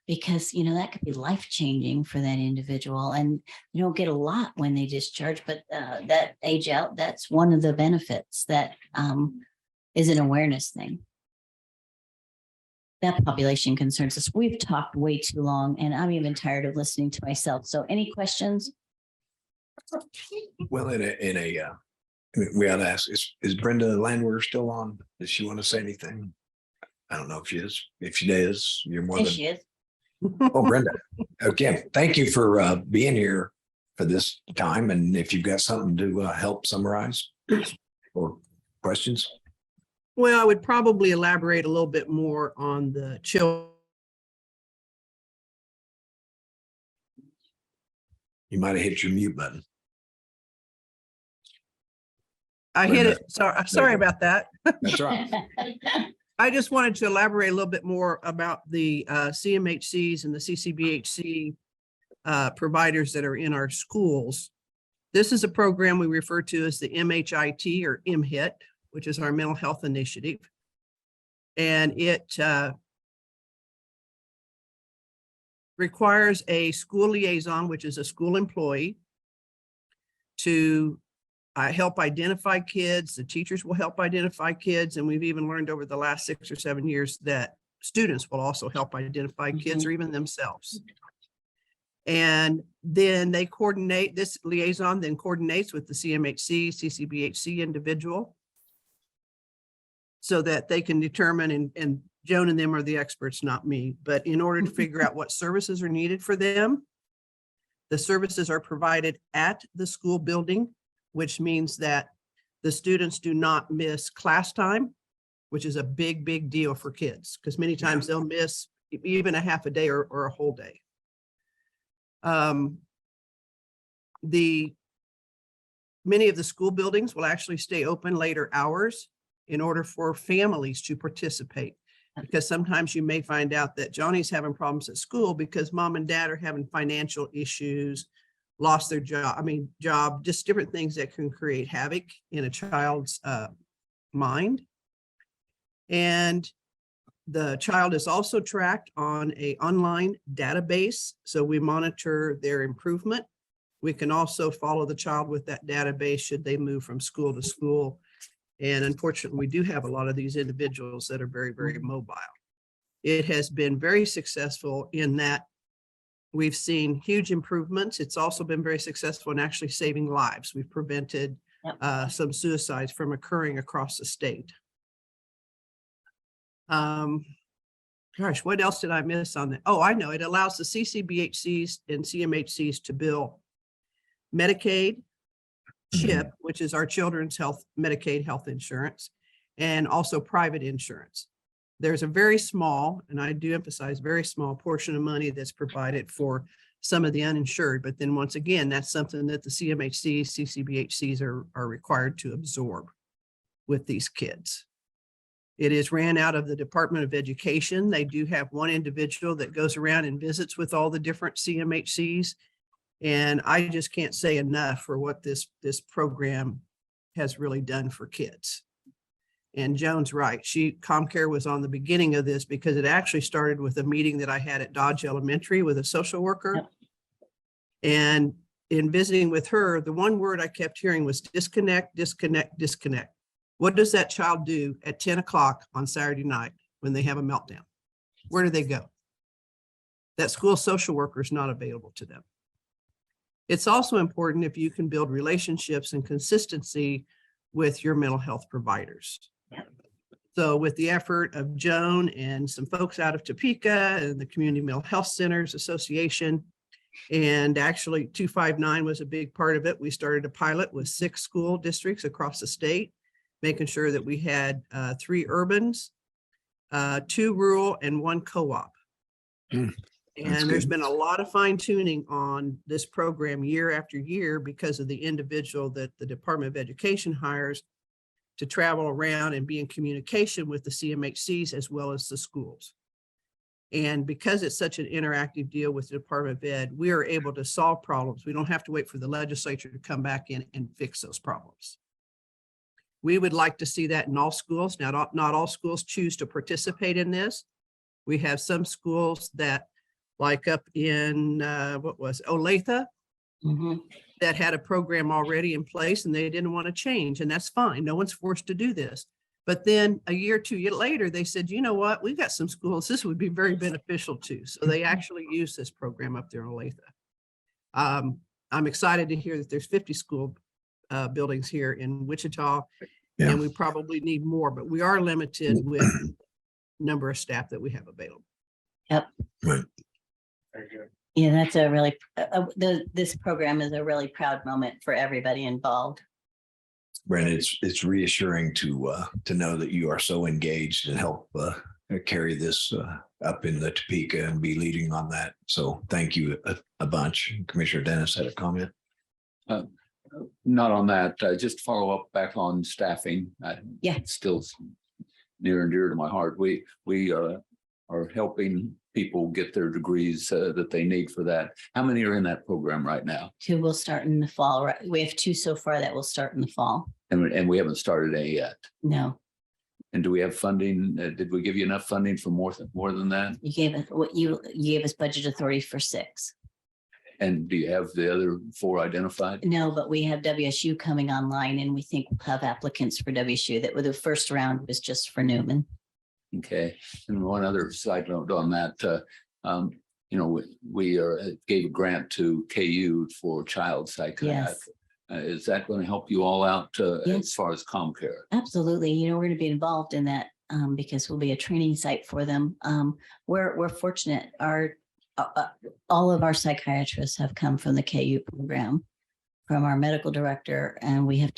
because, you know, that could be life-changing for that individual. And you don't get a lot when they discharge, but that age out, that's one of the benefits that is an awareness thing. That population concerns us. We've talked way too long, and I'm even tired of listening to myself. So any questions? Well, we ought to ask, is Brenda Landwehr still on? Does she want to say anything? I don't know if she is. If she is, you're more Yes, than. she is. Oh, Brenda. Again, thank you for being here for this time. And if you've got something to help summarize or questions. Well, I would probably elaborate a little bit more on the children. You might have hit your mute button. I hit it. Sorry about that. That's right. I just wanted to elaborate a little bit more about the CMHCs and the CCBHC providers that are in our schools. This is a program we refer to as the MHIT or MHIT, which is our mental health initiative. And it requires a school liaison, which is a school employee, to help identify kids. The teachers will help identify kids. And we've even learned over the last 6 or 7 years that students will also help identify kids or even themselves. And then they coordinate, this liaison then coordinates with the CMHC, CCBHC individual so that they can determine, and Joan and them are the experts, not me, but in order to figure out what services are needed for them, the services are provided at the school building, which means that the students do not miss class time, which is a big, big deal for kids, because many times they'll miss even a half a day or a whole day. Many of the school buildings will actually stay open later hours in order for families to participate, because sometimes you may find out that Johnny's having problems at school because mom and dad are having financial issues, lost their job, just different things that can create havoc in a child's mind. And the child is also tracked on an online database. So we monitor their improvement. We can also follow the child with that database should they move from school to school. And unfortunately, we do have a lot of these individuals that are very, very mobile. It has been very successful in that we've seen huge improvements. It's also been very successful in actually saving lives. We've prevented some suicides from occurring across the state. Gosh, what else did I miss on that? Oh, I know. It allows the CCBHCs and CMHCs to bill Medicaid, CHIP, which is our children's health, Medicaid health insurance, and also private insurance. There's a very small, and I do emphasize very small portion of money that's provided for some of the uninsured. But then once again, that's something that the CMHCs, CCBHCs are required to absorb with these kids. It is ran out of the Department of Education. They do have one individual that goes around and visits with all the different CMHCs. And I just can't say enough for what this program has really done for kids. And Joan's right. ComCare was on the beginning of this because it actually started with a meeting that I had at Dodge Elementary with a social worker. Yep. And in visiting with her, the one word I kept hearing was disconnect, disconnect, disconnect. What does that child do at 10 o'clock on Saturday night when they have a meltdown? Where do they go? That school social worker is not available to them. It's also important if you can build relationships and consistency with your mental health providers. So with the effort of Joan and some folks out of Topeka and the Community Mental Health Centers Association, and actually 259 was a big part of it. We started a pilot with 6 school districts across the state, making sure that we had 3 urbans, 2 rural, and 1 co-op. And there's been a lot of fine tuning on this program year after year because of the individual that the Department of Education hires to travel around and be in communication with the CMHCs as well as the schools. And because it's such an interactive deal with the Department of Ed, we are able to solve problems. We don't have to wait for the legislature to come back in and fix those problems. We would like to see that in all schools. Now, not all schools choose to participate in this. We have some schools that, like up in, Olathe, that had a program already in place and they didn't want to change, and that's fine. No one's forced to do this. But then a year or 2 years later, they said, you know what, we've got some schools this would be very beneficial to. So they actually use this program up there in Olathe. I'm excited to hear that there's 50 school buildings here in Wichita, and we probably need more, but we are limited with number of staff that we have available. Yep. Right. Very good. Yeah, that's a really, this program is a really proud moment for everybody involved. Brandon, it's reassuring to know that you are so engaged and help carry this up in the Topeka and be leading on that. So thank you a bunch. Commissioner Dennis had a comment. Not on that, just follow up back on staffing. Yeah. It's still near and dear to my heart. We are helping people get their degrees that they need for that. How many are in that program right now? 2 will start in the fall. Right? We have 2 so far that will start in the fall. And we haven't started any yet. No. And do we have funding? Did we give you enough funding for more than that? You gave us what you gave us budget authority for 6. And do you have the other 4 identified? No, but we have WSU coming online, and we think we'll have applicants for WSU. That the first round was just for Newman. Okay, and one other side note on that, we gave a grant to KU for child psychiatry. Yes. Is that going to help you all out Yes. as far as ComCare? Absolutely. We're going to be involved in that because we'll be a training site for them. We're fortunate. All of our psychiatrists have come from the KU program, from our medical director, and we have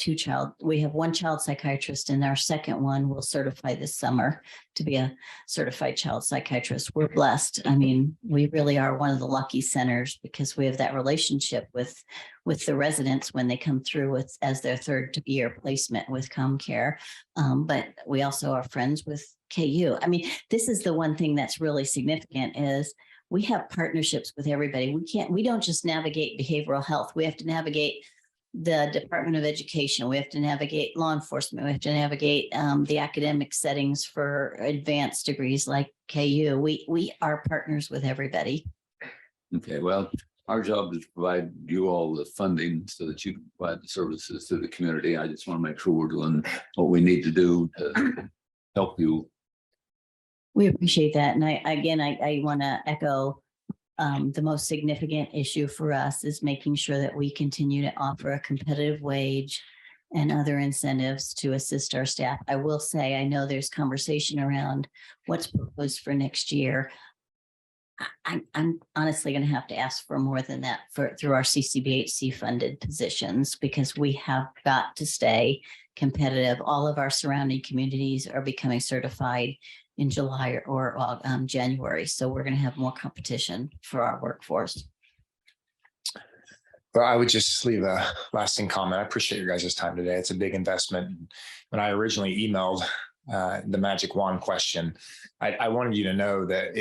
1 child psychiatrist, and our second one will certify this summer to be a certified child psychiatrist. We're blessed. I mean, we really are one of the lucky centers because we have that relationship with the residents when they come through as their 3rd year placement with ComCare. But we also are friends with KU. I mean, this is the one thing that's really significant is we have partnerships with everybody. We don't just navigate behavioral health. We have to navigate the Department of Education. We have to navigate law enforcement. We have to navigate the academic settings for advanced degrees like KU. We are partners with everybody. Okay, well, our job is to provide you all the funding so that you can provide the services to the community. I just want to make sure we're doing what we need to do to help you. We appreciate that. And I want to echo the most significant issue for us is making sure that we continue to offer a competitive wage and other incentives to assist our staff. I will say, I know there's conversation around what's proposed for next year. I'm honestly going to have to ask for more than that through our CCBHC funded positions, because we have got to stay competitive. All of our surrounding communities are becoming certified in July or January. So we're going to have more competition for our workforce. Well, I would just leave a lasting comment. I appreciate your guys' time today. It's a big investment. When I originally emailed the magic wand question, I wanted you to know that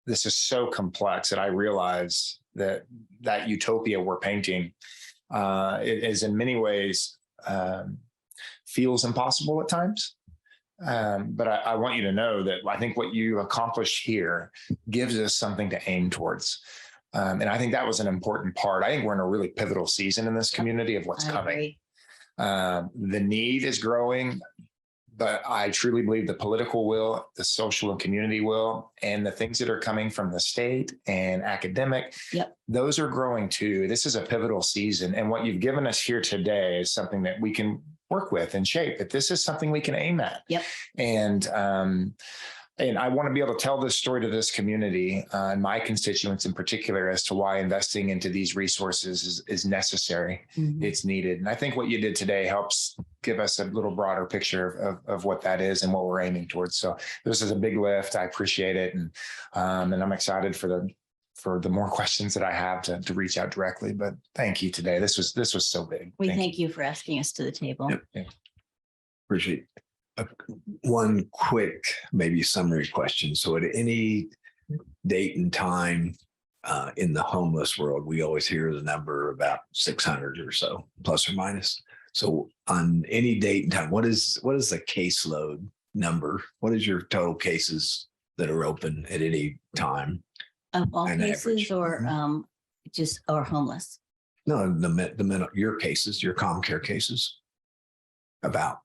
this is so complex that I realize that utopia we're painting it is in many ways feels impossible at times. But I want you to know that I think what you accomplish here gives us something to aim towards. And I think that was an important part. I think we're in a really pivotal season in this community of what's coming. The need is growing, but I truly believe the political will, the social and community will, and the things that are coming from the state and academic, those are growing too. This is a pivotal season. And what you've given us here today is something that we can work with and shape. But this is something we can aim at. And I want to be able to tell this story to this community and my constituents in particular as to why investing into these resources is necessary. It's needed. And I think what you did today helps give us a little broader picture of what that is and what we're aiming towards. So this is a big lift. I appreciate it. And I'm excited for the more questions that I have to reach out directly. But thank you today. This was so big. We thank you for asking us to the table. Appreciate it. One quick, maybe summary question. So at any date and time in the homeless world, we always hear the number about 600 or so, plus or minus. So on any date and time, what is the caseload number? What is your total cases that are open at any time? Of all on cases average? or or homeless? No, your cases, your ComCare cases. About.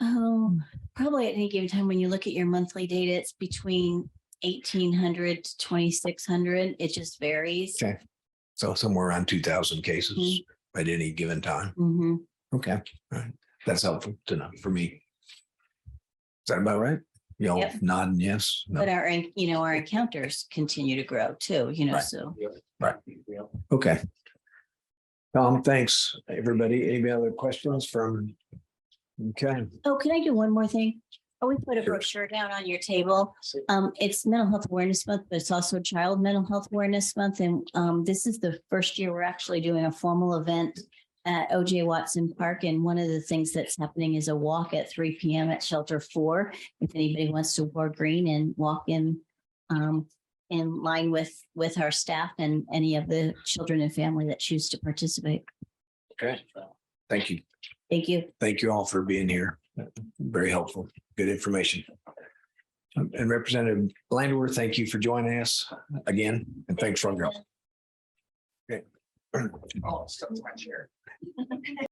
Oh, probably at any given time, when you look at your monthly data, it's between 1,800 to 2,600. It just varies. Okay. So somewhere around 2,000 cases at any given time. Okay. All right. That's helpful to know for me. Is that about right? Y'all nodding yes. No. But our encounters continue to grow too, so. Right. Okay. Thanks, everybody. Any other questions from? Okay. Oh, can I do one more thing? Oh, we put a brochure down on your table. It's Mental Health Awareness Month, but it's also Child Mental Health Awareness Month. And this is the first year we're actually doing a formal event at O.J. Watson Park. And one of the things that's happening is a walk at 3 p.m. at Shelter 4. If anybody wants to wear green and walk in line with our staff and any of the children and family that choose to participate. Okay. Thank you. Thank you. Thank you all for being here. Very helpful. Good information. And Representative Landwehr, thank you for joining us again. And thanks for your. Okay. Oh, stuff's my chair.